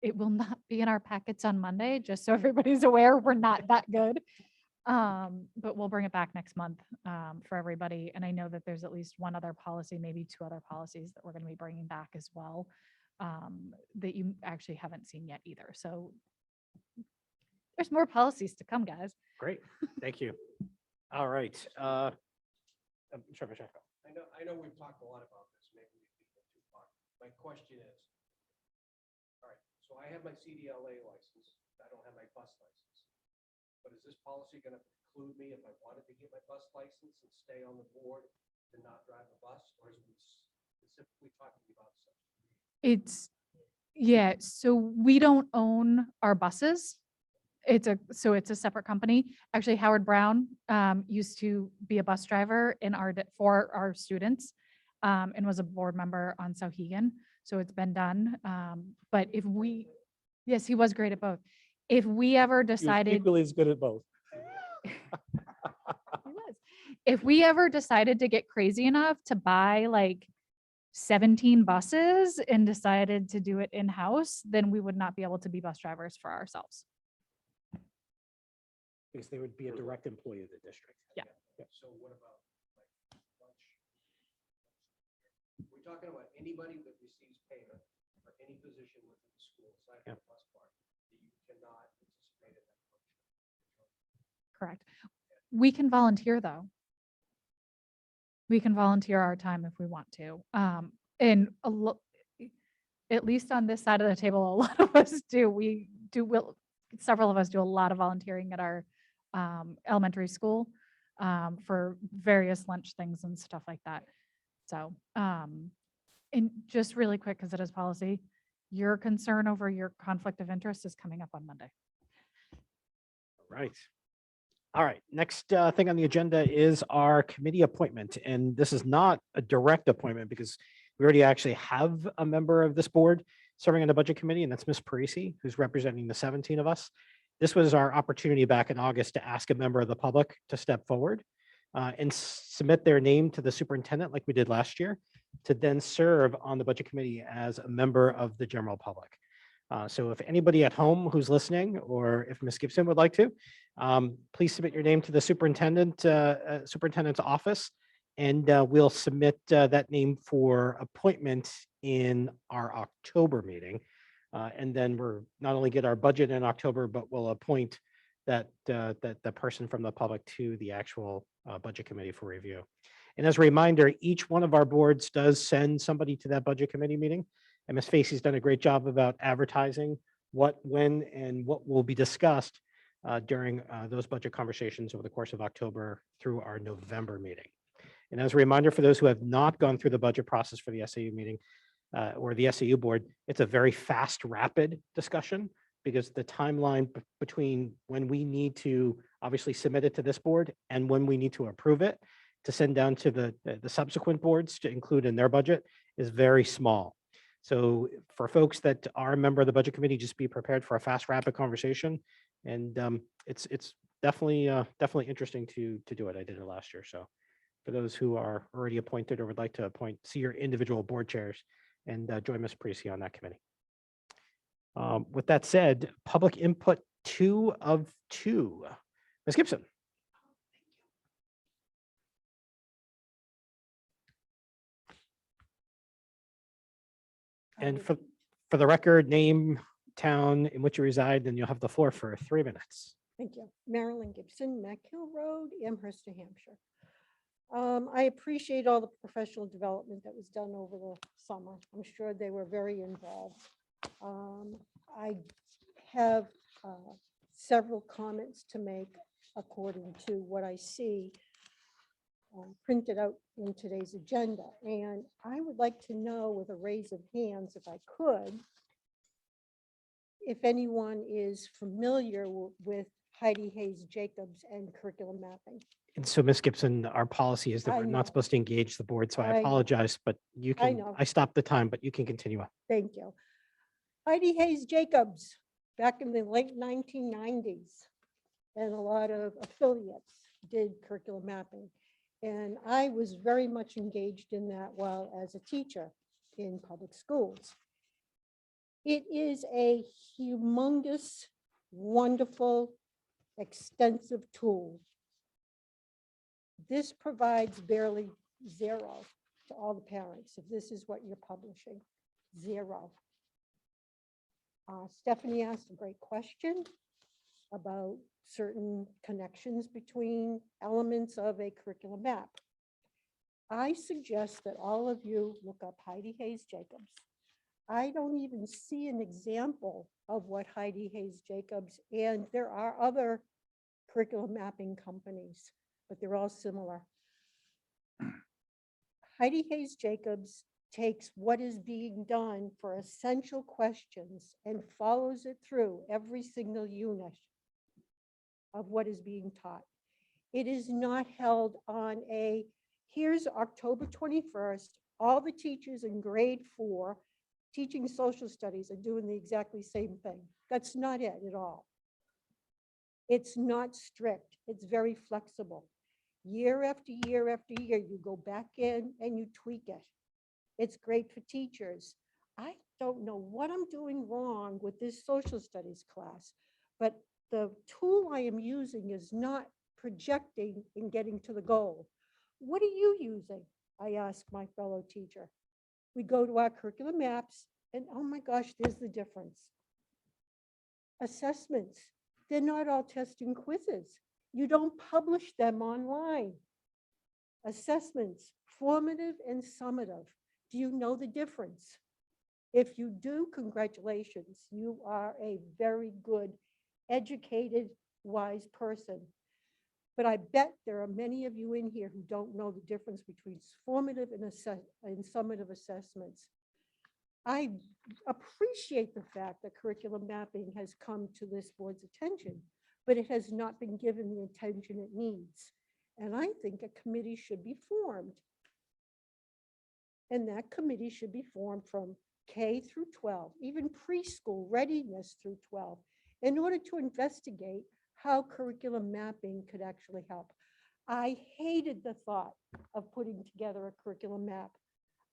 It will not be in our packets on Monday, just so everybody's aware, we're not that good. But we'll bring it back next month for everybody. And I know that there's at least one other policy, maybe two other policies that we're going to be bringing back as well that you actually haven't seen yet either. So there's more policies to come, guys. Great, thank you. All right. Trevor Sheffield. I know we've talked a lot about this, maybe we beat it too far. My question is, all right, so I have my CDLA license, I don't have my bus license. But is this policy going to preclude me if I wanted to get my bus license and stay on the board to not drive a bus, or is it specifically talking about such? Yeah, so we don't own our buses. It's a separate company. Actually, Howard Brown used to be a bus driver for our students and was a board member on Sauhegan. So it's been done. But yes, he was great at both. If we ever decided, equally as good at both. he was. If we ever decided to get crazy enough to buy like 17 buses and decided to do it in-house, then we would not be able to be bus drivers for ourselves. Because they would be a direct employee of the district. Yeah. So what about like lunch? We're talking about anybody that receives payment for any position within the school, aside from the bus part, that you cannot participate in that function. Correct. We can volunteer though. We can volunteer our time if we want to. And at least on this side of the table, a lot of us do. Several of us do a lot of volunteering at our elementary school for various lunch things and stuff like that. So And just really quick, because it is policy, your concern over your conflict of interest is coming up on Monday. Right. All right, next thing on the agenda is our committee appointment. And this is not a direct appointment because we already actually have a member of this board serving on the budget committee, and that's Ms. Parisi, who's representing the 17 of us. This was our opportunity back in August to ask a member of the public to step forward and submit their name to the superintendent like we did last year, to then serve on the budget committee as a member of the general public. So if anybody at home who's listening, or if Ms. Gibson would like to, please submit your name to the superintendent's office, and we'll submit that name for appointment in our October meeting. And then we're not only get our budget in October, but we'll appoint that the person from the public to the actual budget committee for review. And as a reminder, each one of our boards does send somebody to that budget committee meeting. And Ms. Facey's done a great job about advertising what, when, and what will be discussed during those budget conversations over the course of October through our November meeting. And as a reminder, for those who have not gone through the budget process for the SAU meeting or the SAU board, it's a very fast, rapid discussion, because the timeline between when we need to obviously submit it to this board and when we need to approve it to send down to the subsequent boards to include in their budget is very small. So for folks that are a member of the budget committee, just be prepared for a fast, rapid conversation. And it's definitely interesting to do it. I did it last year. So for those who are already appointed or would like to appoint, see your individual board chairs and join Ms. Parisi on that committee. With that said, public input 2 of 2. Ms. Gibson. And for the record, name, town in which you reside, and you'll have the floor for 3 minutes. Thank you. Marilyn Gibson, Mack Hill Road, Amherst, New Hampshire. I appreciate all the professional development that was done over the summer. I'm sure they were very involved. I have several comments to make according to what I see printed out in today's agenda. And I would like to know, with a raise of hands, if I could, if anyone is familiar with Heidi Hayes Jacobs and curriculum mapping. And so, Ms. Gibson, our policy is that I we're know. not supposed to engage the board, so I I know. apologize, but you I can, know. I stopped the time, but you can continue on. Thank you. Heidi Hayes Jacobs, back in the late 1990s, and a lot of affiliates did curriculum mapping. And I was very much engaged in that while as a teacher in public schools. It is a humongous, wonderful, extensive tool. This provides barely zero to all the parents, if this is what you're publishing, zero. Stephanie asked a great question about certain connections between elements of a curriculum map. I suggest that all of you look up Heidi Hayes Jacobs. I don't even see an example of what Heidi Hayes Jacobs, and there are other curriculum mapping companies, but they're all similar. Heidi Hayes Jacobs takes what is being done for essential questions and follows it through every single unit of what is being taught. It is not held on a, here's October 21st, all the teachers in grade 4 teaching social studies are doing the exactly same thing. That's not it at all. It's not strict. It's very flexible. Year after year after year, you go back in and you tweak it. It's great for teachers. I don't know what I'm doing wrong with this social studies class, but the tool I am using is not projecting and getting to the goal. What are you using? I ask my fellow teacher. We go to our curriculum maps and oh my gosh, there's the difference. Assessments, they're not all test and quizzes. You don't publish them online. Assessments, formative and summative. Do you know the difference? If you do, congratulations. You are a very good, educated, wise person. But I bet there are many of you in here who don't know the difference between formative and summative assessments. I appreciate the fact that curriculum mapping has come to this board's attention, but it has not been given the attention it needs. And I think a committee should be formed. And that committee should be formed from K through 12, even preschool readiness through 12, in order to investigate how curriculum mapping could actually help. I hated the thought of putting together a curriculum map.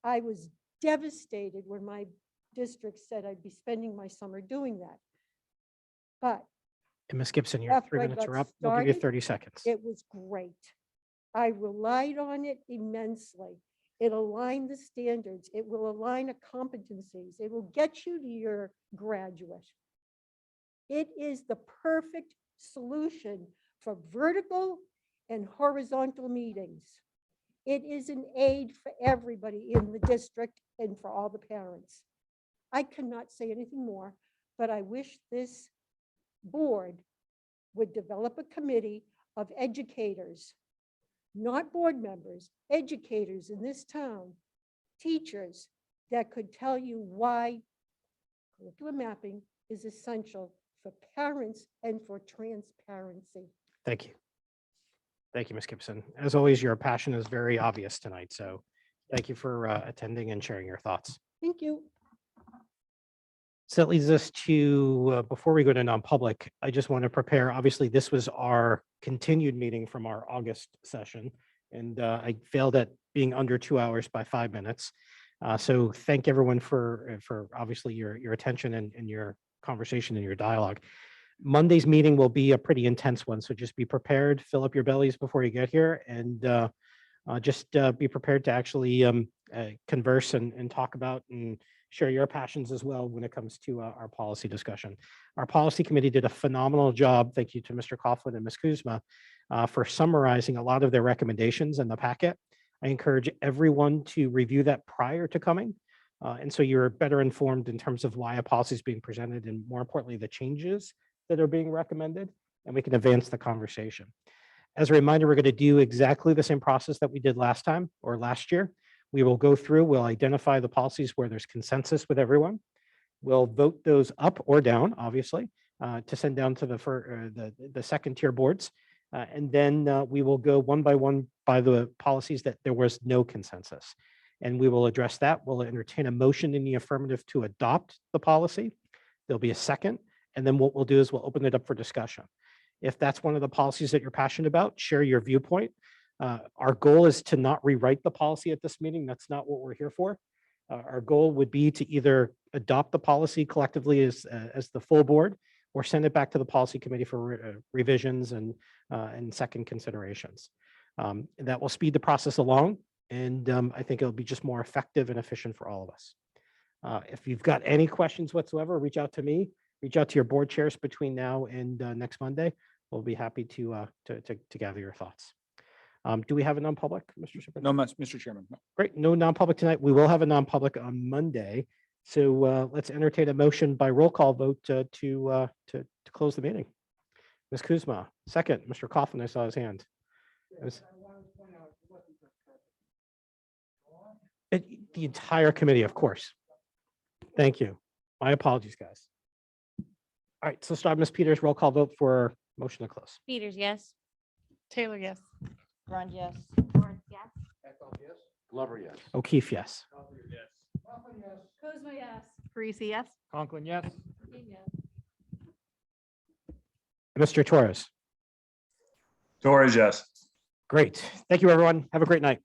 I was devastated when my district said I'd be spending my summer doing that. But And Ms. Gibson, your after 3 I minutes got are up. We'll give you started, 30 seconds. it was great. I relied on it immensely. It aligned the standards. It will align the competencies. It will get you to your graduate. It is the perfect solution for vertical and horizontal meetings. It is an aid for everybody in the district and for all the parents. I cannot say anything more, but I wish this board would develop a committee of educators, not board members, educators in this town, teachers that could tell you why curriculum mapping is essential for parents and for transparency. Thank you. Thank you, Ms. Gibson. As always, your passion is very obvious tonight. So thank you for attending and sharing your thoughts. Thank you. So that leads us to, before we go to non-public, I just want to prepare, obviously, this was our continued meeting from our August session. And I failed at being under 2 hours by 5 minutes. So thank everyone for obviously your attention and your conversation and your dialogue. Monday's meeting will be a pretty intense one, so just be prepared, fill up your bellies before you get here, and just be prepared to actually converse and talk about and share your passions as well when it comes to our policy discussion. Our policy committee did a phenomenal job. Thank you to Mr. Coughlin and Ms. Kuzma for summarizing a lot of their recommendations in the packet. I encourage everyone to review that prior to coming. And so you're better informed in terms of why a policy is being presented and, more importantly, the changes that are being recommended, and we can advance the conversation. As a reminder, we're going to do exactly the same process that we did last time or last year. We will go through, we'll identify the policies where there's consensus with everyone. We'll vote those up or down, obviously, to send down to the second tier boards. And then we will go one by the policies that there was no consensus. And we will address that. We'll entertain a motion in the affirmative to adopt the policy. There'll be a second. And then what we'll do is we'll open it up for discussion. If that's one of the policies that you're passionate about, share your viewpoint. Our goal is to not rewrite the policy at this meeting. That's not what we're here for. Our goal would be to either adopt the policy collectively as the full board or send it back to the policy committee for revisions and second considerations. That will speed the process along. And I think it'll be just more effective and efficient for all of us. If you've got any questions whatsoever, reach out to me. Reach out to your board chairs between now and next Monday. We'll be happy to gather your thoughts. Do we have a non-public, Mr. Superintendent? No, Mr. Chairman. No. Great. No non-public tonight. We will have a non-public on Monday. So let's entertain a motion by roll call vote to close the meeting. Ms. Kuzma, second. Mr. Coughlin, I saw his hand. The entire committee, of course. Thank you. My apologies, guys. All right, so start Ms. Peters, roll call vote for motion to close. Peters, yes. Taylor, yes. Run, yes. Lawrence, yes. Glover, yes. O'Keefe, yes. Kuzma, yes. Parisi, yes. Conklin, yes. Mr. Torres. Torres, yes. Great. Thank you, everyone. Have a great night.